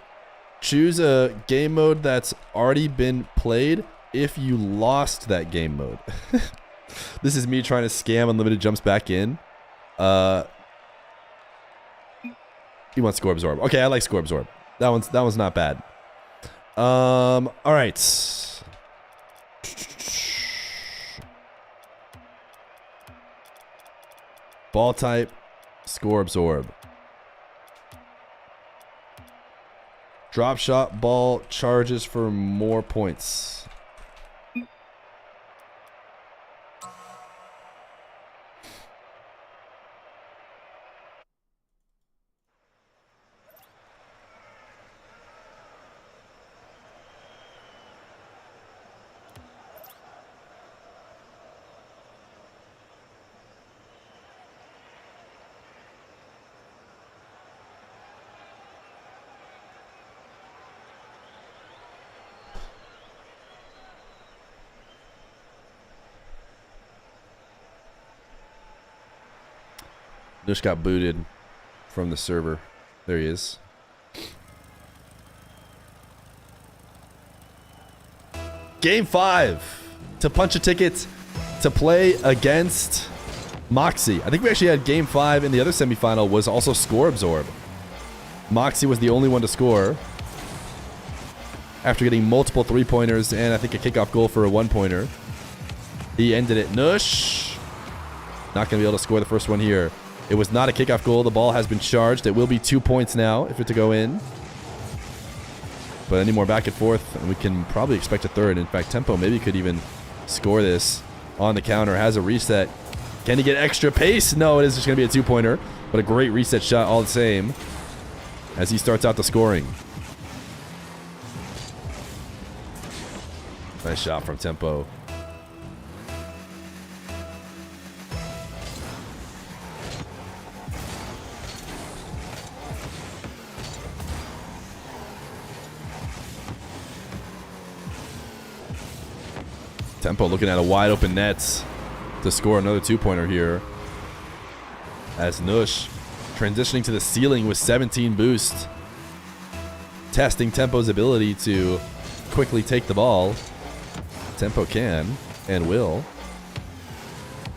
choose a game mode that's already been played if you lost that game mode. This is me trying to scam unlimited jumps back in. You want score absorb. Okay, I like score absorb. That one's not bad. All right. Ball type, score absorb. Drop shot ball charges for more points. Just got booted from the server. There he is. Game 5 to punch a ticket to play against MAWKZY. I think we actually had game 5 in the other semifinal was also score absorb. MAWKZY was the only one to score after getting multiple 3-pointers and I think a kickoff goal for a 1-pointer. He ended it. NUSH not going to be able to score the first one here. It was not a kickoff goal. The ball has been charged. It will be 2 points now if it's to go in. But any more back and forth, and we can probably expect a third. In fact, Tempo maybe could even score this on the counter. Has a reset. Can he get extra pace? No, it is just going to be a 2-pointer. But a great reset shot all the same as he starts out the scoring. Nice shot from Tempo. Tempo looking at a wide open net to score another 2-pointer here. As NUSH transitioning to the ceiling with 17 boost. Testing Tempo's ability to quickly take the ball. Tempo can and will.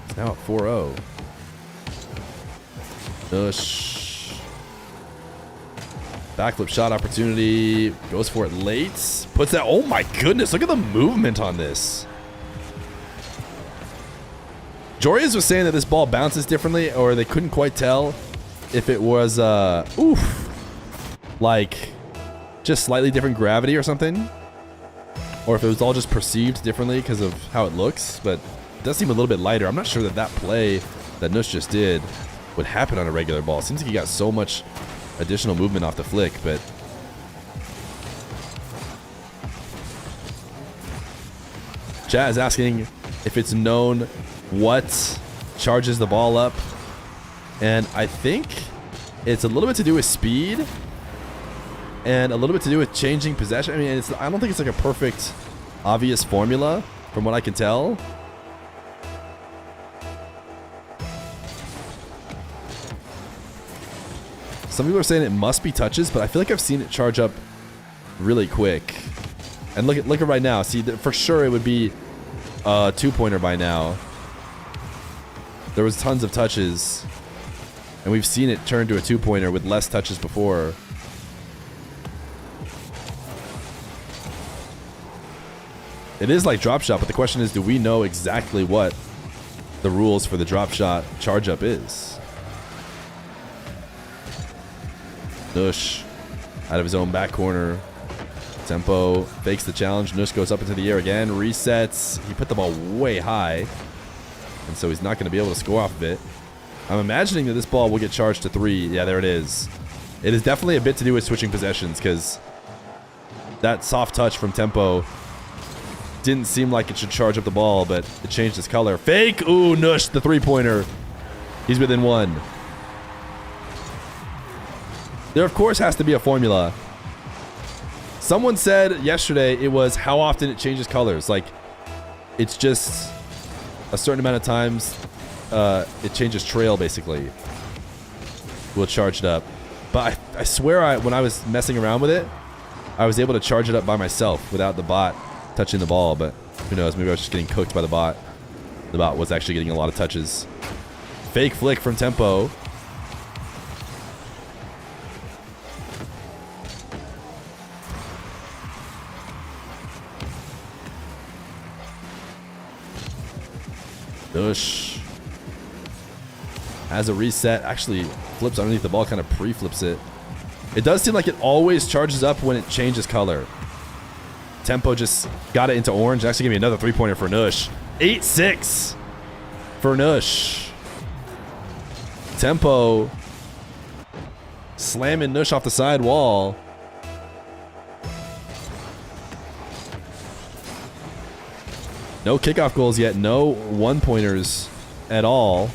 It's now at 4-0. NUSH. Backflip shot opportunity. Goes for it late. Puts that. Oh my goodness. Look at the movement on this. JOREUZ was saying that this ball bounces differently, or they couldn't quite tell if it was, oof. like just slightly different gravity or something, or if it was all just perceived differently because of how it looks, but it does seem a little bit lighter. I'm not sure that that play that NUSH just did would happen on a regular ball. Seems like he got so much additional movement off the flick, but Chat is asking if it's known what charges the ball up, and I think it's a little bit to do with speed and a little bit to do with changing possession. I mean, I don't think it's like a perfect, obvious formula from what I can tell. Some people are saying it must be touches, but I feel like I've seen it charge up really quick. And look at right now. See, for sure it would be a 2-pointer by now. There was tons of touches, and we've seen it turn to a 2-pointer with less touches before. It is like drop shot, but the question is, do we know exactly what the rules for the drop shot charge up is? NUSH out of his own back corner. Tempo fakes the challenge. NUSH goes up into the air again. Resets. He put the ball way high, and so he's not going to be able to score off of it. I'm imagining that this ball will get charged to 3. Yeah, there it is. It is definitely a bit to do with switching possessions, because that soft touch from Tempo didn't seem like it should charge up the ball, but it changed its color. Fake! Ooh, NUSH, the 3-pointer. He's within 1. There, of course, has to be a formula. Someone said yesterday it was how often it changes colors. Like, it's just a certain amount of times it changes trail, basically. We'll charge it up. But I swear when I was messing around with it, I was able to charge it up by myself without the bot touching the ball. But who knows? Maybe I was just getting cooked by the bot. The bot was actually getting a lot of touches. Fake flick from Tempo. NUSH has a reset. Actually flips underneath the ball, kind of pre-flips it. It does seem like it always charges up when it changes color. Tempo just got it into orange. Actually gave me another 3-pointer for NUSH. 8-6 for NUSH. Tempo slamming NUSH off the side wall. No kickoff goals yet. No 1-pointers at all.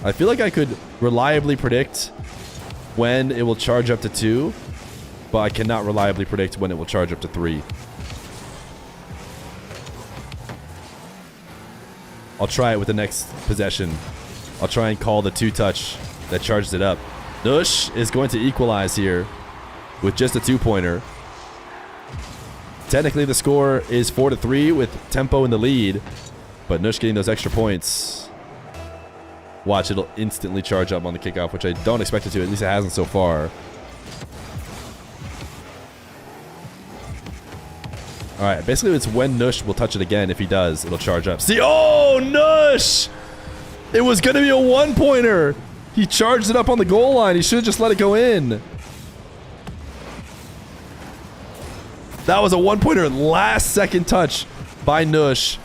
I feel like I could reliably predict when it will charge up to 2, but I cannot reliably predict when it will charge up to 3. I'll try it with the next possession. I'll try and call the 2-touch that charges it up. NUSH is going to equalize here with just a 2-pointer. Technically, the score is 4-3 with Tempo in the lead, but NUSH getting those extra points. Watch, it'll instantly charge up on the kickoff, which I don't expect it to. At least it hasn't so far. All right, basically it's when NUSH will touch it again. If he does, it'll charge up. See, oh, NUSH! It was going to be a 1-pointer. He charged it up on the goal line. He should have just let it go in. That was a 1-pointer. Last second touch by NUSH.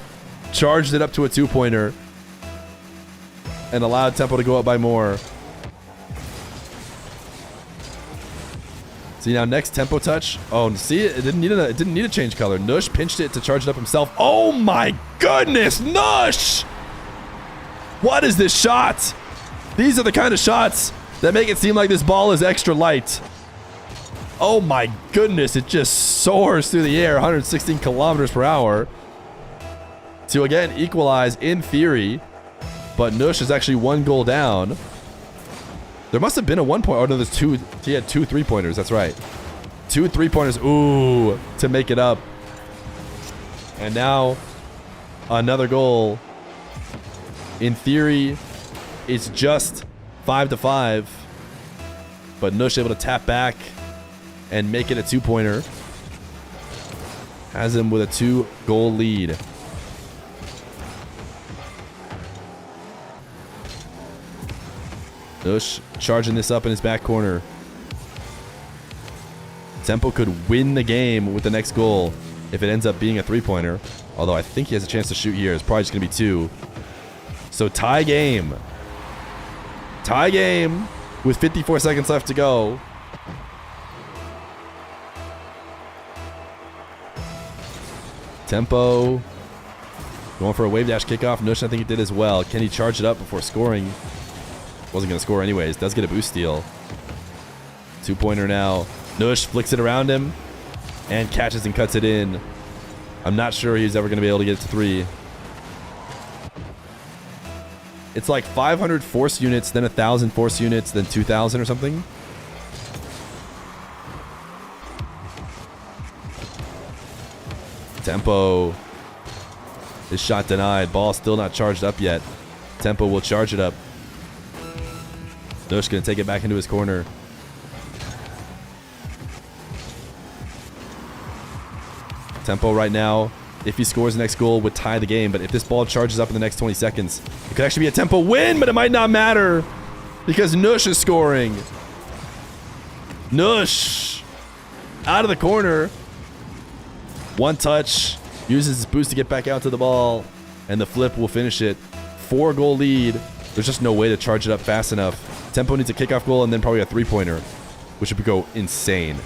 Charged it up to a 2-pointer. And allowed Tempo to go up by more. See, now next Tempo touch. Oh, see, it didn't need a change color. NUSH pinched it to charge it up himself. Oh my goodness, NUSH! What is this shot? These are the kind of shots that make it seem like this ball is extra light. Oh my goodness, it just soars through the air, 116 kilometers per hour. To again equalize in theory, but NUSH is actually 1 goal down. There must have been a 1-point. Oh no, there's 2. He had 2 3-pointers. That's right. 2 3-pointers. Ooh, to make it up. And now another goal. In theory, it's just 5-5, but NUSH able to tap back and make it a 2-pointer. Has him with a 2-goal lead. NUSH charging this up in his back corner. Tempo could win the game with the next goal if it ends up being a three-pointer. Although I think he has a chance to shoot here. It's probably just going to be 2. So tie game. Tie game with 54 seconds left to go. Tempo going for a wave dash kickoff. NUSH, I think he did as well. Can he charge it up before scoring? Wasn't going to score anyways. Does get a boost steal. 2-pointer now. NUSH flicks it around him and catches and cuts it in. I'm not sure he's ever going to be able to get it to 3. It's like 500 force units, then 1,000 force units, then 2,000 or something. Tempo. His shot denied. Ball still not charged up yet. Tempo will charge it up. NUSH going to take it back into his corner. Tempo right now, if he scores the next goal, would tie the game. But if this ball charges up in the next 20 seconds, it could actually be a Tempo win, but it might not matter because NUSH is scoring. NUSH out of the corner. One touch, uses his boost to get back out to the ball, and the flip will finish it. 4-goal lead. There's just no way to charge it up fast enough. Tempo needs a kickoff goal and then probably a 3-pointer, which would go insane.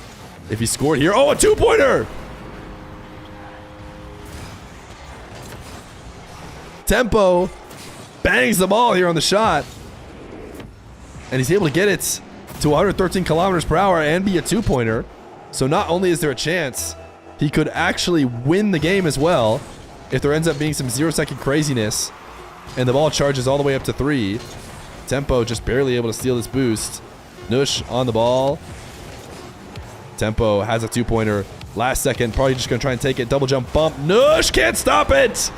If he scored here, oh, a 2-pointer! Tempo bangs the ball here on the shot, and he's able to get it to 113 kilometers per hour and be a 2-pointer. So not only is there a chance, he could actually win the game as well if there ends up being some 0-second craziness and the ball charges all the way up to 3. Tempo just barely able to steal this boost. NUSH on the ball. Tempo has a 2-pointer. Last second, probably just going to try and take it. Double jump bump. NUSH can't stop it.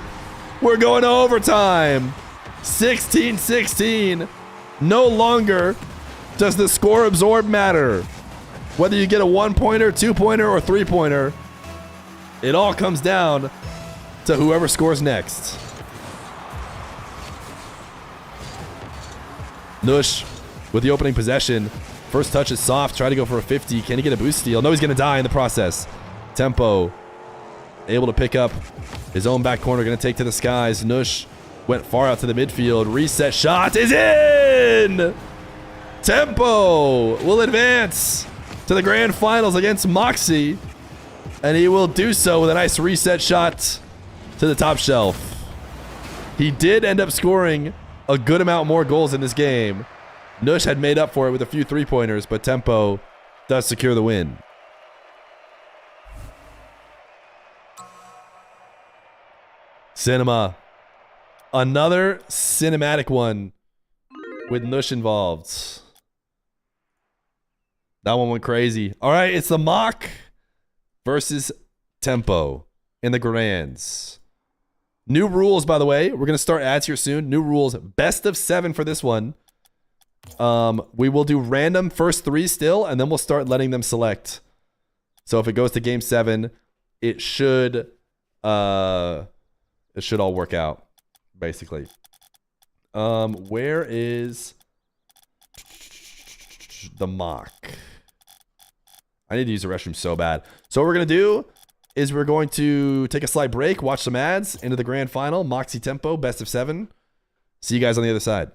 We're going to overtime. 16-16. No longer does the score absorb matter. Whether you get a 1-pointer, 2-pointer, or 3-pointer, it all comes down to whoever scores next. NUSH with the opening possession. First touch is soft. Try to go for a 50. Can he get a boost steal? No, he's going to die in the process. Tempo able to pick up his own back corner. Going to take to the skies. NUSH went far out to the midfield. Reset shot is in! Tempo will advance to the grand finals against MAWKZY. And he will do so with a nice reset shot to the top shelf. He did end up scoring a good amount more goals in this game. NUSH had made up for it with a few 3-pointers, but Tempo does secure the win. Cinema. Another cinematic one with NUSH involved. That one went crazy. All right, it's the MAWK versus Tempo in the Grands. New rules, by the way. We're going to start ads here soon. New rules. Best of 7 for this one. We will do random first 3 still, and then we'll start letting them select. So if it goes to game 7, it should all work out, basically. Where is the MAWK? I need to use the restroom so bad. So what we're going to do is we're going to take a slight break, watch some ads, into the grand final. MAWKZY Tempo, best of 7. See you guys on the other side.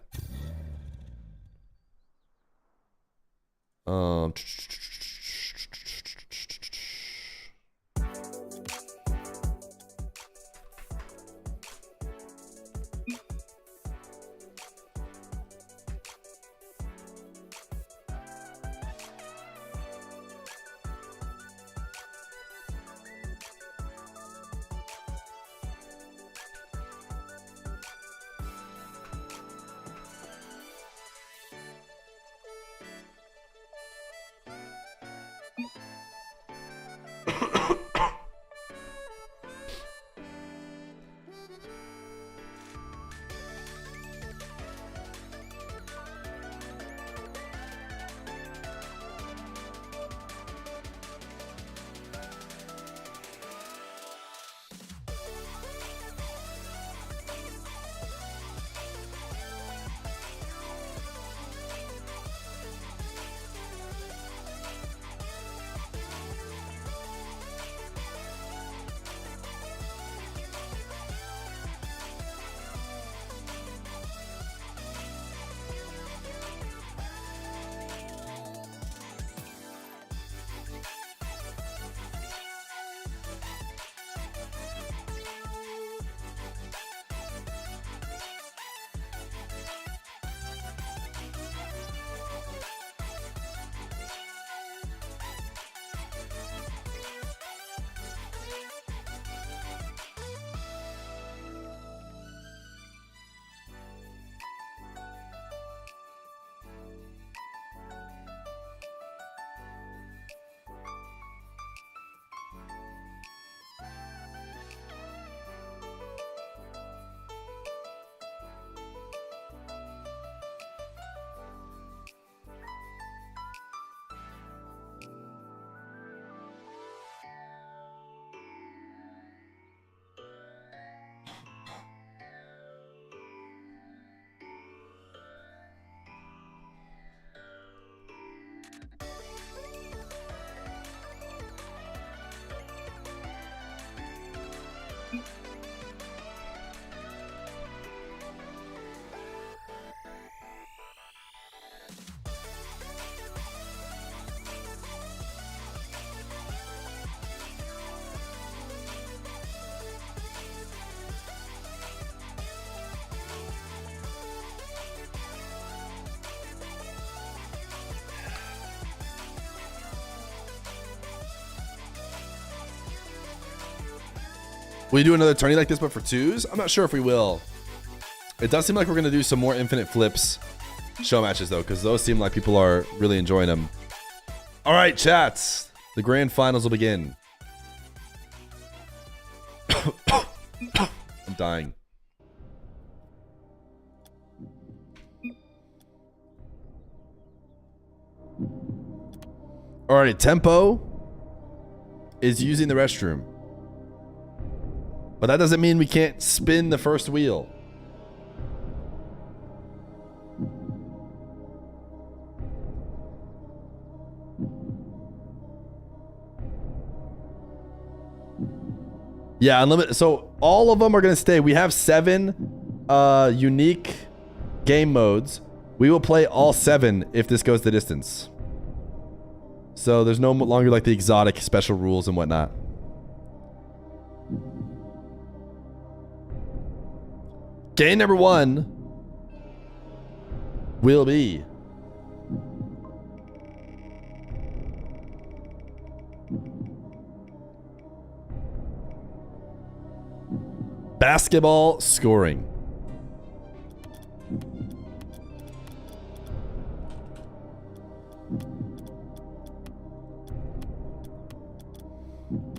Will you do another tourney like this, but for 2s? I'm not sure if we will. It does seem like we're going to do some more infinite flips show matches, though, because those seem like people are really enjoying them. All right, chats. The grand finals will begin. I'm dying. All right, Tempo is using the restroom. But that doesn't mean we can't spin the first wheel. Yeah, unlimited. So all of them are going to stay. We have 7 unique game modes. We will play all 7 if this goes the distance. So there's no longer like the exotic special rules and whatnot. Game number 1 will be basketball scoring.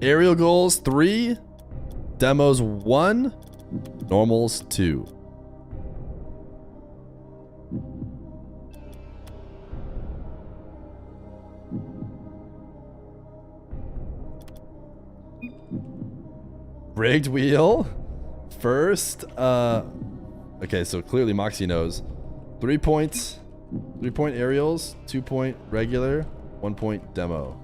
Aerial goals 3, demos 1, normals 2. Rigged wheel. First, okay, so clearly MAWKZY knows. 3 points, 3-point aerials, 2-point regular, 1-point demo.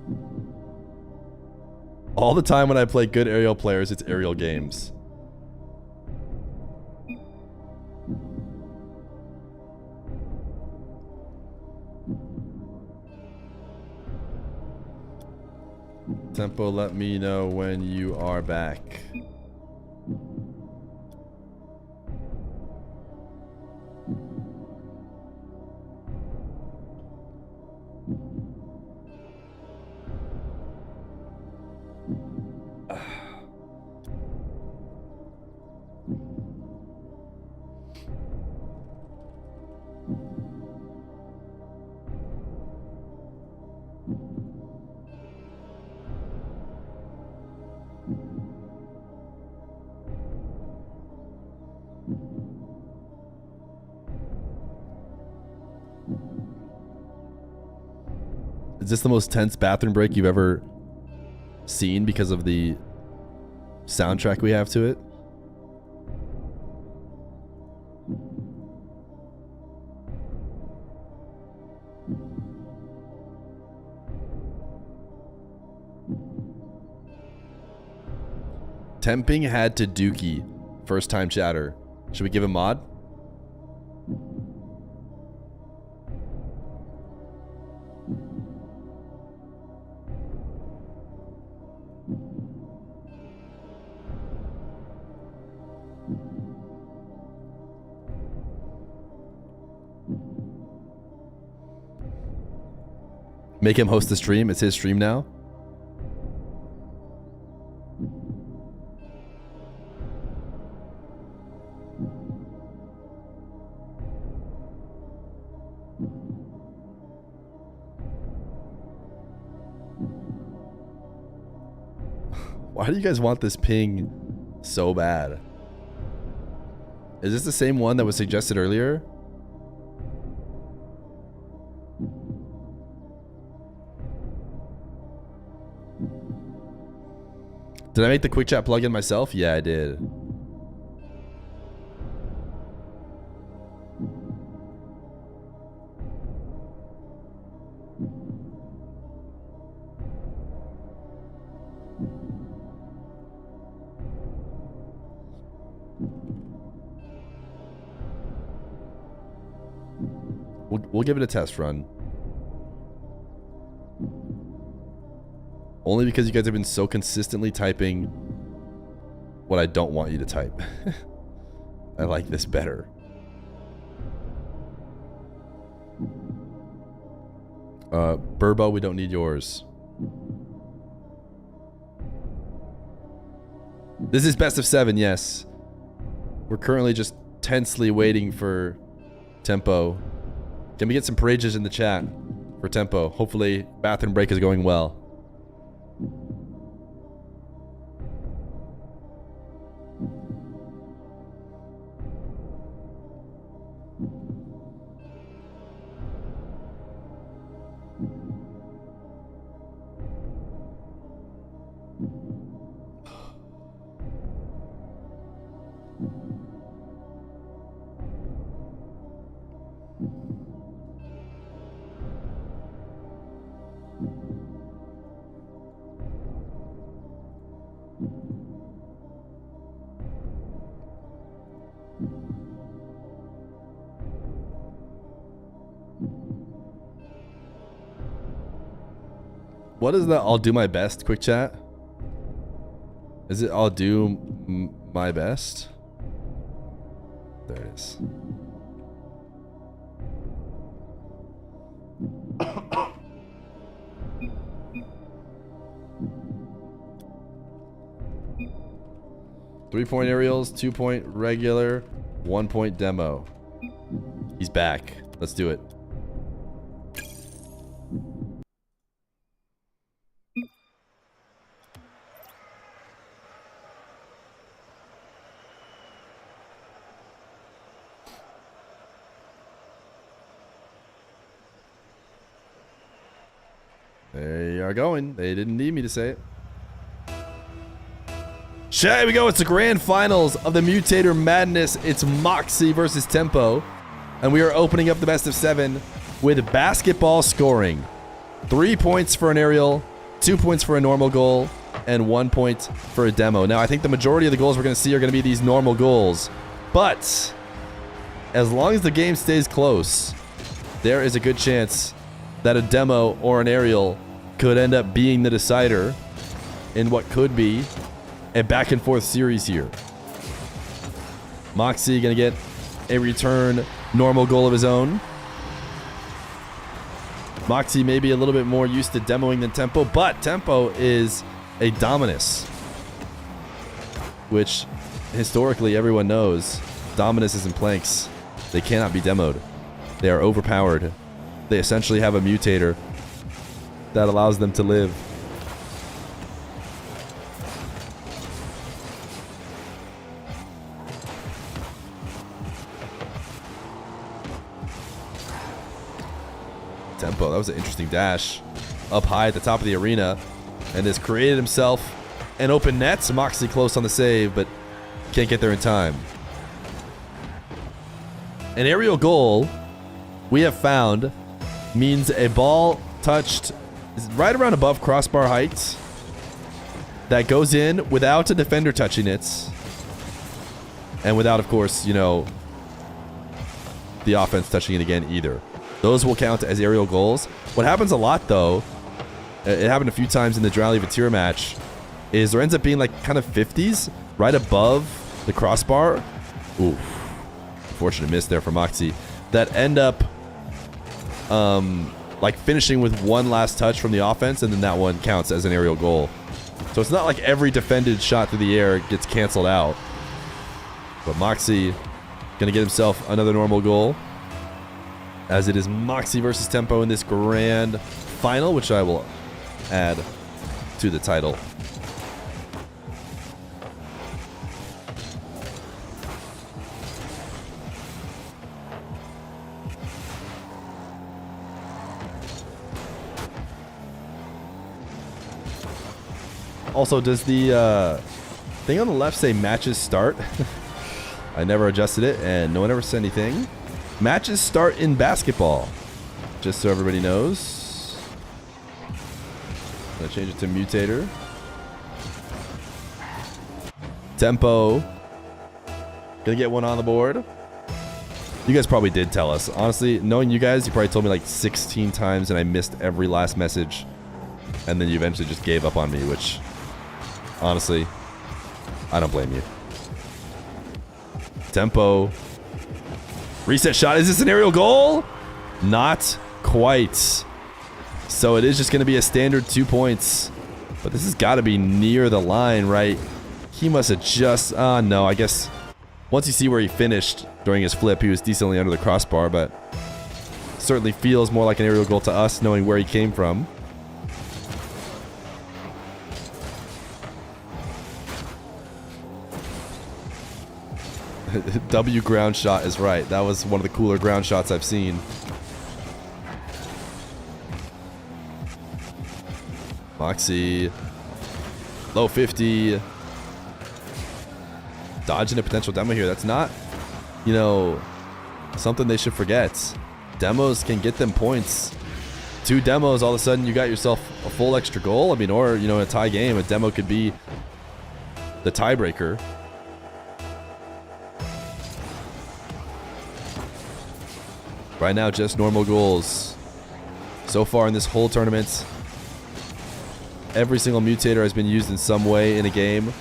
All the time when I play good aerial players, it's aerial games. Tempo, let me know when you are back. Is this the most tense bathroom break you've ever seen because of the soundtrack we have to it? Temping had to Dookie. First time chatter. Should we give him mod? Make him host the stream. It's his stream now. Why do you guys want this ping so bad? Is this the same one that was suggested earlier? Did I make the quick chat plugin myself? Yeah, I did. We'll give it a test run. Only because you guys have been so consistently typing what I don't want you to type. I like this better. Burbo, we don't need yours. This is best of 7, yes. We're currently just tensely waiting for Tempo. Can we get some prages in the chat for Tempo? Hopefully, bathroom break is going well. What is that? I'll do my best, quick chat? Is it I'll do my best? There it is. Three-point aerials, 2-point regular, 1-point demo. He's back. Let's do it. They are going. They didn't need me to say it. Here we go. It's the grand finals of the Mutator Madness. It's MAWKZY versus Tempo. And we are opening up the best of 7 with basketball scoring. 3 points for an aerial, 2 points for a normal goal, and 1 point for a demo. Now, I think the majority of the goals we're going to see are going to be these normal goals. But as long as the game stays close, there is a good chance that a demo or an aerial could end up being the decider in what could be a back and forth series here. MAWKZY gonna get a return normal goal of his own. MAWKZY may be a little bit more used to demoing than Tempo, but Tempo is a Dominus, which historically everyone knows Dominuses and Planks, they cannot be demoed. They are overpowered. They essentially have a Mutator that allows them to live. Tempo, that was an interesting dash. Up high at the top of the arena. And has created himself an open net. MAWKZY close on the save, but can't get there in time. An aerial goal, we have found, means a ball touched right around above crossbar height that goes in without a defender touching it. And without, of course, you know, the offense touching it again either. Those will count as aerial goals. What happens a lot, though, it happened a few times in the DRALI VATIRA match, is there ends up being like kind of 50s right above the crossbar. Oof. Unfortunate miss there for MAWKZY. That end up like finishing with one last touch from the offense, and then that one counts as an aerial goal. So it's not like every defended shot through the air gets canceled out. But MAWKZY gonna get himself another normal goal, as it is MAWKZY versus Tempo in this grand final, which I will add to the title. Also, does the thing on the left say matches start? I never adjusted it, and no one ever said anything. Matches start in basketball, just so everybody knows. I'm gonna change it to Mutator. Tempo gonna get one on the board. You guys probably did tell us. Honestly, knowing you guys, you probably told me like 16 times, and I missed every last message. And then you eventually just gave up on me, which, honestly, I don't blame you. Tempo. Reset shot. Is this an aerial goal? Not quite. So it is just going to be a standard 2 points. But this has got to be near the line right He must have just... no, I guess once you see where he finished during his flip, he was decently under the crossbar, but certainly feels more like an aerial goal to us knowing where he came from. W ground shot is right. That was one of the cooler ground shots I've seen. MAWKZY. Low 50. Dodging a potential demo here. That's not, you know, something they should forget. Demos can get them points. 2 demos, all of a sudden you got yourself a full extra goal. I mean, or, you know, in a tie game, a demo could be the tiebreaker. Right now, just normal goals. So far in this whole tournament, every single Mutator has been used in some way in a game.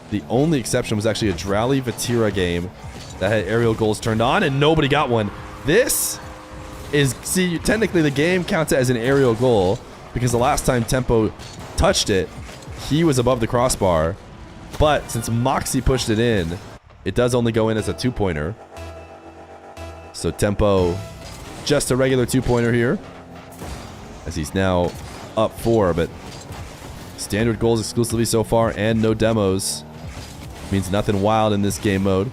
The only exception was actually a DRALI VATIRA game that had aerial goals turned on, and nobody got one. This is, see, technically the game counts it as an aerial goal because the last time Tempo touched it, he was above the crossbar. But since MAWKZY pushed it in, it does only go in as a 2-pointer. So Tempo, just a regular 2-pointer here, as he's now up 4, but standard goals exclusively so far and no demos. Means nothing wild in this game mode.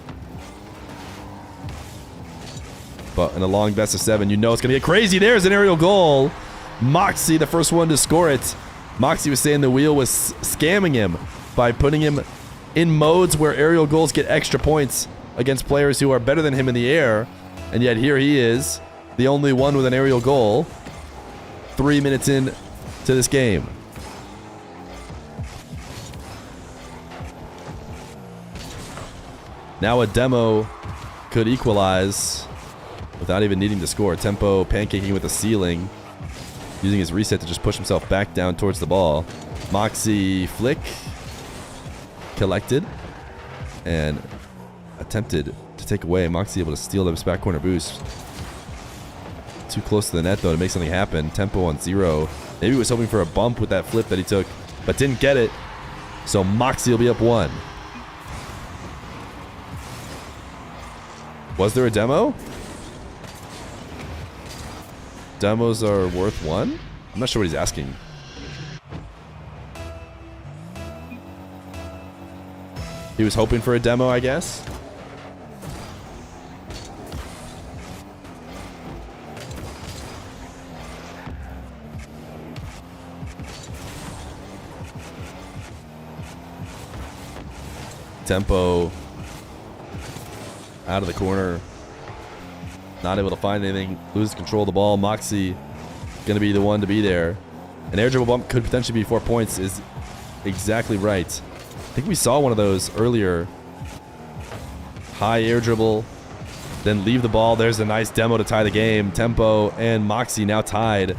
But in a long best of 7, you know it's going to get crazy. There's an aerial goal. MAWKZY, the first one to score it. MAWKZY was saying the wheel was scamming him by putting him in modes where aerial goals get extra points against players who are better than him in the air. And yet here he is, the only one with an aerial goal, 3 minutes in to this game. Now a demo could equalize without even needing to score. Tempo pancaking with the ceiling, using his reset to just push himself back down towards the ball. MAWKZY flick, collected, and attempted to take away. MAWKZY able to steal this back corner boost. Too close to the net though to make something happen. Tempo on 0. Maybe he was hoping for a bump with that flip that he took, but didn't get it. So MAWKZY will be up 1. Was there a demo? Demos are worth 1? I'm not sure what he's asking. He was hoping for a demo, I guess. Tempo out of the corner, not able to find anything, loses control of the ball. MAWKZY gonna be the one to be there. An air dribble bump could potentially be 4 points, is exactly right. I think we saw one of those earlier. High air dribble, then leave the ball. There's a nice demo to tie the game. Tempo and MAWKZY now tied.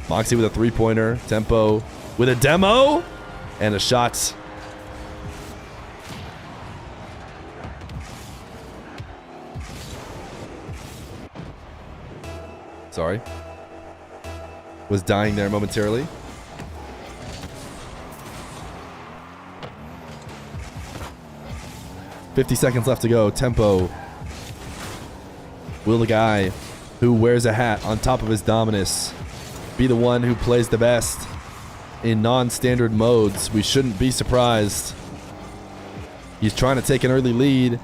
MAWKZY with a 3-pointer, Tempo with a demo and a shot. Sorry. Was dying there momentarily. $50 seconds left to go. Tempo. Will the guy who wears a hat on top of his dominus be the one who plays the best in non-standard modes? We shouldn't be surprised. He's trying to take an early lead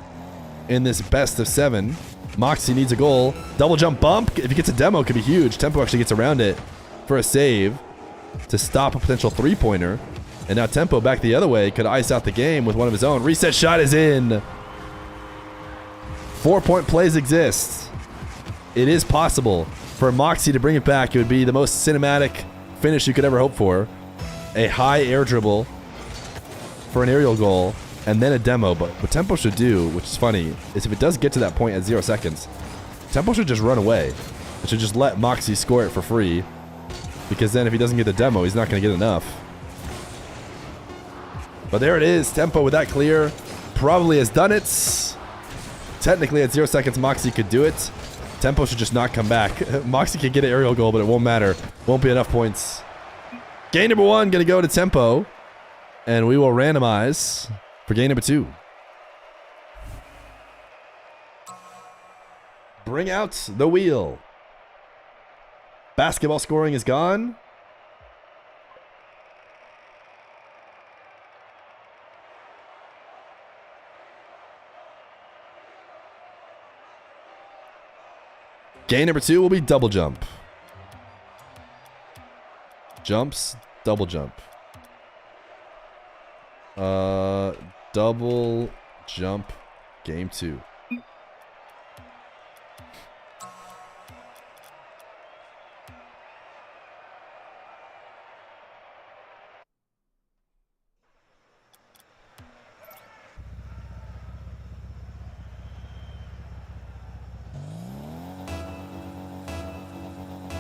in this best of 7. MAWKZY needs a goal. Double jump bump. If he gets a demo, it could be huge. Tempo actually gets around it for a save to stop a potential 3-pointer. And now Tempo back the other way could ice out the game with one of his own. Reset shot is in. 4-point plays exist. It is possible for MAWKZY to bring it back. It would be the most cinematic finish you could ever hope for. A high air dribble for an aerial goal. And then a demo, but what Tempo should do, which is funny, is if it does get to that point at 0 seconds, Tempo should just run away. It should just let MAWKZY score it for free, because then if he doesn't get the demo, he's not going to get enough. But there it is, Tempo with that clear, probably has done it. Technically at 0 seconds, MAWKZY could do it. Tempo should just not come back. MAWKZY could get an aerial goal, but it won't matter. Won't be enough points. Game number 1 going to go to Tempo. And we will randomize for game number 2. Bring out the wheel. Basketball scoring is gone. Game number 2 will be double jump. Jumps, double jump. Double jump, game 2.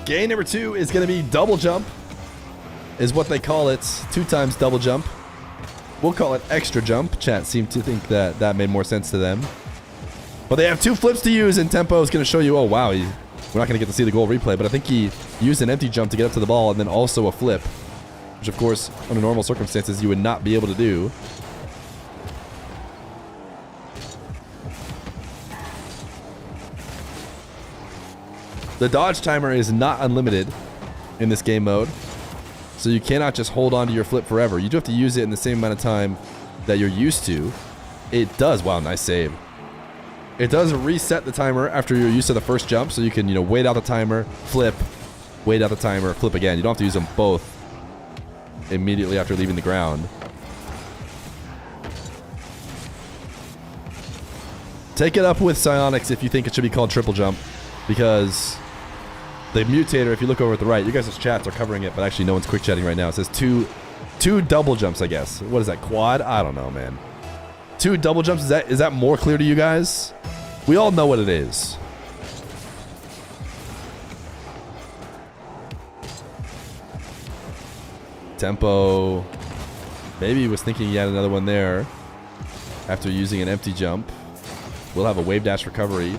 Game number 2 is going to be double jump, is what they call it. 2 times double jump. We'll call it extra jump. Chat seemed to think that that made more sense to them. But they have 2 flips to use, and Tempo is going to show you, oh wow, we're not going to get to see the goal replay, but I think he used an empty jump to get up to the ball and then also a flip, which of course, under normal circumstances, you would not be able to do. The dodge timer is not unlimited in this game mode, so you cannot just hold on to your flip forever. You do have to use it in the same amount of time that you're used to. It does, wow, nice save. It does reset the timer after you're used to the first jump, so you can, you know, wait out the timer, flip, wait out the timer, flip again. You don't have to use them both immediately after leaving the ground. Take it up with Psionics if you think it should be called triple jump, because the Mutator, if you look over at the right, you guys' chats are covering it, but actually no one's quick chatting right now. It says two double jumps, I guess. What is that, quad? I don't know, man. 2 double jumps, is that more clear to you guys? We all know what it is. Tempo. Maybe he was thinking he had another one there after using an empty jump. We'll have a wave dash recovery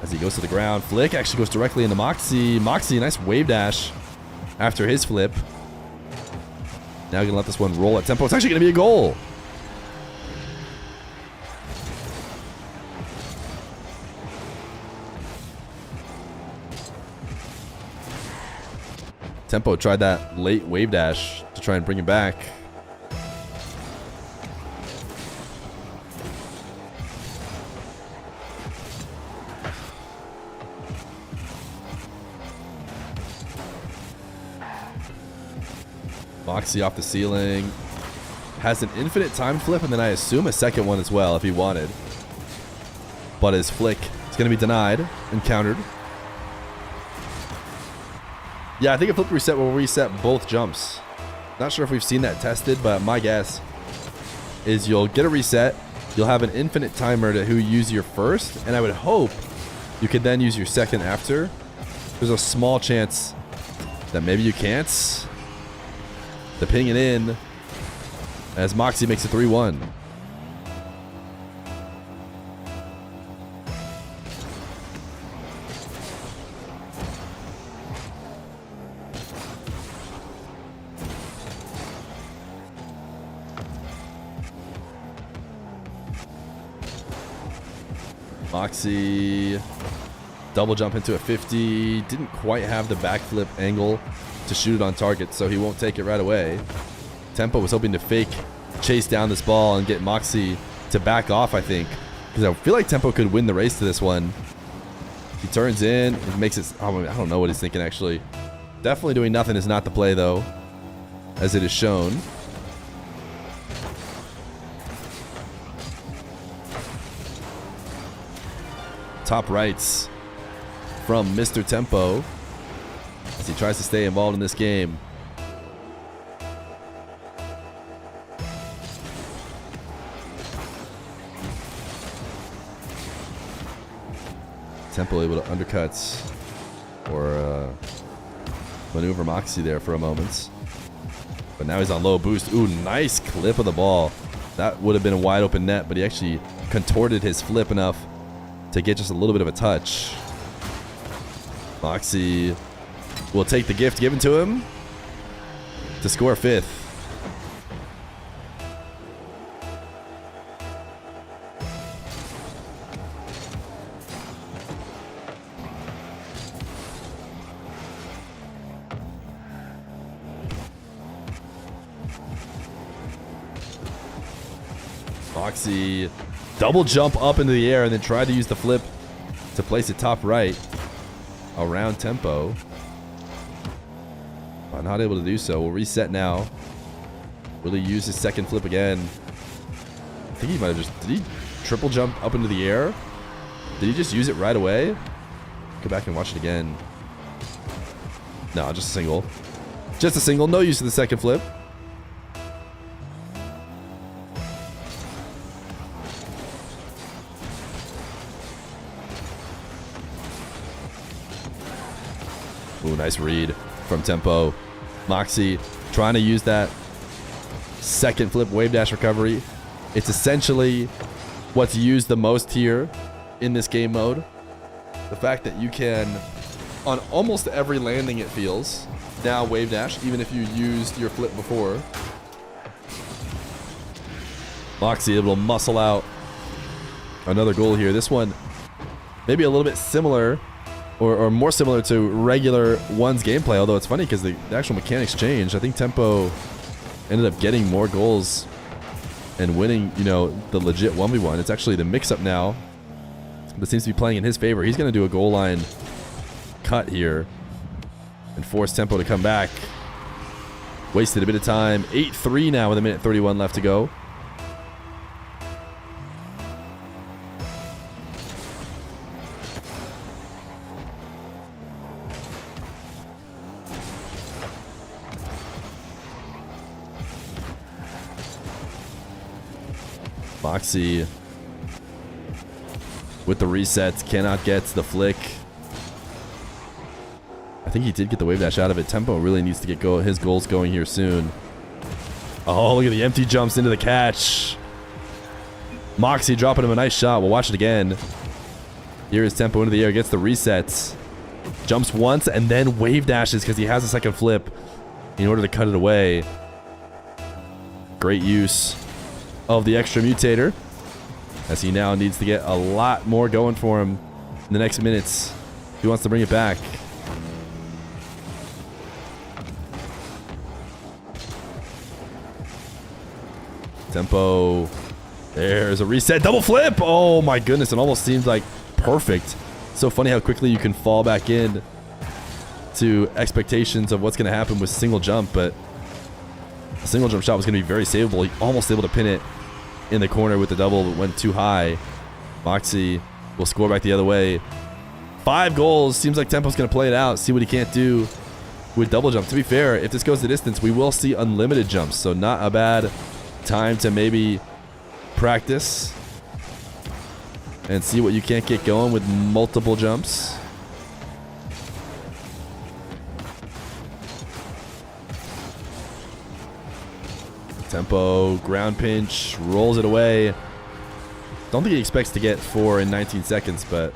as he goes to the ground. Flick actually goes directly into MAWKZY. MAWKZY, nice wave dash after his flip. Now gonna let this one roll at Tempo. It's actually gonna be a goal. Tempo tried that late wave dash to try and bring him back. MAWKZY off the ceiling. Has an infinite time flip, and then I assume a second one as well if he wanted. But his flick is going to be denied and countered. Yeah, I think a flip reset will reset both jumps. Not sure if we've seen that tested, but my guess is you'll get a reset. You'll have an infinite timer to who you use your first, and I would hope you could then use your second after. There's a small chance that maybe you can't. The ping it in as MAWKZY makes it 3-1. MAWKZY double jump into a 50. Didn't quite have the backflip angle to shoot it on target, so he won't take it right away. Tempo was hoping to fake chase down this ball and get MAWKZY to back off, I think, because I feel like Tempo could win the race to this one. He turns in and makes it, I don't know what he's thinking actually. Definitely doing nothing is not the play though, as it is shown. Top rights from Mr. Tempo as he tries to stay involved in this game. Tempo able to undercut or maneuver MAWKZY there for a moment. But now he's on low boost. Ooh, nice clip of the ball. That would have been a wide open net, but he actually contorted his flip enough to get just a little bit of a touch. MAWKZY will take the gift given to him to score 5th. MAWKZY double jump up into the air and then tried to use the flip to place it top right around Tempo. Not able to do so. We'll reset now. Will he use his second flip again? I think he might have just... Did he triple jump up into the air? Did he just use it right away? Go back and watch it again. No, just a single. Just a single. No use of the second flip. Ooh, nice read from Tempo. MAWKZY trying to use that second flip wave dash recovery. It's essentially what's used the most here in this game mode. The fact that you can, on almost every landing it feels, now wave dash, even if you used your flip before. MAWKZY able to muscle out another goal here. This one maybe a little bit similar or more similar to regular one's gameplay, although it's funny because the actual mechanics changed. I think Tempo ended up getting more goals and winning, you know, the legit 1v1. It's actually the mix-up now that seems to be playing in his favor. He's going to do a goal line cut here and force Tempo to come back. Wasted a bit of time. 8-3 now with a minute 31 left to go. MAWKZY with the resets, cannot get the flick. I think he did get the wave dash out of it. Tempo really needs to get his goals going here soon. Oh, look at the empty jumps into the catch. MAWKZY dropping him a nice shot. We'll watch it again. Here is Tempo into the air, gets the resets. Jumps once and then wave dashes because he has a second flip in order to cut it away. Great use of the extra Mutator, as he now needs to get a lot more going for him in the next minutes. He wants to bring it back. Tempo. There's a reset. Double flip. Oh my goodness. It almost seems like perfect. So funny how quickly you can fall back in to expectations of what's going to happen with single jump, but a single jump shot was going to be very savable. He almost able to pin it in the corner with the double, but went too high. MAWKZY will score back the other way. 5 goals. Seems like Tempo's going to play it out, see what he can't do with double jump. To be fair, if this goes the distance, we will see unlimited jumps, so not a bad time to maybe practice and see what you can't get going with multiple jumps. Tempo, ground pinch, rolls it away. Don't think he expects to get 4 in 19 seconds, but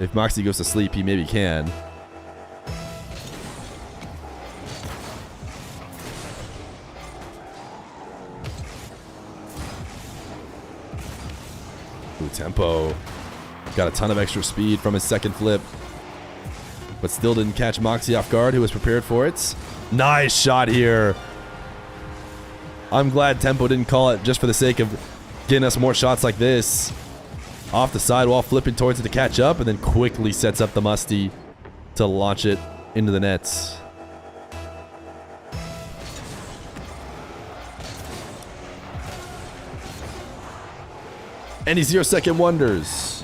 if MAWKZY goes to sleep, he maybe can. Ooh, Tempo got a ton of extra speed from his second flip, but still didn't catch MAWKZY off guard, who was prepared for it. Nice shot here. I'm glad Tempo didn't call it just for the sake of getting us more shots like this. Off the side while flipping towards it to catch up, and then quickly sets up the musty to launch it into the nets. Any 0-second wonders.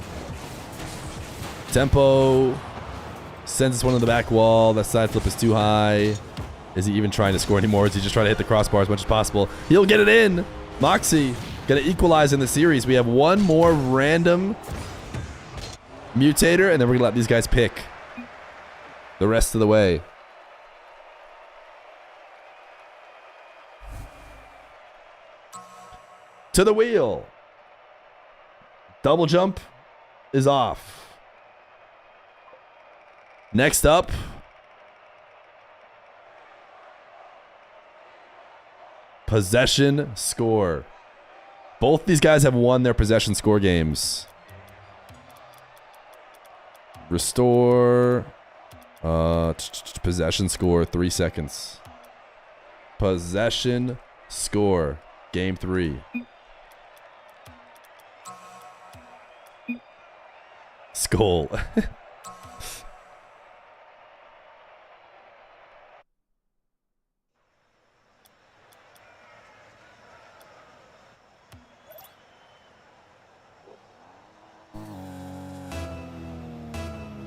Tempo sends us one on the back wall. That side flip is too high. Is he even trying to score anymore? Is he just trying to hit the crossbar as much as possible? He'll get it in. MAWKZY gonna equalize in the series. We have one more random Mutator, and then we're gonna let these guys pick the rest of the way. To the wheel. Double jump is off. Next up, possession score. Both these guys have won their possession score games. Restore. Possession score, 3 seconds. Possession score, game 3. last goal.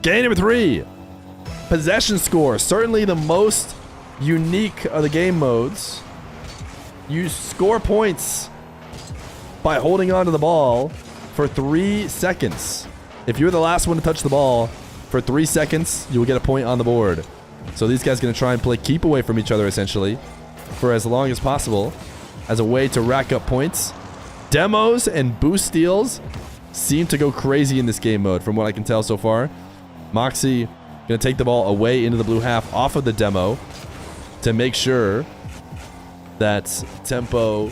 Game number 3. Possession score. Certainly the most unique of the game modes. You score points by holding on to the ball for 3 seconds. If you're the last one to touch the ball for 3 seconds, you will get a point on the board. So these guys are going to try and play keep away from each other, essentially, for as long as possible as a way to rack up points. Demos and boost steals seem to go crazy in this game mode, from what I can tell so far. MAWKZY going to take the ball away into the blue half off of the demo to make sure that Tempo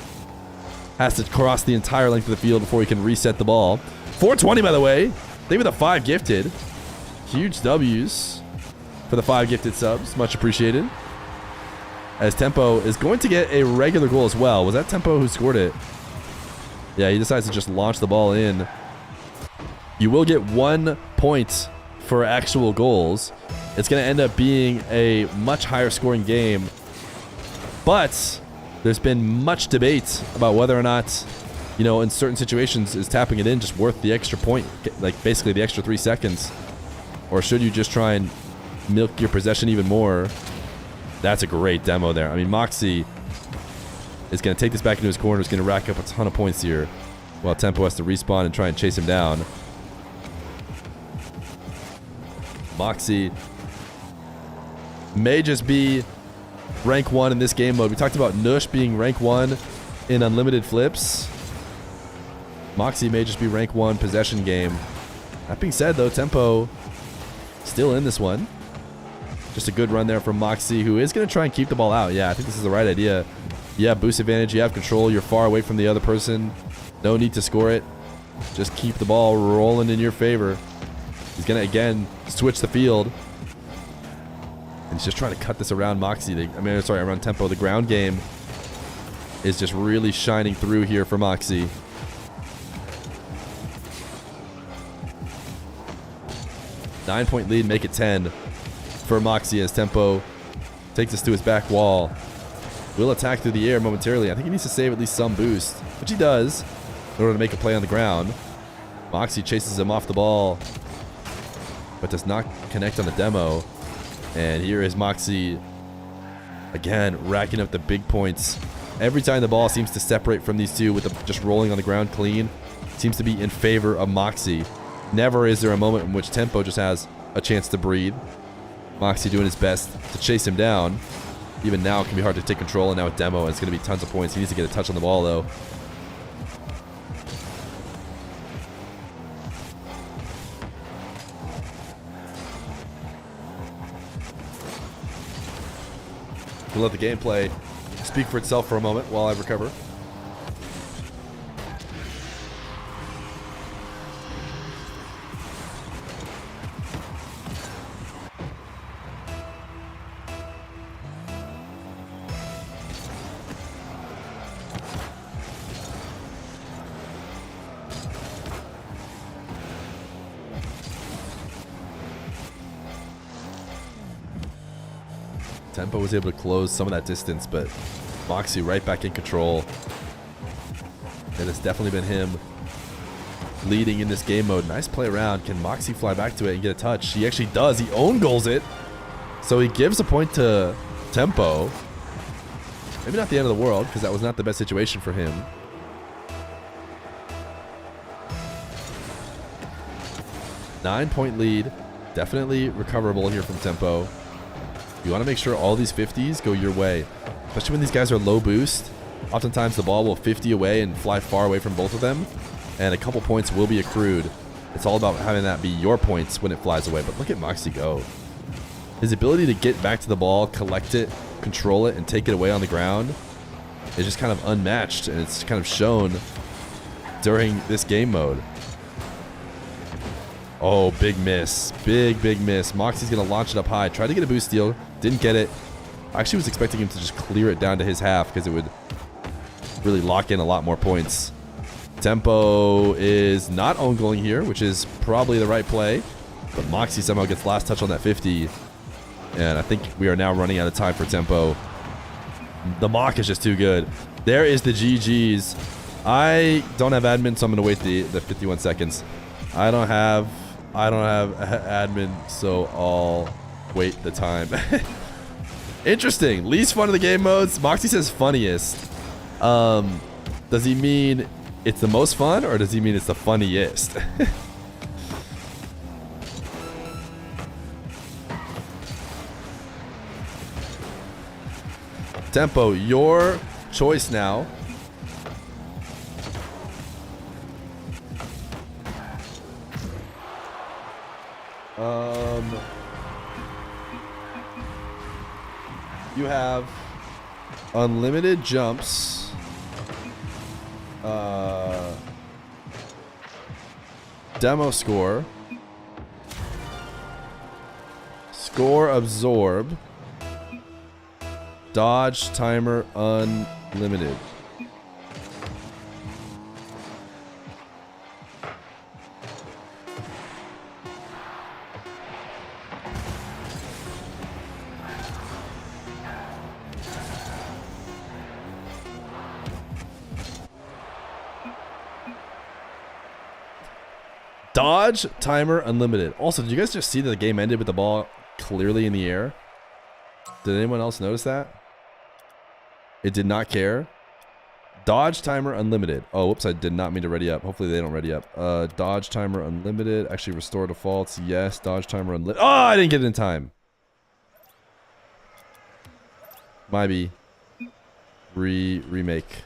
has to cross the entire length of the field before he can reset the ball. 420, by the way. They were the 5 gifted. Huge W's for the 5 gifted subs. Much appreciated. As Tempo is going to get a regular goal as well. Was that Tempo who scored it? Yeah, he decides to just launch the ball in. You will get 1 point for actual goals. It's going to end up being a much higher scoring game. But there's been much debate about whether or not, you know, in certain situations, is tapping it in just worth the extra point, like basically the extra 3 seconds? Or should you just try and milk your possession even more? That's a great demo there. I mean, MAWKZY is going to take this back into his corner. He's going to rack up a ton of points here, while Tempo has to respawn and try and chase him down. MAWKZY may just be rank 1 in this game mode. We talked about NUSH being rank 1 in unlimited flips. MAWKZY may just be rank 1 possession game. That being said, though, Tempo still in this one. Just a good run there from MAWKZY, who is going to try and keep the ball out. Yeah, I think this is the right idea. You have boost advantage. You have control. You're far away from the other person. No need to score it. Just keep the ball rolling in your favor. He's going to, again, switch the field. And he's just trying to cut this around MAWKZY. Sorry, around Tempo. The ground game is just really shining through here for MAWKZY. Nine-point lead, make it 10 for MAWKZY as Tempo takes us to his back wall. Will attack through the air momentarily. I think he needs to save at least some boost, which he does, in order to make a play on the ground. MAWKZY chases him off the ball, but does not connect on the demo. And here is MAWKZY, again, racking up the big points. Every time the ball seems to separate from these two with just rolling on the ground clean, seems to be in favor of MAWKZY. Never is there a moment in which Tempo just has a chance to breathe. MAWKZY doing his best to chase him down. Even now, it can be hard to take control, and now with demo, it's going to be tons of points. He needs to get a touch on the ball, though. We'll let the gameplay speak for itself for a moment while I recover. Tempo was able to close some of that distance, but MAWKZY right back in control. And it's definitely been him leading in this game mode. Nice play around. Can MAWKZY fly back to it and get a touch? He actually does. He own goals it. So he gives a point to Tempo. Maybe not the end of the world, because that was not the best situation for him. Nine-point lead. Definitely recoverable here from Tempo. You want to make sure all these 50s go your way, especially when these guys are low boost. Oftentimes the ball will 50 away and fly far away from both of them, and a couple points will be accrued. It's all about having that be your points when it flies away. But look at MAWKZY go. His ability to get back to the ball, collect it, control it, and take it away on the ground is just kind of unmatched, and it's kind of shown during this game mode. Oh, big miss. Big miss. MAWKZY's going to launch it up high. Tried to get a boost steal. Didn't get it. I actually was expecting him to just clear it down to his half because it would really lock in a lot more points. Tempo is not own goaling here, which is probably the right play. But MAWKZY somehow gets last touch on that 50. And I think we are now running out of time for Tempo. The mock is just too good. There is the GG's. I don't have admin, so I'm going to wait the 51 seconds. I don't have admin, so I'll wait the time. Interesting. Least fun of the game modes. MAWKZY says funniest. Does he mean it's the most fun, or does he mean it's the funniest? Tempo, your choice now. You have unlimited jumps. Demo score. Score absorb. Dodge timer unlimited. Dodge timer unlimited. Also, did you guys just see that the game ended with the ball clearly in the air? Did anyone else notice that? It did not care. Dodge timer unlimited. Oh, whoops, I did not mean to ready up. Hopefully they don't ready up. Dodge timer unlimited. Actually, restore defaults. Yes, dodge timer unlimited. Oh, I didn't get it in time. Maybe. Remake.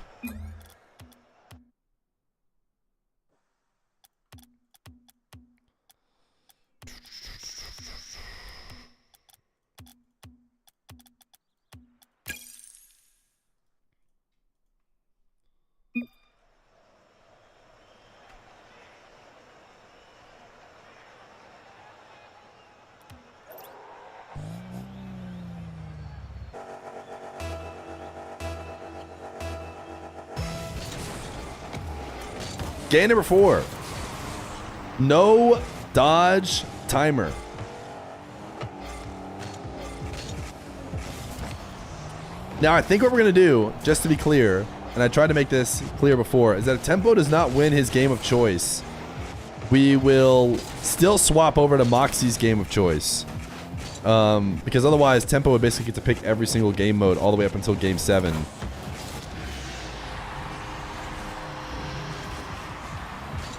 Game number 4. No dodge timer. Now, I think what we're going to do, just to be clear, and I tried to make this clear before, is that if Tempo does not win his game of choice, we will still swap over to MAWKZY's game of choice. Because otherwise, Tempo would basically get to pick every single game mode all the way up until game 7.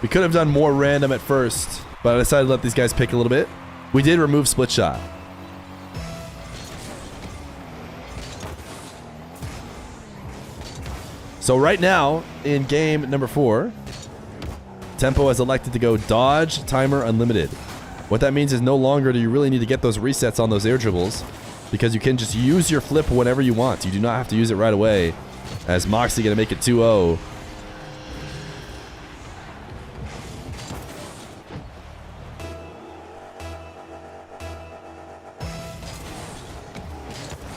We could have done more random at first, but I decided to let these guys pick a little bit. We did remove split shot. So right now, in game number 4, Tempo has elected to go dodge timer unlimited. What that means is no longer do you really need to get those resets on those air dribbles, because you can just use your flip whenever you want. You do not have to use it right away, as MAWKZY going to make it 2-0.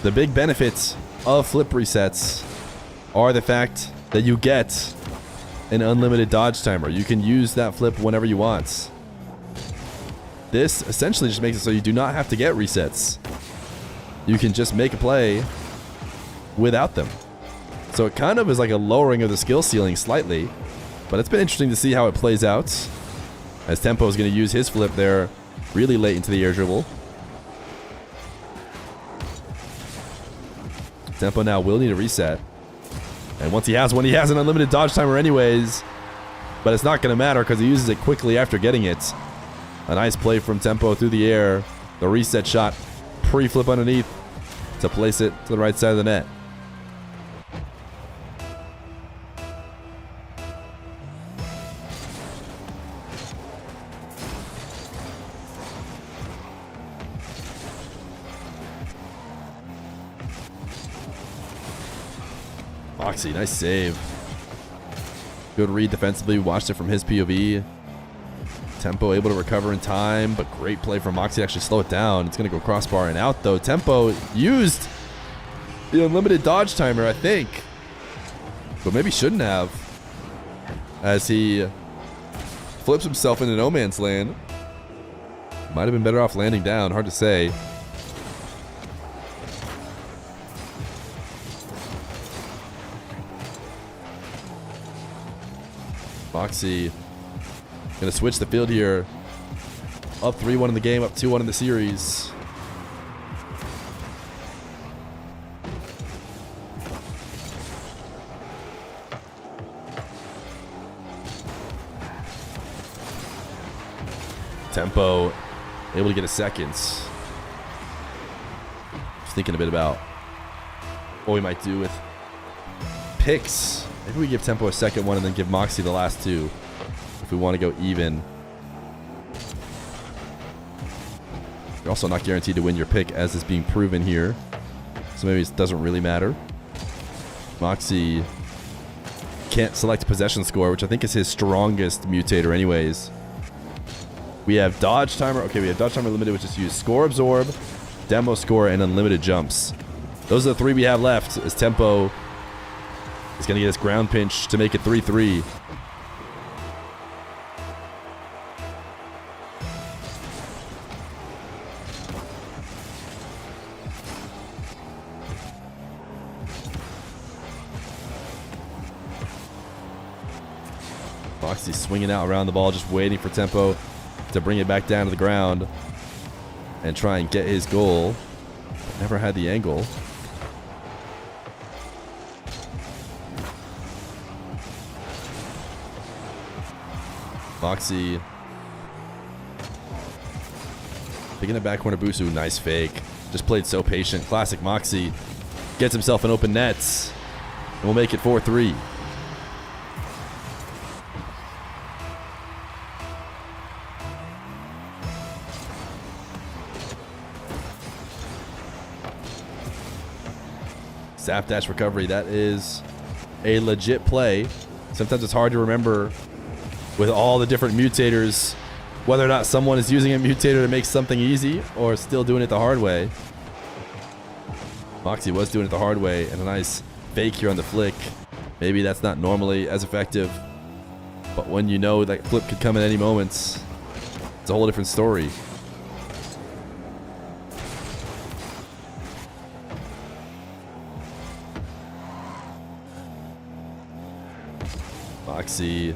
The big benefits of flip resets are the fact that you get an unlimited dodge timer. You can use that flip whenever you want. This essentially just makes it so you do not have to get resets. You can just make a play without them. So it kind of is like a lowering of the skill ceiling slightly, but it's been interesting to see how it plays out, as Tempo is going to use his flip there really late into the air dribble. Tempo now will need a reset. And once he has one, he has an unlimited dodge timer anyways. But it's not going to matter because he uses it quickly after getting it. A nice play from Tempo through the air. The reset shot. Pre-flip underneath to place it to the right side of the net. MAWKZY, nice save. Good read defensively. Watched it from his POV. Tempo able to recover in time, but great play from MAWKZY to actually slow it down. It's going to go crossbar and out, though. Tempo used the unlimited dodge timer, I think. But maybe shouldn't have, as he flips himself into no man's land. Might have been better off landing down. Hard to say. MAWKZY gonna switch the field here. Up 3-1 in the game, up 2-1 in the series. Tempo able to get a second. Just thinking a bit about what we might do with picks. Maybe we give Tempo a second one and then give MAWKZY the last two if we want to go even. You're also not guaranteed to win your pick, as is being proven here. So maybe it doesn't really matter. MAWKZY can't select possession score, which I think is his strongest mutator anyways. We have dodge timer. Okay, we have dodge timer limited, which is used score absorb, demo score, and unlimited jumps. Those are the three we have left, as Tempo is going to get his ground pinch to make it 3-3. MAWKZY swinging out around the ball, just waiting for Tempo to bring it back down to the ground and try and get his goal. Never had the angle. MAWKZY picking it back corner. Busu, nice fake. Just played so patient. Classic MAWKZY. Gets himself an open nets. And we'll make it 4-3. Zap dash recovery. That is a legit play. Sometimes it's hard to remember with all the different mutators whether or not someone is using a mutator to make something easy or still doing it the hard way. MAWKZY was doing it the hard way, and a nice fake here on the flick. Maybe that's not normally as effective, but when you know that flip could come at any moment, it's a whole different story. MAWKZY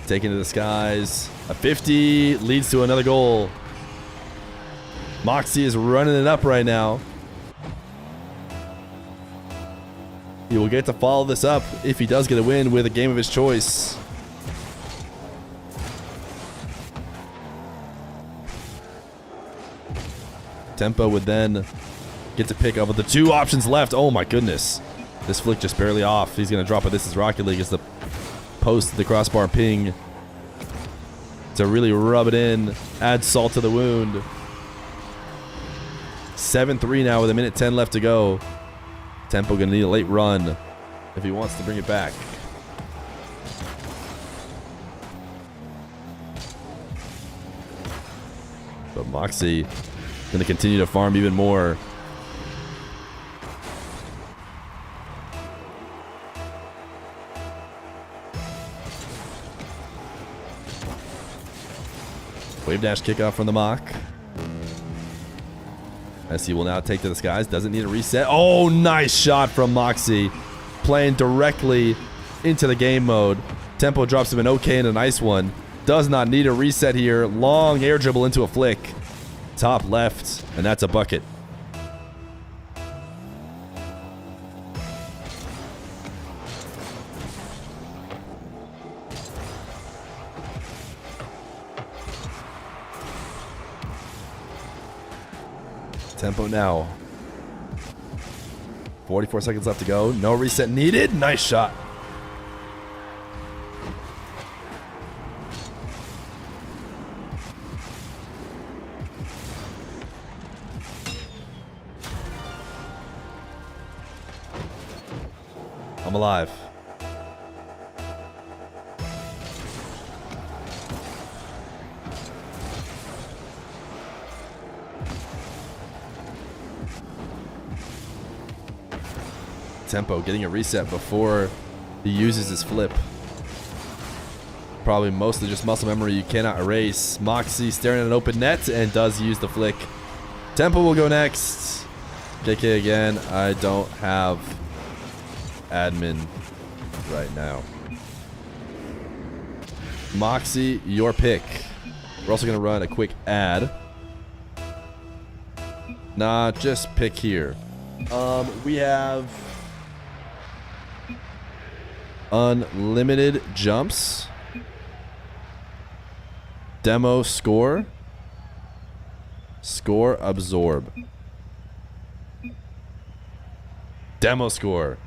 taking to the skies. A 50 leads to another goal. MAWKZY is running it up right now. He will get to follow this up if he does get a win with a game of his choice. Tempo would then get to pick up with the two options left. Oh my goodness. This flick just barely off. He's going to drop it. This is Rocket League as the post, the crossbar ping to really rub it in, add salt to the wound. 7-3 now with 1:10 left to go. Tempo going to need a late run if he wants to bring it back. But MAWKZY going to continue to farm even more. Wave dash kickoff from the Mach. As he will now take to the skies. Doesn't need a reset. Oh, nice shot from MAWKZY. Playing directly into the game mode. Tempo drops him an okay and a nice one. Does not need a reset here. Long air dribble into a flick. Top left. And that's a bucket. Tempo now. 44 seconds left to go. No reset needed. Nice shot. I'm alive. Tempo getting a reset before He uses his flip. Probably mostly just muscle memory you cannot erase. MAWKZY staring at an open net and does use the flick. Tempo will go next. KK again. I don't have admin right now. MAWKZY, your pick. We're also going to run a quick ad. Nah, just pick here. We have unlimited jumps. Demo score. Score absorb. Demo score.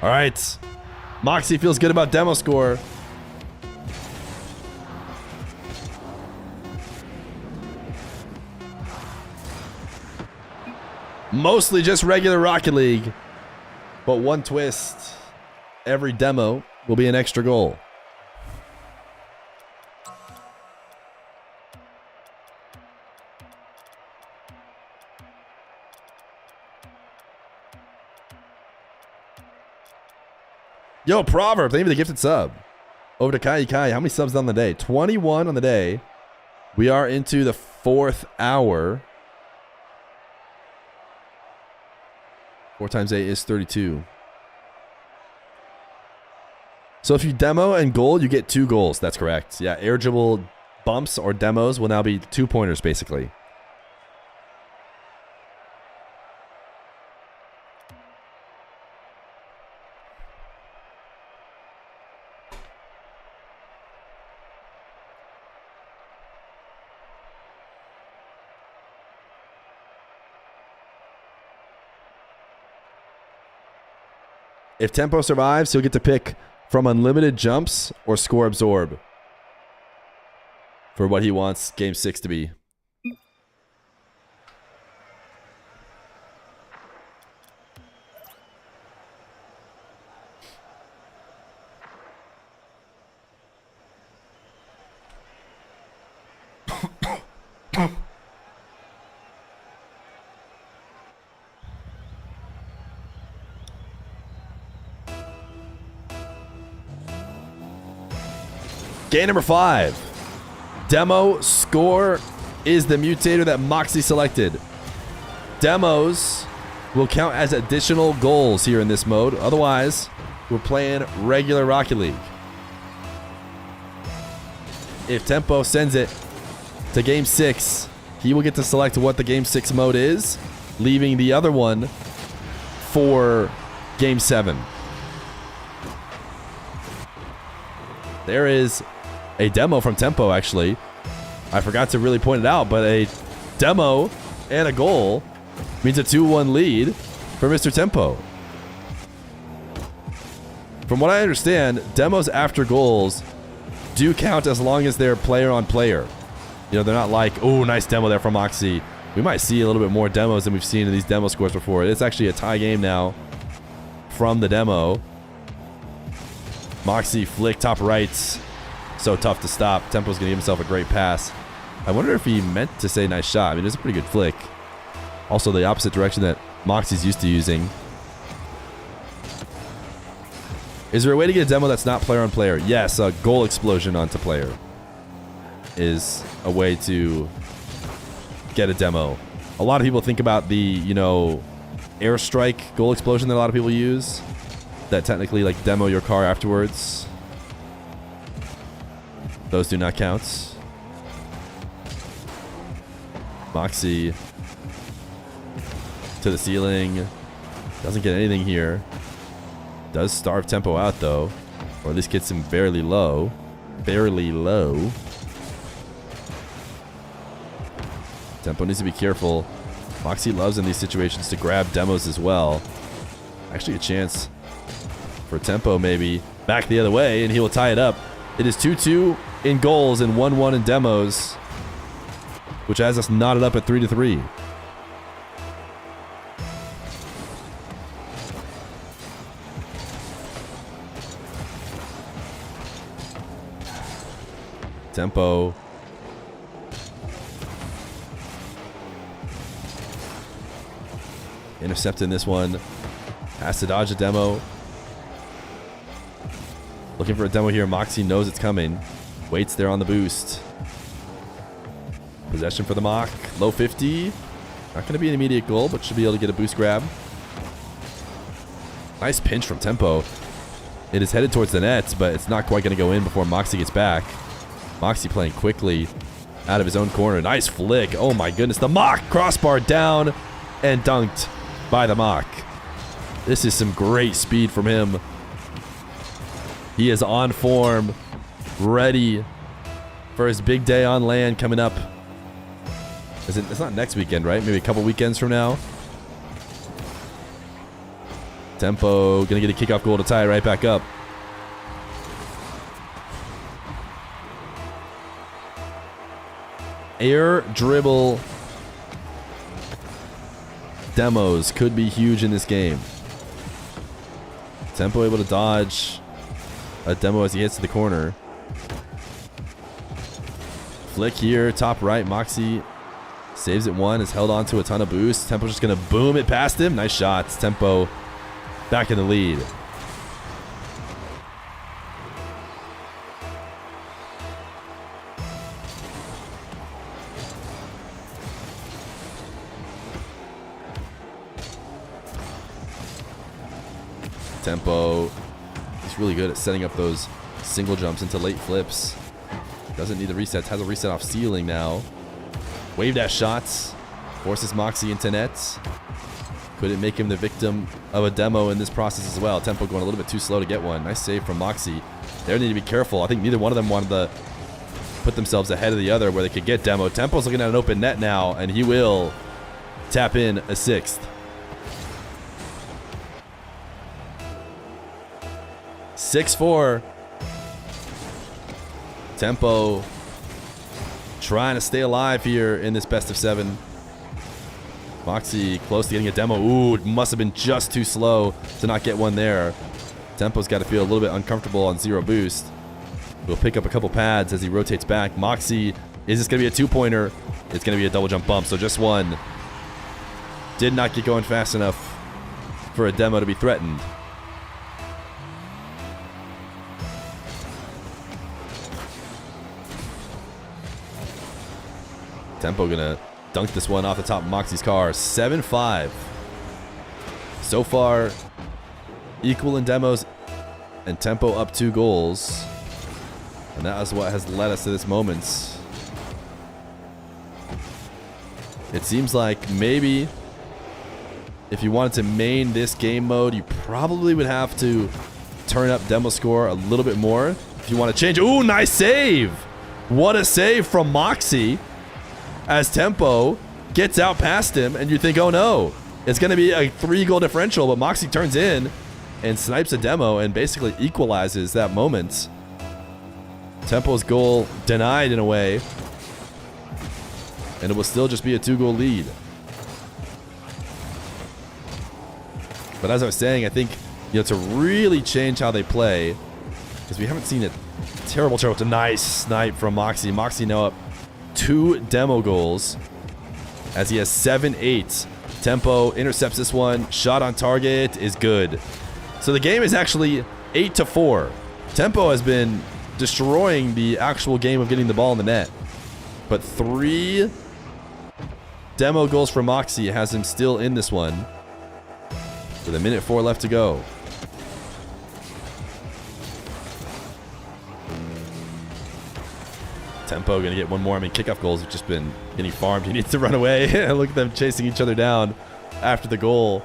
All right. MAWKZY feels good about demo score. Mostly just regular Rocket League. But one twist. Every demo will be an extra goal. Yo, Proverb, thank you for the gifted sub. Over to Kai Kai. How many subs on the day? 21 on the day. We are into the 4th hour. 4 times 8 is 32. So if you demo and goal, you get 2 goals. That's correct. Yeah, air dribble bumps or demos will now be 2-pointers, basically. If Tempo survives, he'll get to pick from unlimited jumps or score absorb for what he wants Game 6 to be. Game number 5. Demo score is the mutator that MAWKZY selected. Demos will count as additional goals here in this mode. Otherwise, we're playing regular Rocket League. If Tempo sends it to Game 6, he will get to select what the Game 6 mode is, leaving the other one for Game 7. There is a demo from Tempo, actually. I forgot to really point it out, but a demo and a goal means a 2-1 lead for Mr. Tempo. From what I understand, demos after goals do count as long as they're player on player. You know, they're not like, oh, nice demo there from MAWKZY. We might see a little bit more demos than we've seen in these demo scores before. It's actually a tie game now from the demo. MAWKZY flick top right. So tough to stop. Tempo's going to give himself a great pass. I wonder if he meant to say nice shot. I mean, it's a pretty good flick. Also, the opposite direction that MAWKZY's used to using. Is there a way to get a demo that's not player on player? Yes, a goal explosion onto player is a way to get a demo. A lot of people think about the, you know, airstrike goal explosion that a lot of people use. That technically, like, demo your car afterwards. Those do not count. MAWKZY to the ceiling. Doesn't get anything here. Does starve Tempo out, though. Or at least gets him barely low. Barely low. Tempo needs to be careful. MAWKZY loves in these situations to grab demos as well. Actually a chance for Tempo maybe. Back the other way, and he will tie it up. It is 2-2 in goals and 1-1 in demos, which has us knotted up at 3-3. Tempo. Intercepting this one. Has to dodge a demo. Looking for a demo here. MAWKZY knows it's coming. Waits there on the boost. Possession for the Mach. Low 50. Not going to be an immediate goal, but should be able to get a boost grab. Nice pinch from Tempo. It is headed towards the net, but it's not quite going to go in before MAWKZY gets back. MAWKZY playing quickly out of his own corner. Nice flick. Oh my goodness. The Mach crossbar down and dunked by the Mach. This is some great speed from him. He is on form, ready for his big day on land coming up. It's not next weekend, right? Maybe a couple weekends from now. Tempo gonna get a kickoff goal to tie it right back up. Air dribble demos could be huge in this game. Tempo able to dodge a demo as he hits the corner. Flick here, top right. MAWKZY saves it one, is held on to a ton of boost. Tempo's just going to boom it past him. Nice shots. Tempo back in the lead. Tempo, he's really good at setting up those single jumps into late flips. Doesn't need the resets, has a reset off ceiling now. Wave dash shots, forces MAWKZY into net. Couldn't make him the victim of a demo in this process as well. Tempo going a little bit too slow to get one. Nice save from MAWKZY. They need to be careful. I think neither one of them wanted to put themselves ahead of the other where they could get demo. Tempo's looking at an open net now, and he will tap in a sixth. 6-4. Tempo trying to stay alive here in this best of 7. MAWKZY close to getting a demo. Ooh, it must have been just too slow to not get one there. Tempo's got to feel a little bit uncomfortable on 0 boost. He'll pick up a couple pads as he rotates back. MAWKZY, is this going to be a 2-pointer? It's going to be a double jump bump, so just one. Did not get going fast enough for a demo to be threatened. Tempo gonna dunk this one off the top of MAWKZY's car. 7-5. So far, equal in demos and Tempo up 2 goals. And that is what has led us to this moment. It seems like maybe if you wanted to main this game mode, you probably would have to turn up demo score a little bit more. If you want to change. Ooh, nice save. What a save from MAWKZY. As Tempo gets out past him, and you think, oh no, it's going to be a 3-goal differential, but MAWKZY turns in and snipes a demo and basically equalizes that moment. Tempo's goal denied in a way, and it will still just be a 2-goal lead. But as I was saying, I think, to really change how they play, because we haven't seen it. Terrible. Nice snipe from MAWKZY. MAWKZY now up 2 demo goals as he has 7-8. Tempo intercepts this one. Shot on target is good. So the game is actually 8-4. Tempo has been destroying the actual game of getting the ball in the net. But 3 demo goals for MAWKZY has him still in this one with 1:04 left to go. Tempo going to get one more. I mean, kickoff goals have just been getting farmed. He needs to run away. Look at them chasing each other down after the goal.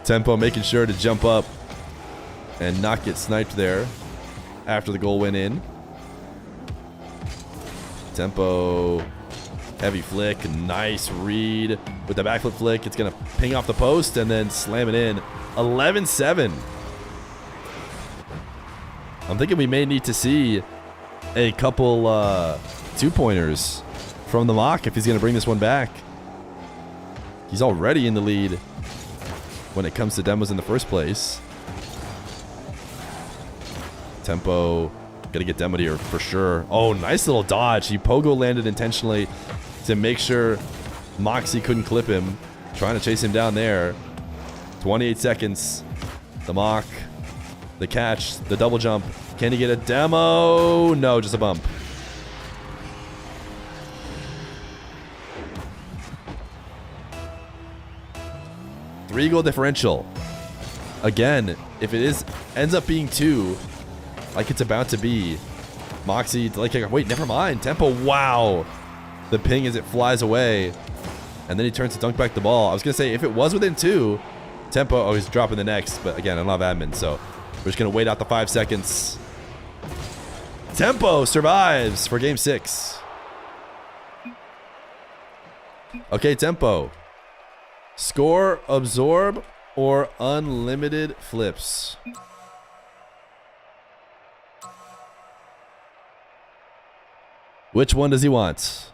Tempo making sure to jump up and not get sniped there after the goal went in. Tempo, heavy flick, nice read with the backflip flick. It's going to ping off the post and then slam it in. 11-7. I'm thinking we may need to see a couple 2-pointers from the Mach if he's going to bring this one back. He's already in the lead when it comes to demos in the first place. Tempo going to get demoed here for sure. Oh, nice little dodge. He pogo landed intentionally to make sure MAWKZY couldn't clip him. Trying to chase him down there. 28 seconds. The Mach, the catch, the double jump. Can he get a demo? No, just a bump. Three-goal differential. Again, if it ends up being 2, like it's about to be, MAWKZY delay kick. Wait, never mind. Tempo. Wow. The ping as it flies away, and then he turns to dunk back the ball. I was gonna say if it was within 2, Tempo. Oh, he's dropping the next, but again, I don't have admin, so we're just gonna wait out the 5 seconds. Tempo survives for game 6. Okay, Tempo. Score, absorb, or unlimited flips. Which one does he want?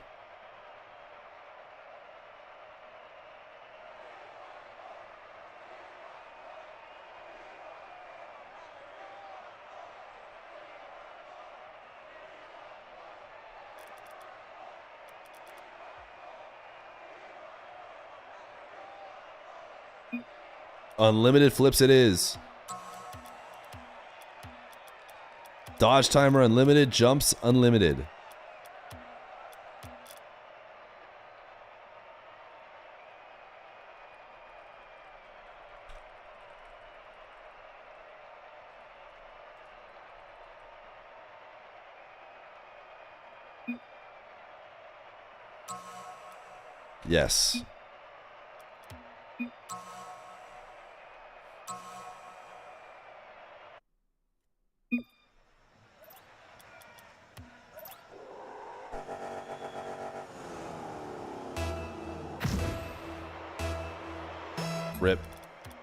Unlimited flips it is. Dodge timer unlimited, jumps unlimited. Yes. Rip.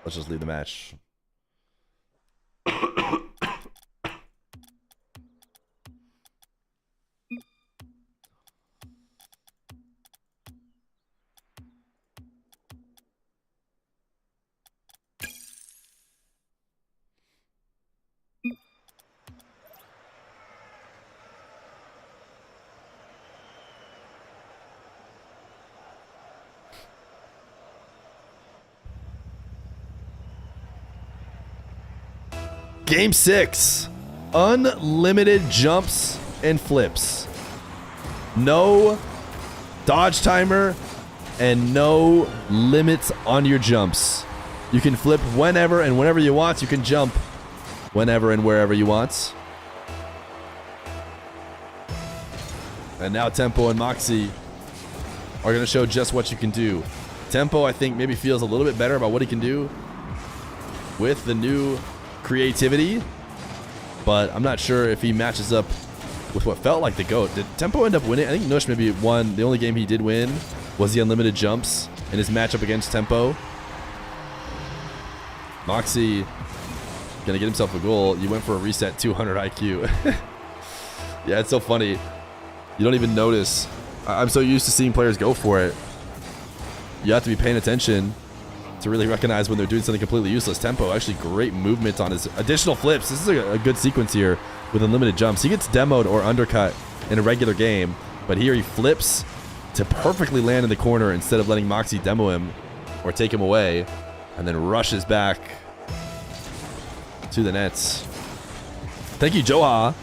Let's just leave the match. Game 6. Unlimited jumps and flips. No dodge timer and no limits on your jumps. You can flip whenever and whenever you want. You can jump whenever and wherever you want. And now Tempo and MAWKZY are going to show just what you can do. Tempo, I think, maybe feels a little bit better about what he can do with the new creativity, but I'm not sure if he matches up with what felt like the GOAT. Did Tempo end up winning? I think NUSH maybe won. The only game he did win was the unlimited jumps in his matchup against Tempo. MAWKZY gonna get himself a goal. You went for a reset 200 IQ. Yeah, it's so funny. You don't even notice. I'm so used to seeing players go for it. You have to be paying attention to really recognize when they're doing something completely useless. Tempo, actually great movement on his additional flips. This is a good sequence here with unlimited jumps. He gets demoed or undercut in a regular game, but here he flips to perfectly land in the corner instead of letting MAWKZY demo him or take him away, and then rushes back to the nets. Thank you, Joha,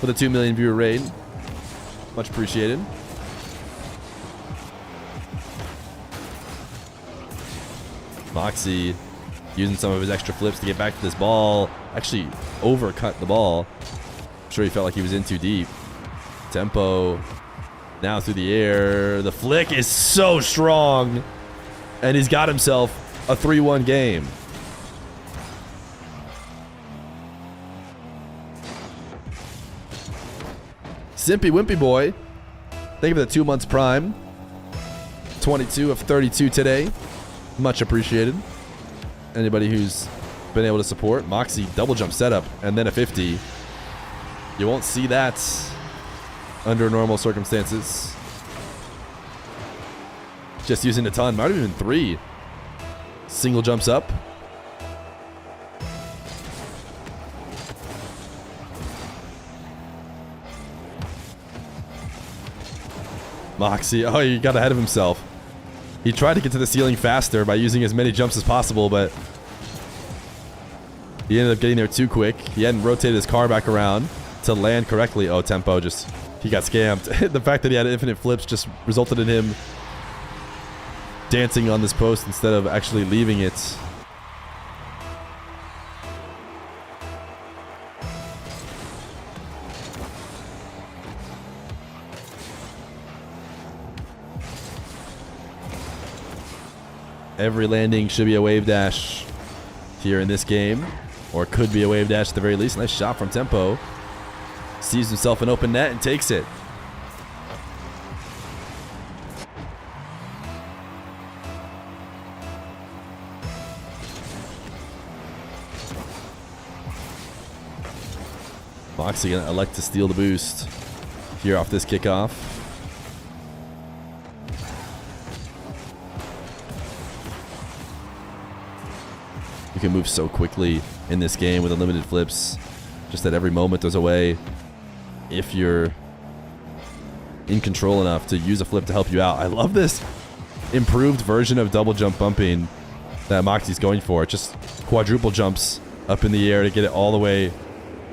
for the 2 million viewer raid. Much appreciated. MAWKZY using some of his extra flips to get back to this ball. Actually overcut the ball. I'm sure he felt like he was in too deep. Tempo now through the air. The flick is so strong. And he's got himself a 3-1 game. Simpy Wimpy Boy, thank you for the 2 months prime. 22 of 32 today. Much appreciated. Anybody who's been able to support. MAWKZY double jump setup and then a 50. You won't see that under normal circumstances. Just using a ton. Might have even 3. Single jumps up. MAWKZY, oh, he got ahead of himself. He tried to get to the ceiling faster by using as many jumps as possible, but He ended up getting there too quick. He hadn't rotated his car back around to land correctly. Oh, Tempo he got scammed. The fact that he had infinite flips just resulted in him dancing on this post instead of actually leaving it. Every landing should be a wave dash here in this game, or could be a wave dash at the very least. Nice shot from Tempo. Sees himself an open net and takes it. MAWKZY gonna elect to steal the boost here off this kickoff. You can move so quickly in this game with unlimited flips. Just at every moment there's a way, if you're in control enough, to use a flip to help you out. I love this improved version of double jump bumping that MAWKZY's going for. Just quadruple jumps up in the air to get it all the way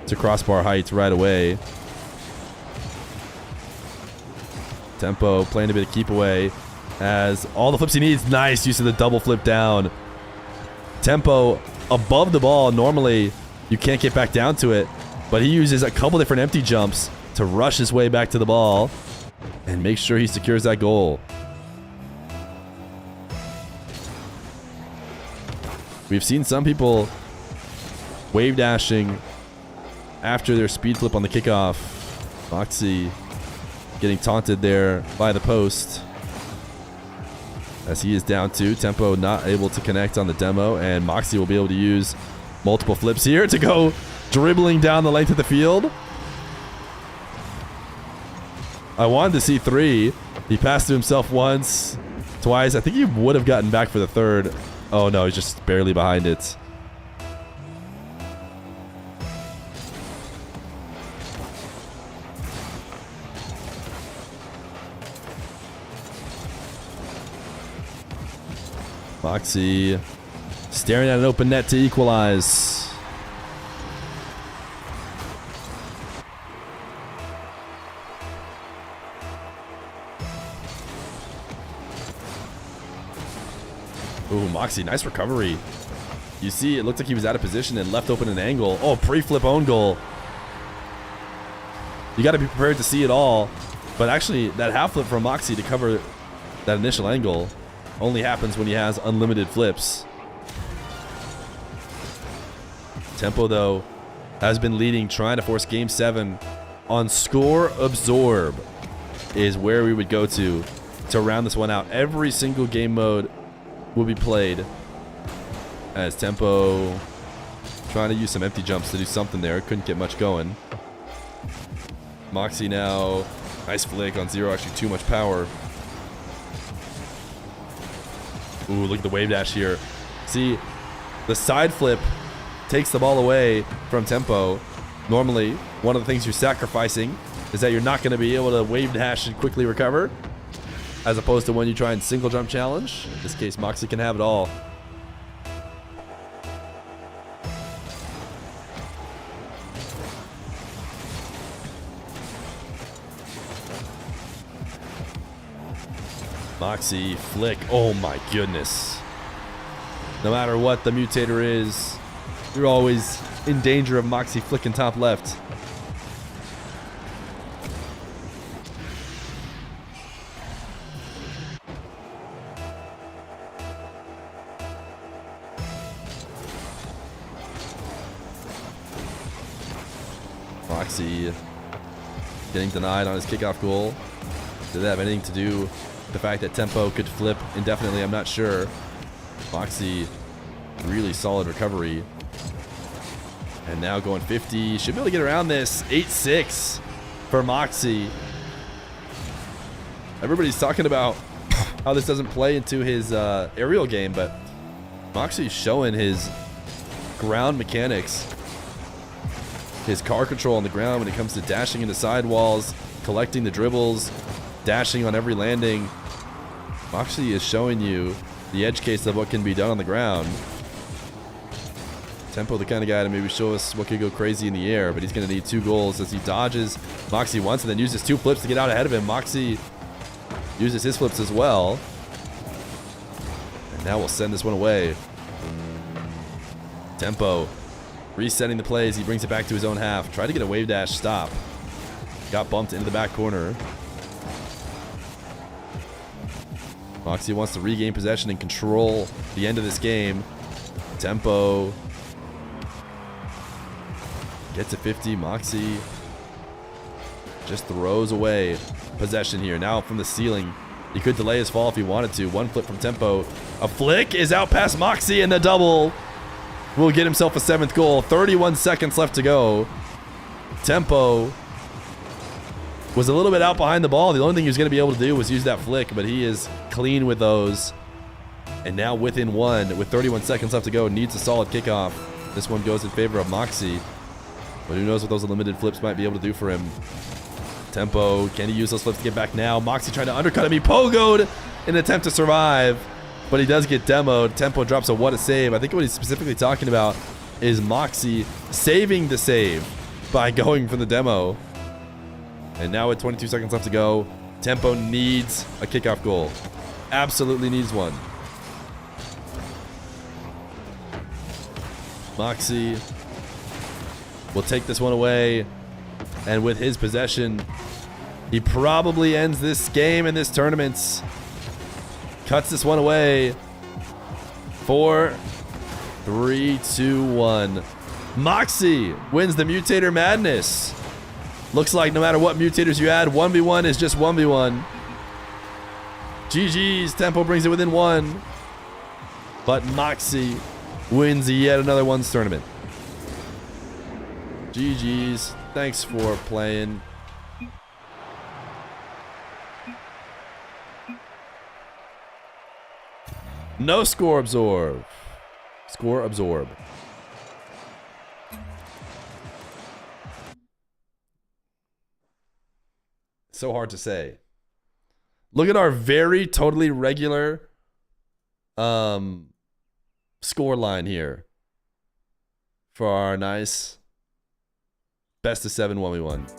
to crossbar height right away. Tempo playing a bit of keep away as all the flips he needs. Nice use of the double flip down. Tempo above the ball. Normally you can't get back down to it, but he uses a couple different empty jumps to rush his way back to the ball and make sure he secures that goal. We've seen some people wave dashing after their speed flip on the kickoff. MAWKZY getting taunted there by the post as he is down 2. Tempo not able to connect on the demo, and MAWKZY will be able to use multiple flips here to go dribbling down the length of the field. I wanted to see 3. He passed to himself once, twice. I think he would have gotten back for the 3rd. Oh no, he's just barely behind it. MAWKZY staring at an open net to equalize. Ooh, MAWKZY, nice recovery. You see, it looked like he was out of position and left open an angle. Oh, pre-flip own goal. You got to be prepared to see it all. But actually, that half flip from MAWKZY to cover that initial angle only happens when he has unlimited flips. Tempo, though, has been leading, trying to force Game 7 on score absorb is where we would go to round this one out. Every single game mode will be played as Tempo trying to use some empty jumps to do something there. Couldn't get much going. MAWKZY now, nice flick on 0, actually too much power. Ooh, look at the wave dash here. See, the side flip takes the ball away from Tempo. Normally, one of the things you're sacrificing is that you're not going to be able to wave dash and quickly recover, as opposed to when you try and single jump challenge. In this case, MAWKZY can have it all. MAWKZY flick. Oh my goodness. No matter what the Mutator is, you're always in danger of MAWKZY flicking top left. MAWKZY getting denied on his kickoff goal. Did that have anything to do with the fact that Tempo could flip indefinitely? I'm not sure. MAWKZY, really solid recovery. And now going 50. Should be able to get around this. 8-6 for MAWKZY. Everybody's talking about how this doesn't play into his aerial game, but MAWKZY's showing his ground mechanics. His car control on the ground when it comes to dashing into sidewalls, collecting the dribbles, dashing on every landing. MAWKZY is showing you the edge case of what can be done on the ground. Tempo, the kind of guy to maybe show us what could go crazy in the air, but he's going to need 2 goals as he dodges MAWKZY once and then uses 2 flips to get out ahead of him. MAWKZY uses his flips as well. And now we'll send this one away. Tempo resetting the plays. He brings it back to his own half. Tried to get a wave dash stop. Got bumped into the back corner. MAWKZY wants to regain possession and control the end of this game. Tempo gets to 50. MAWKZY just throws away possession here. Now from the ceiling, he could delay his fall if he wanted to. 1 flip from Tempo. A flick is out past MAWKZY, and the double will get himself a 7th goal. 31 seconds left to go. Tempo was a little bit out behind the ball. The only thing he was going to be able to do was use that flick, but he is clean with those. And now within 1, with 31 seconds left to go, needs a solid kickoff. This one goes in favor of MAWKZY. But who knows what those unlimited flips might be able to do for him. Tempo, can he use those flips to get back now? MAWKZY trying to undercut him. He pogoed in an attempt to survive, but he does get demoed. Tempo drops a what a save. I think what he's specifically talking about is MAWKZY saving the save by going for the demo. And now with 22 seconds left to go, Tempo needs a kickoff goal. Absolutely needs one. MAWKZY will take this one away. And with his possession, he probably ends this game in this tournament. Cuts this one away. 4, 3, 2, 1. MAWKZY wins the Mutator Madness. Looks like no matter what mutators you add, 1v1 is just 1v1. GG's. Tempo brings it within 1. But MAWKZY wins yet another ones tournament. GG's. Thanks for playing. No score absorb. Score absorb. So hard to say. Look at our very totally regular score line here for our nice best of 7 1v1.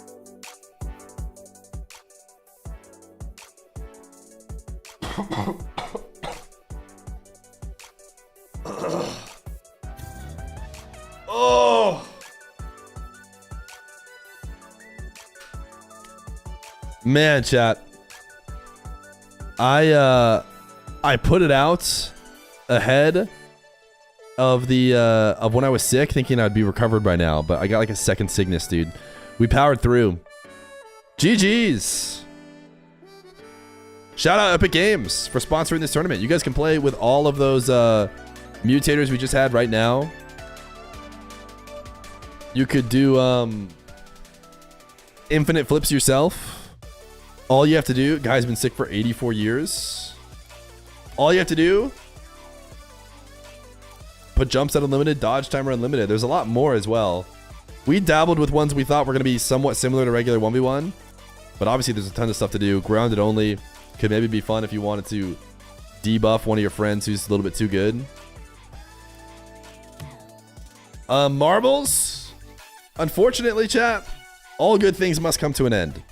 Oh, man, chat. I put it out ahead of the of when I was sick, thinking I'd be recovered by now, but I got like a second sickness, dude. We powered through. GG's. Shout out Epic Games for sponsoring this tournament. You guys can play with all of those mutators we just had right now. You could do infinite flips yourself. All you have to do, guy's been sick for 84 years. All you have to do, put jumps at unlimited, dodge timer unlimited. There's a lot more as well. We dabbled with ones we thought were going to be somewhat similar to regular 1v1, but obviously there's a ton of stuff to do. Grounded only could maybe be fun if you wanted to debuff one of your friends who's a little bit too good. Marbles, unfortunately, chat, all good things must come to an end.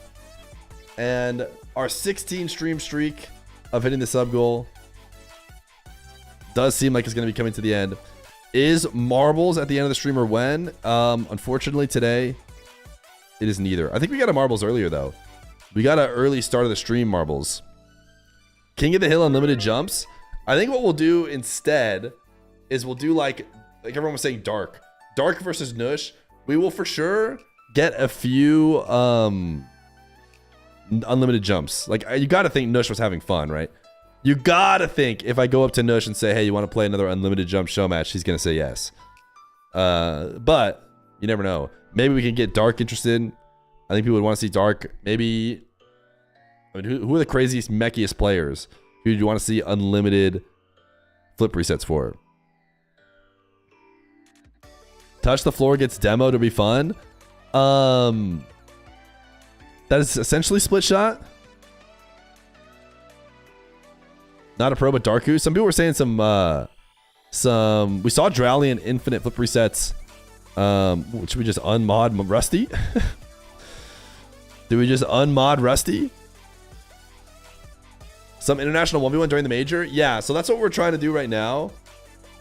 And our 16 stream streak of hitting the sub goal does seem like it's going to be coming to the end. Is marbles at the end of the stream or when? Unfortunately, today, it is neither. I think we got a marbles earlier, though. We got an early start of the stream marbles. King of the Hill unlimited jumps. I think what we'll do instead is we'll do like everyone was saying, Dark versus NUSH. We will for sure get a few unlimited jumps. Like, you got to think NUSH was having fun, right? You got to think if I go up to NUSH and say, hey, you want to play another unlimited jump show match, he's going to say yes. But you never know. Maybe we can get Dark interested. I think people would want to see Dark. Maybe, I mean, who are the craziest, mechiest players who do you want to see unlimited flip resets for? Touch the Floor gets demo to be fun. That is essentially split shot. Not a pro, but Darku. Some people were saying some We saw DRALI and infinite flip resets. Should we just unmod Rusty? Do we just unmod Rusty? Some international 1v1 during the major? Yeah, so that's what we're trying to do right now.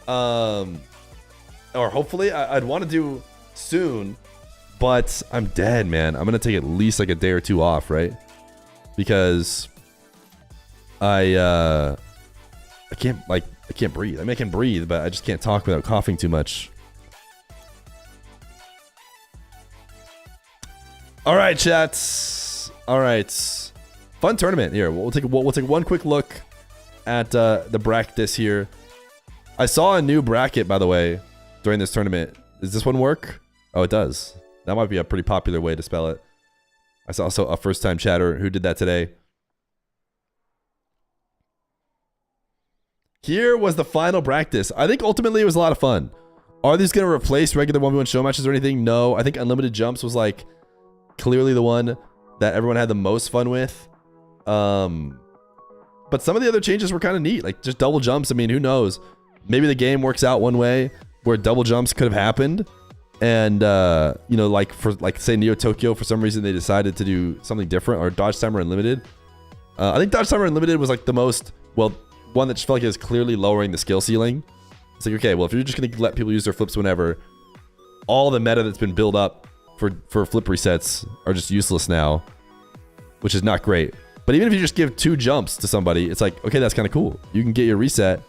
Or hopefully, I'd want to do soon. But I'm dead, man. I'm going to take at least like a day or two off, right? Because I can't breathe. I mean, I can breathe, but I just can't talk without coughing too much. All right, chats. All right, fun tournament here. We'll take one quick look at the brackets here. I saw a new bracket, by the way, during this tournament. Does this one work? Oh, it does. That might be a pretty popular way to spell it. I saw also a first-time chatter who did that today. Here was the final practice. I think ultimately it was a lot of fun. Are these going to replace regular 1v1 show matches or anything? No. I think Unlimited Jumps was like clearly the one that everyone had the most fun with. But some of the other changes were kind of neat. Like just double jumps. I mean, who knows? Maybe the game works out one way where double jumps could have happened. And, you know, like for like say Neo Tokyo, for some reason they decided to do something different, or Dodge Timer Unlimited. I think Dodge Timer Unlimited was like the most, well, one that just felt like it was clearly lowering the skill ceiling. It's like, okay, well, if you're just going to let people use their flips whenever, all the meta that's been built up for flip resets are just useless now, which is not great. But even if you just give 2 jumps to somebody, it's like, okay, that's kind of cool. You can get your reset,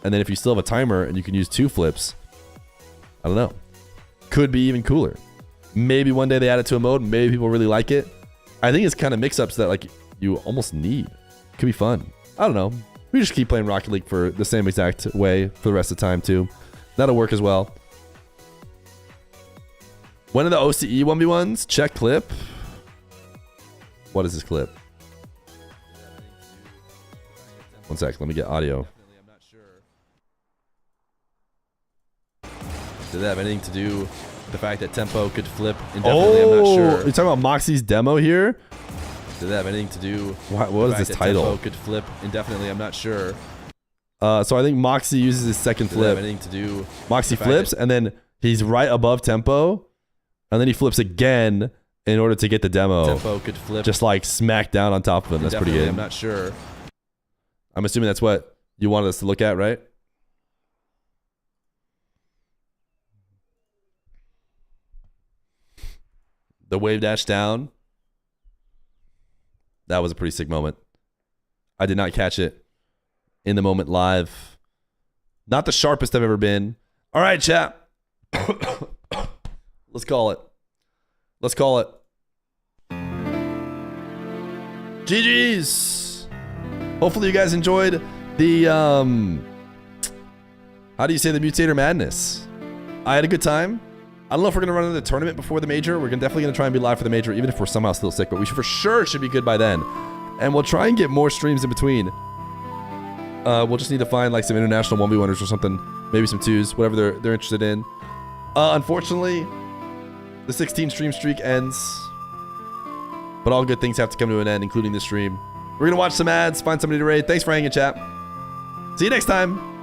and then if you still have a timer and you can use 2 flips, I don't know. Could be even cooler. Maybe one day they add it to a mode, maybe people really like it. I think it's kind of mix-ups that like you almost need. Could be fun. I don't know. We just keep playing Rocket League for the same exact way for the rest of the time too. That'll work as well. One of the OCE 1v1s, check clip. What is this clip? One sec, let me get audio. Did that have anything to do with the fact that Tempo could flip indefinitely? I'm not sure. You're talking about MAWKZY's demo here? Did that have anything to do what was this title? Tempo could flip indefinitely, I'm not sure. So I think MAWKZY uses his second flip. Did that have anything to do MAWKZY flips, and then he's right above Tempo, and then he flips again in order to get the demo. Tempo could flip. Just like smack down on top of him. That's pretty good. I'm not sure. I'm assuming that's what you wanted us to look at, right? The wave dash down. That was a pretty sick moment. I did not catch it in the moment live. Not the sharpest I've ever been. All right, chat. Let's call it. Let's call it. GG's. Hopefully you guys enjoyed the, how do you say, the Mutator madness? I had a good time. I don't know if we're going to run another tournament before the major. We're definitely going to try and be live for the major, even if we're somehow still sick. But we should, for sure should be good by then. And we'll try and get more streams in between. We'll just need to find like some international 1v1ers or something. Maybe some 2s, whatever they're interested in. Unfortunately, the 16 stream streak ends. But all good things have to come to an end, including this stream. We're going to watch some ads, find somebody to raid. Thanks for hanging, chat. See you next time.